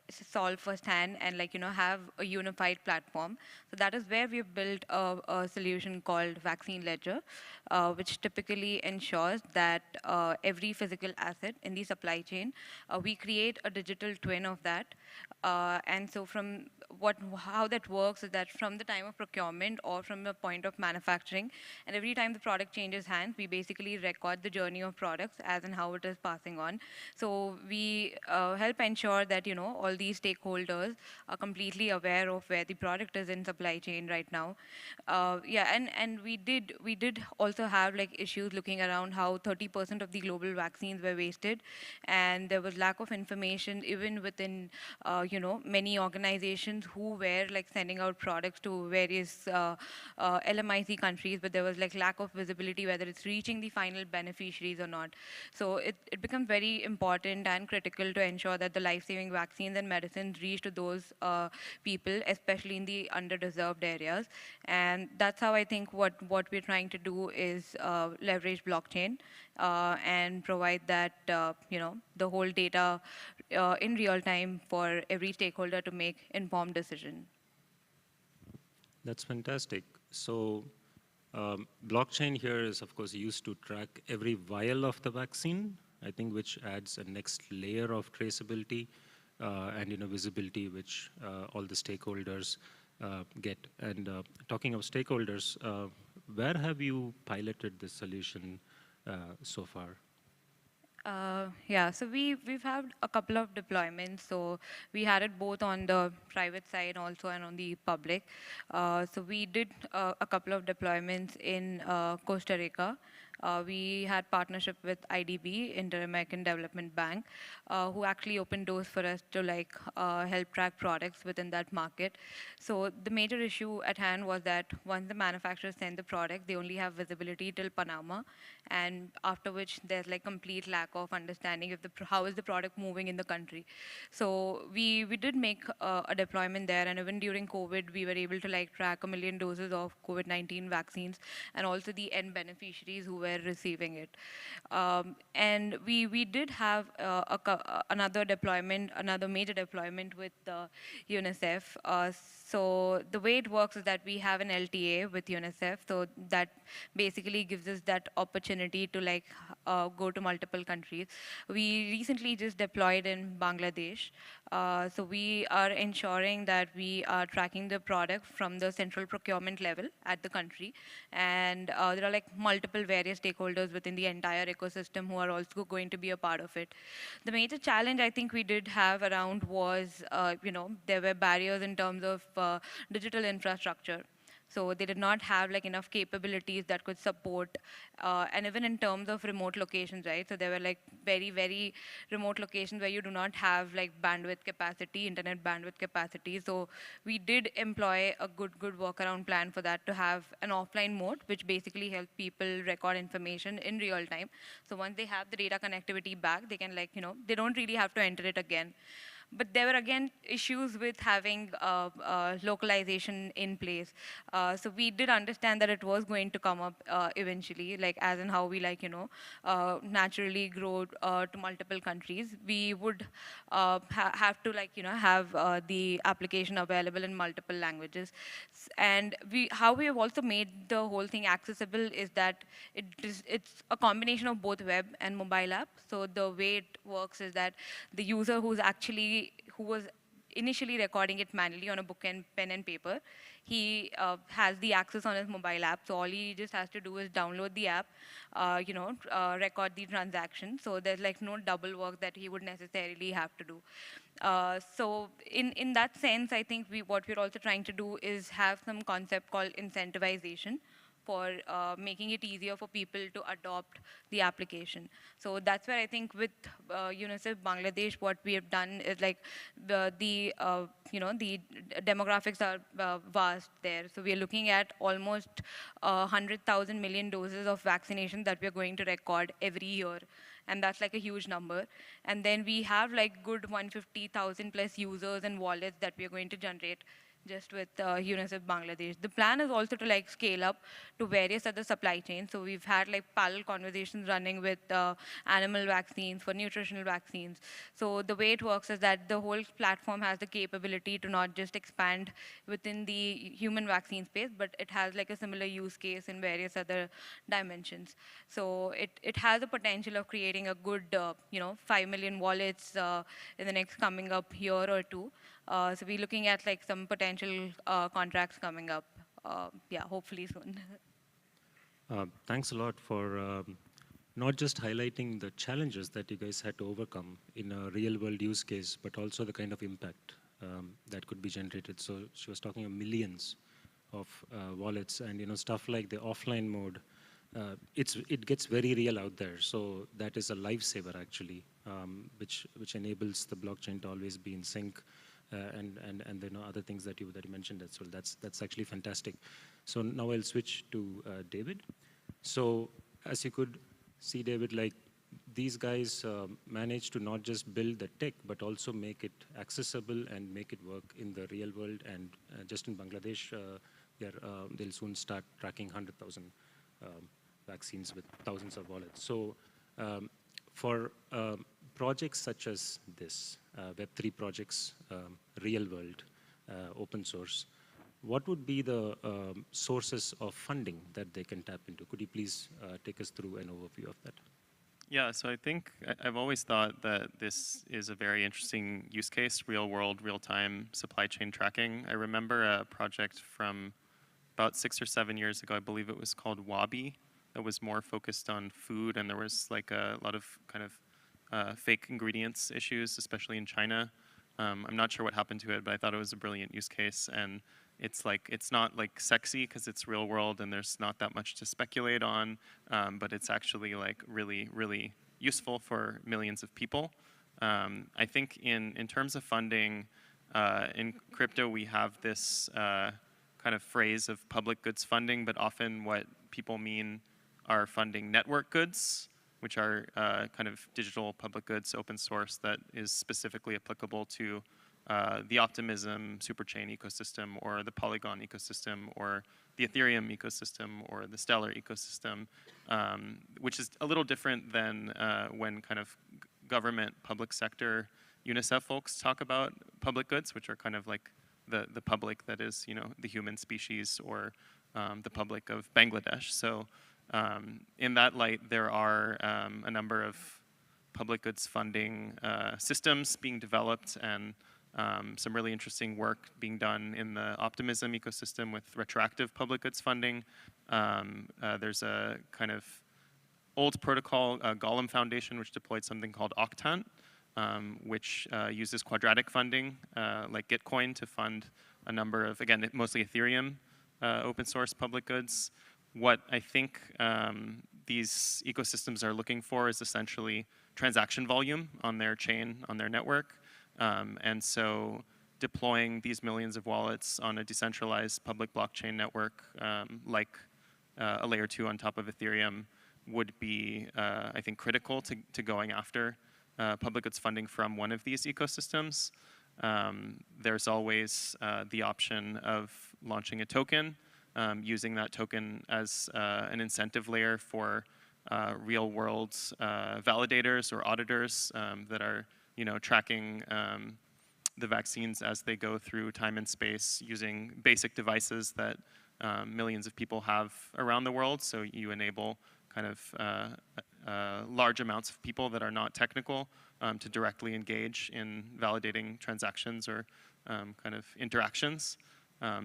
solve firsthand and have a unified platform. So that is where we've built a solution called Vaccine Ledger, which typically ensures that every physical asset in the supply chain, we create a digital twin of that. And so how that works is that from the time of procurement or from the point of manufacturing, and every time the product changes hands, we basically record the journey of products as and how it is passing on. So we help ensure that all these stakeholders are completely aware of where the product is in supply chain right now. And we did also have issues looking around how 30% of the global vaccines were wasted, and there was lack of information even within many organizations who were sending out products to various LMIC countries, but there was lack of visibility whether it's reaching the final beneficiaries or not. So it becomes very important and critical to ensure that the life-saving vaccines and medicines reach to those people, especially in the underdeserved areas. And that's how I think what we're trying to do is leverage blockchain and provide that the whole data in real time for every stakeholder to make informed decision. That's fantastic. So blockchain here is, of course, used to track every vial of the vaccine, I think, which adds a next layer of traceability and visibility, which all the stakeholders get. And talking of stakeholders, where have you piloted this solution so far? Yeah, so we've had a couple of deployments. So we had it both on the private side also and on the public. So we did a couple of deployments in Costa Rica. We had partnership with IDB, Inter-American Development Bank, who actually opened doors for us to like help track products within that market. So the major issue at hand was that once the manufacturers send the product, they only have visibility till Panama, and after which there's like complete lack of understanding of how is the product moving in the country. So we did make a deployment there, and even during COVID, we were able to like track 1 million doses of COVID-19 vaccines, and also the end beneficiaries who were receiving it. And we did have another deployment, another major deployment with UNICEF. So the way it works is that we have an LTA with UNICEF, so that basically gives us that opportunity to like go to multiple countries. We recently just deployed in Bangladesh. So we are ensuring that we are tracking the product from the central procurement level at the country. And there are like multiple various stakeholders within the entire ecosystem who are also going to be a part of it. The major challenge I think we did have around was, there were barriers in terms of digital infrastructure. So they did not have like enough capabilities that could support, and even in terms of remote locations, right? So there were like very, very remote locations where you do not have like bandwidth capacity, internet bandwidth capacity. So we did employ a good workaround plan for that, to have an offline mode, which basically helps people record information in real time. So once they have the data connectivity back, they can they don't really have to enter it again. But there were again issues with having localization in place. So we did understand that it was going to come up eventually, like as in how we naturally grow to multiple countries. We would have to have the application available in multiple languages. And how we have also made the whole thing accessible is that it's a combination of both web and mobile app. So the way it works is that the user who was initially recording it manually on a book and pen and paper, he has the access on his mobile app. So all he just has to do is download the app, record the transaction. So there's like no double work that he would necessarily have to do. So in that sense, I think what we're also trying to do is have some concept called incentivization for making it easier for people to adopt the application. So that's where I think with UNICEF Bangladesh, what we have done is like the demographics are vast there. So we are looking at almost 100,000 million doses of vaccination that we are going to record every year. And that's like a huge number. And then we have like good 150,000 plus users and wallets that we are going to generate just with UNICEF Bangladesh. The plan is also to like scale up to various other supply chains. So we've had like parallel conversations running with animal vaccines, for nutritional vaccines. So the way it works is that the whole platform has the capability to not just expand within the human vaccine space, but it has like a similar use case in various other dimensions. So it has the potential of creating a good 5 million wallets in the next coming up year or two. So we're looking at like some potential contracts coming up, hopefully soon. Thanks a lot for not just highlighting the challenges that you guys had to overcome in a real world use case, but also the kind of impact that could be generated. So she was talking of millions of wallets, and stuff like the offline mode. It gets very real out there. So that is a lifesaver actually, which enables the blockchain to always be in sync. And other things that you mentioned as well. That's actually fantastic. So now I'll switch to David. So as you could see, David, like these guys managed to not just build the tech, but also make it accessible and make it work in the real world. And just in Bangladesh, they'll soon start tracking 100,000 vaccines with thousands of wallets. So for projects such as this, Web3 projects, real world, open source, what would be the sources of funding that they can tap into? Could you please take us through an overview of that? Yeah, so I think I've always thought that this is a very interesting use case, real world, real time supply chain tracking. I remember a project from about 6 or 7 years ago, I believe it was called Wabi, that was more focused on food, and there was like a lot of kind of fake ingredients issues, especially in China. I'm not sure what happened to it, but I thought it was a brilliant use case. And it's not like sexy because it's real world and there's not that much to speculate on, but it's actually like really, really useful for millions of people. I think in terms of funding, in crypto we have this kind of phrase of public goods funding, but often what people mean are funding network goods, which are kind of digital public goods, open source, that is specifically applicable to the Optimism superchain ecosystem or the Polygon ecosystem or the Ethereum ecosystem or the Stellar ecosystem, which is a little different than when kind of government, public sector, UNICEF folks talk about public goods, which are kind of like the public that is, the human species or the public of Bangladesh. So in that light, there are a number of public goods funding systems being developed and some really interesting work being done in the Optimism ecosystem with retroactive public goods funding. There's a kind of old protocol, Golem Foundation, which deployed something called Octant, which uses quadratic funding, like Gitcoin, to fund a number of, again, mostly Ethereum open source public goods. What I think these ecosystems are looking for is essentially transaction volume on their chain, on their network. And so deploying these millions of wallets on a decentralized public blockchain network like a layer 2 on top of Ethereum would be, I think, critical to going after public goods funding from one of these ecosystems. There's always the option of launching a token, using that token as an incentive layer for real world validators or auditors that are tracking the vaccines as they go through time and space using basic devices that millions of people have around the world. So you enable kind of large amounts of people that are not technical to directly engage in validating transactions or kind of interactions.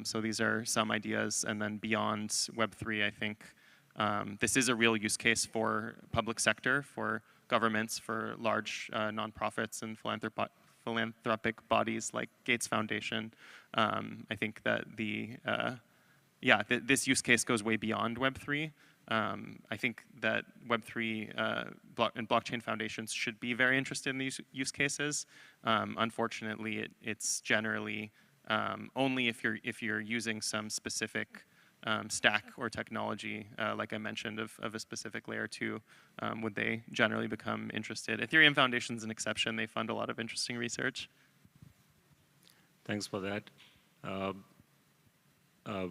So these are some ideas. And then beyond Web3, I think this is a real use case for public sector, for governments, for large nonprofits and philanthropic bodies like Gates Foundation. I think that this use case goes way beyond Web3. I think that Web3 and blockchain foundations should be very interested in these use cases. Unfortunately, it's generally only if you're using some specific stack or technology, like I mentioned, of a specific layer 2, would they generally become interested. Ethereum Foundation's an exception. They fund a lot of interesting research. Thanks for that.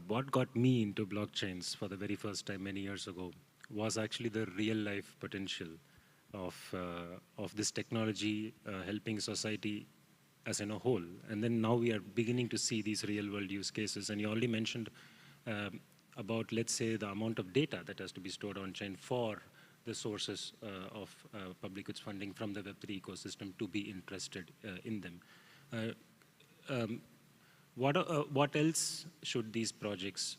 What got me into blockchains for the very first time many years ago was actually the real-life potential of this technology helping society as in a whole. And then now we are beginning to see these real-world use cases. And you already mentioned about, let's say, the amount of data that has to be stored on-chain for the sources of public goods funding from the Web3 ecosystem to be interested in them. What else should these projects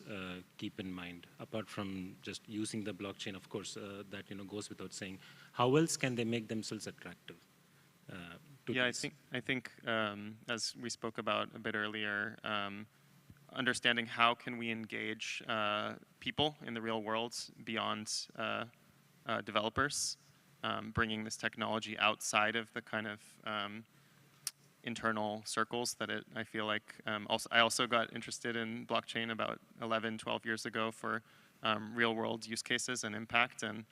keep in mind, apart from just using the blockchain, of course, that goes without saying? How else can they make themselves attractive? I think as we spoke about a bit earlier, understanding how can we engage people in the real world beyond developers, bringing this technology outside of the kind of internal circles that I feel like, I also got interested in blockchain about 11, 12 years ago for real world use cases and impact, and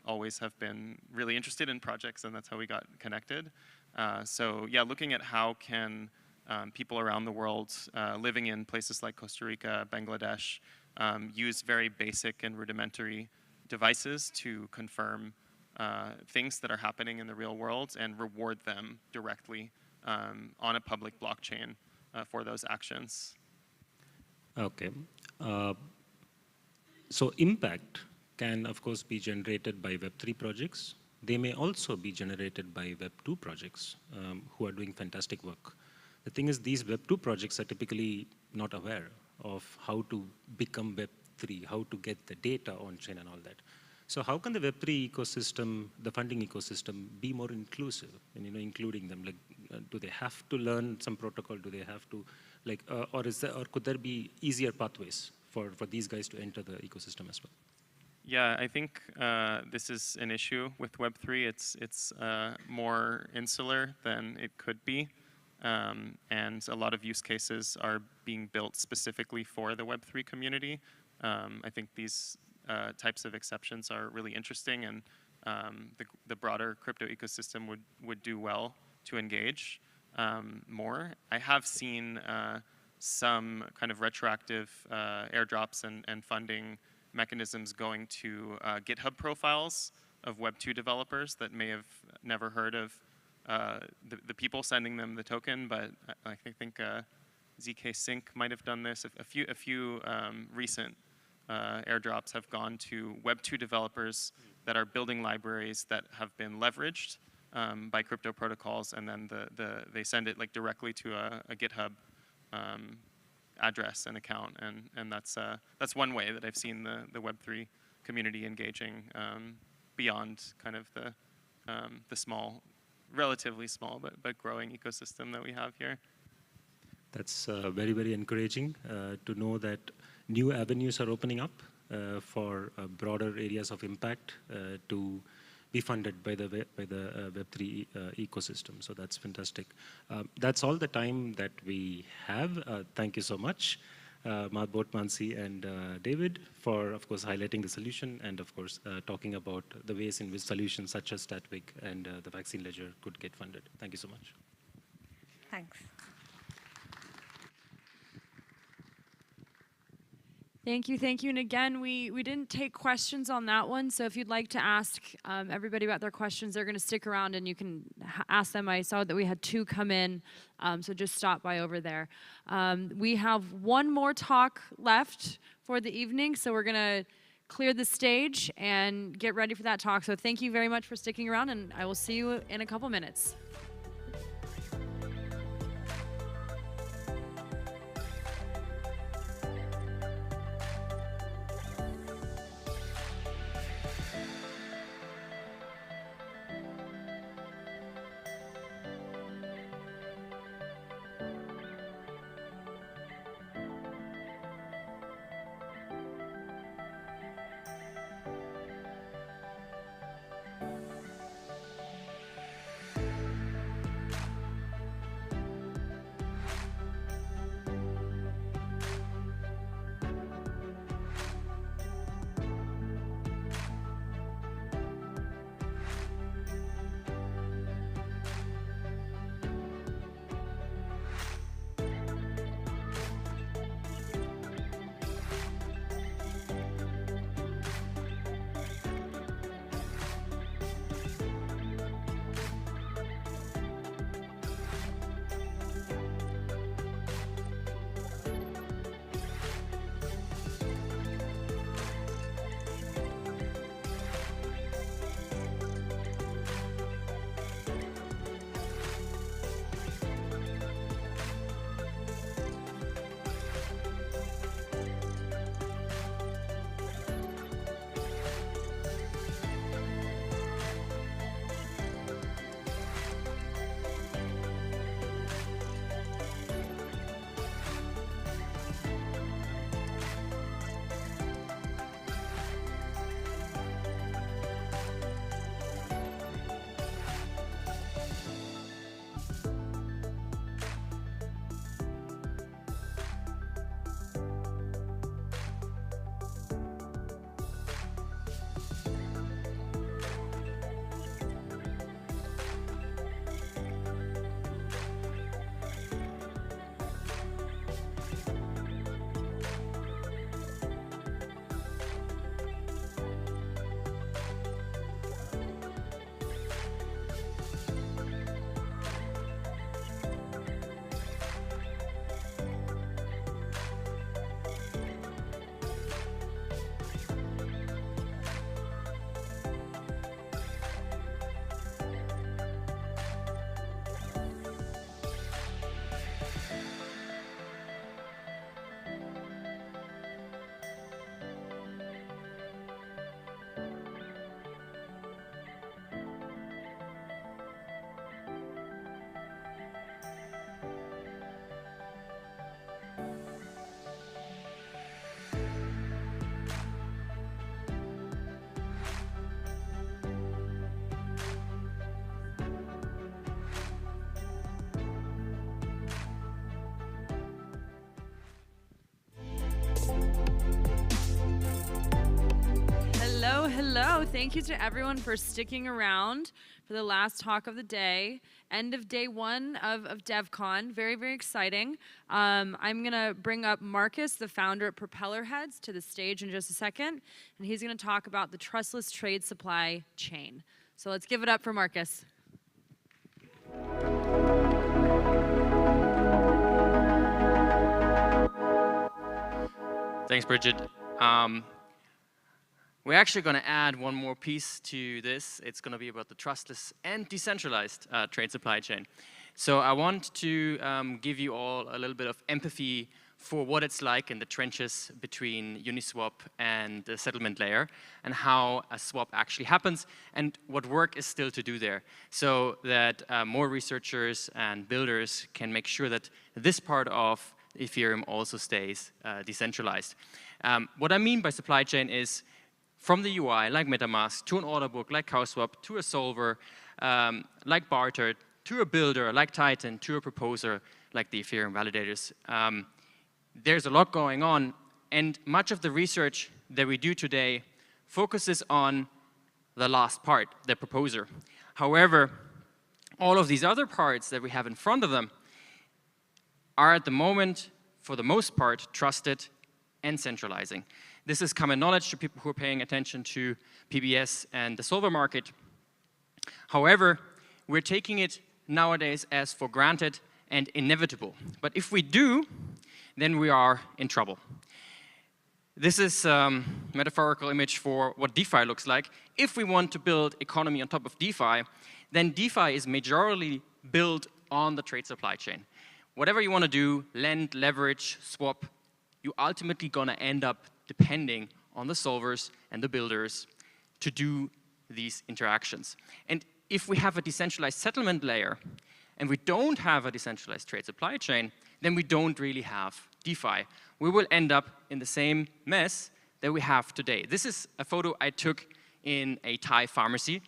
always have been really interested in projects, and that's how we got connected. So yeah, looking at how can people around the world living in places like Costa Rica, Bangladesh, use very basic and rudimentary devices to confirm things that are happening in the real world and reward them directly on a public blockchain for those actions. Okay. So impact can, of course, be generated by Web3 projects. They may also be generated by Web2 projects who are doing fantastic work. The thing is, these Web2 projects are typically not aware of how to become Web3, how to get the data on-chain and all that. So how can the Web3 ecosystem, the funding ecosystem, be more inclusive and including them? Like, do they have to learn some protocol? Do they have to, like, or could there be easier pathways for these guys to enter the ecosystem as well? Yeah, I think this is an issue with Web3. It's more insular than it could be. And a lot of use cases are being built specifically for the Web3 community. I think these types of exceptions are really interesting, and the broader crypto ecosystem would do well to engage more. I have seen some kind of retroactive airdrops and funding mechanisms going to GitHub profiles of Web2 developers that may have never heard of the people sending them the token, but I think ZK Sync might have done this. A few recent airdrops have gone to Web2 developers that are building libraries that have been leveraged by crypto protocols, and then they send it like directly to a GitHub address and account, and that's one way that I've seen the Web3 community engaging beyond kind of the small, relatively small but growing ecosystem that we have here. That's very, very encouraging to know that new avenues are opening up for broader areas of impact to be funded by the Web3 ecosystem. So that's fantastic. That's all the time that we have. Thank you so much, both Mansi and David, for, of course, highlighting the solution and, of course, talking about the ways in which solutions such as Statvic and the vaccine ledger could get funded. Thank you so much. Thanks. Thank you, thank you. And again, we didn't take questions on that one, so if you'd like to ask everybody about their questions, they're going to stick around and you can ask them. I saw that we had 2 come in, so just stop by over there. We have one more talk left for the evening, so we're going to clear the stage and get ready for that talk. So thank you very much for sticking around, and I will see you in a couple minutes. Hello, thank you to everyone for sticking around for the last talk of the day. End of day one of Devcon, very, very exciting. I'm gonna bring up Marcus, the founder at Propeller Heads, to the stage in just a second, and he's gonna talk about the trustless trade supply chain. So let's give it up for Marcus. Thanks, Bridget. We're actually going to add one more piece to this. It's going to be about the trustless and decentralized trade supply chain. So I want to give you all a little bit of empathy for what it's like in the trenches between Uniswap and the settlement layer, and how a swap actually happens, and what work is still to do there, so that more researchers and builders can make sure that this part of Ethereum also stays decentralized. What I mean by supply chain is from the UI, like MetaMask, to an order book, like CowSwap, to a solver, like Barter, to a builder, like Titan, to a proposer, like the Ethereum validators. There's a lot going on, and much of the research that we do today focuses on the last part, the proposer. However, all of these other parts that we have in front of them are at the moment, for the most part, trusted and centralizing. This is common knowledge to people who are paying attention to PBS and the solver market. However, we're taking it nowadays as for granted and inevitable. But if we do, then we are in trouble. This is a metaphorical image for what DeFi looks like. If we want to build economy on top of DeFi, then DeFi is majorly built on the trade supply chain. Whatever you want to do, lend, leverage, swap, you're ultimately going to end up depending on the solvers and the builders to do these interactions. And if we have a decentralized settlement layer and we don't have a decentralized trade supply chain, then we don't really have DeFi. We will end up in the same mess that we have today. This is a photo I took in a Thai pharmacy,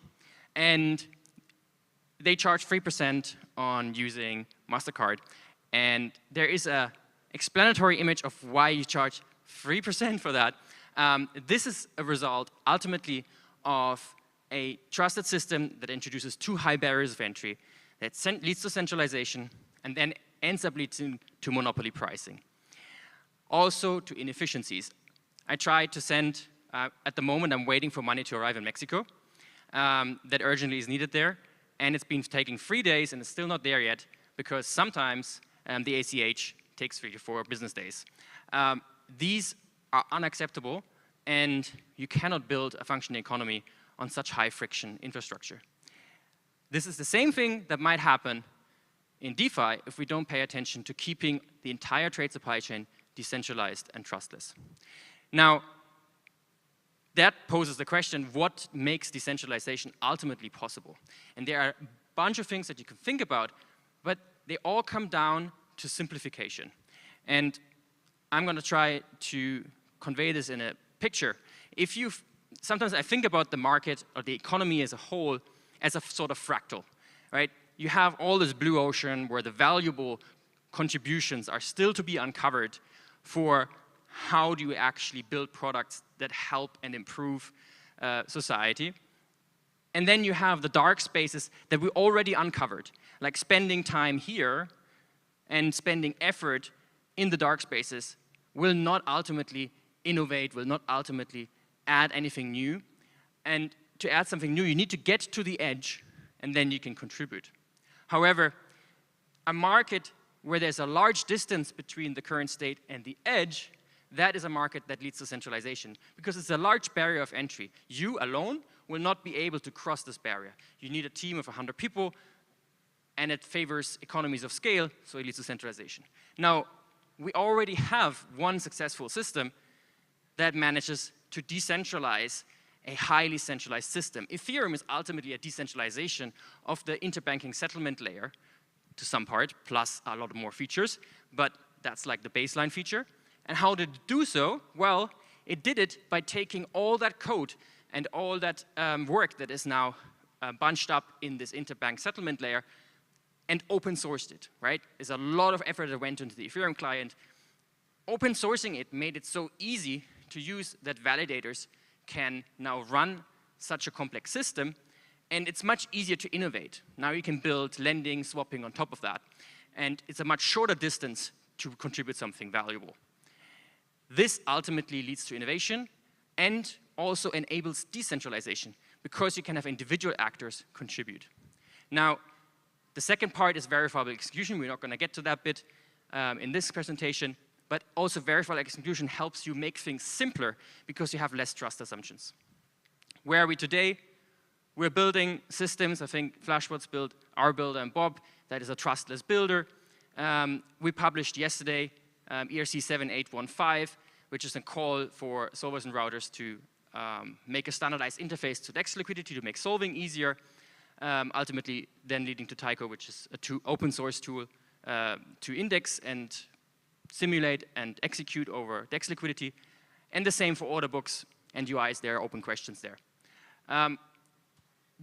and they charge 3% on using MasterCard. And there is an explanatory image of why you charge 3% for that. This is a result, ultimately, of a trusted system that introduces too high barriers of entry, that leads to centralization, and then ends up leading to monopoly pricing. Also to inefficiencies. I tried to send, at the moment, I'm waiting for money to arrive in Mexico that urgently is needed there, and it's been taking 3 days and it's still not there yet, because sometimes the ACH takes 3 to 4 business days. These are unacceptable, and you cannot build a functioning economy on such high friction infrastructure. This is the same thing that might happen in DeFi if we don't pay attention to keeping the entire trade supply chain decentralized and trustless. Now, that poses the question, what makes decentralization ultimately possible? And there are a bunch of things that you can think about, but they all come down to simplification. And I'm going to try to convey this in a picture. Sometimes I think about the market or the economy as a whole as a sort of fractal, right? You have all this blue ocean where the valuable contributions are still to be uncovered for how do you actually build products that help and improve society. And then you have the dark spaces that we already uncovered, like spending time here and spending effort in the dark spaces will not ultimately innovate, will not ultimately add anything new. And to add something new, you need to get to the edge, and then you can contribute. However, a market where there's a large distance between the current state and the edge, that is a market that leads to centralization, because it's a large barrier of entry. You alone will not be able to cross this barrier. You need a team of 100 people, and it favors economies of scale, so it leads to centralization. Now, we already have one successful system that manages to decentralize a highly centralized system. Ethereum is ultimately a decentralization of the interbanking settlement layer to some part, plus a lot more features, but that's like the baseline feature. And how did it do so? Well, it did it by taking all that code and all that work that is now bunched up in this interbank settlement layer and open sourced it, right? There's a lot of effort that went into the Ethereum client. Open sourcing it made it so easy to use that validators can now run such a complex system, and it's much easier to innovate. Now you can build lending, swapping on top of that, and it's a much shorter distance to contribute something valuable. This ultimately leads to innovation and also enables decentralization because you can have individual actors contribute. Now, the second part is verifiable execution. We're not going to get to that bit in this presentation, but also verifiable execution helps you make things simpler because you have less trust assumptions. Where are we today? We're building systems. I think Flashbots built our builder and Bob. That is a trustless builder. We published yesterday ERC 7815, which is a call for solvers and routers to make a standardized interface to DEX liquidity to make solving easier, ultimately then leading to Tycho, which is an open source tool to index and simulate and execute over DEX liquidity. And the same for order books and UIs. There are open questions there.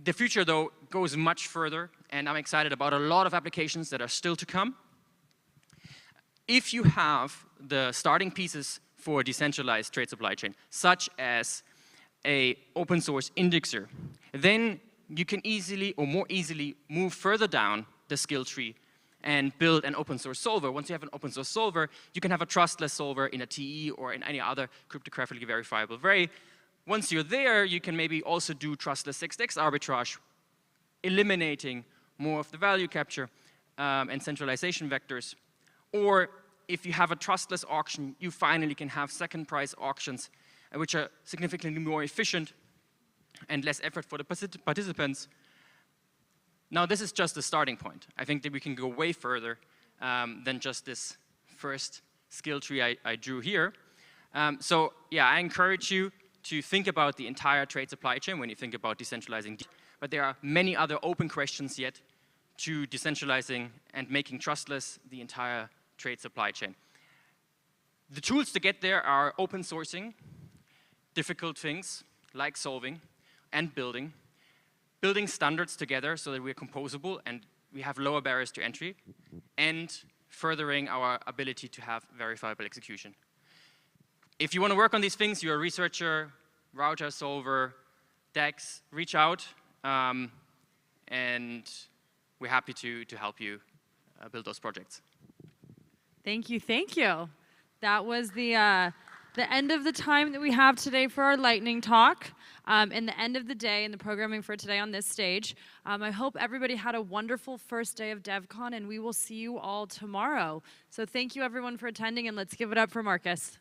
The future, though, goes much further, and I'm excited about a lot of applications that are still to come. If you have the starting pieces for a decentralized trade supply chain, such as an open source indexer, then you can easily or more easily move further down the skill tree and build an open source solver. Once you have an open source solver, you can have a trustless solver in a TE or in any other cryptographically verifiable way. Once you're there, you can maybe also do trustless 6DEX arbitrage, eliminating more of the value capture and centralization vectors. Or if you have a trustless auction, you finally can have second price auctions, which are significantly more efficient and less effort for the participants. Now, this is just the starting point. I think that we can go way further than just this first skill tree I drew here. So yeah, I encourage you to think about the entire trade supply chain when you think about decentralizing. But there are many other open questions yet to decentralizing and making trustless the entire trade supply chain. The tools to get there are open sourcing, difficult things like solving and building standards together so that we're composable and we have lower barriers to entry, and furthering our ability to have verifiable execution. If you want to work on these things, you're a researcher, router, solver, DEX, reach out, and we're happy to help you build those projects. Thank you, thank you. That was the end of the time that we have today for our lightning talk, and the end of the day and the programming for today on this stage. I hope everybody had a wonderful first day of DevCon, and we will see you all tomorrow. So thank you everyone for attending, and let's give it up for Marcus.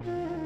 you.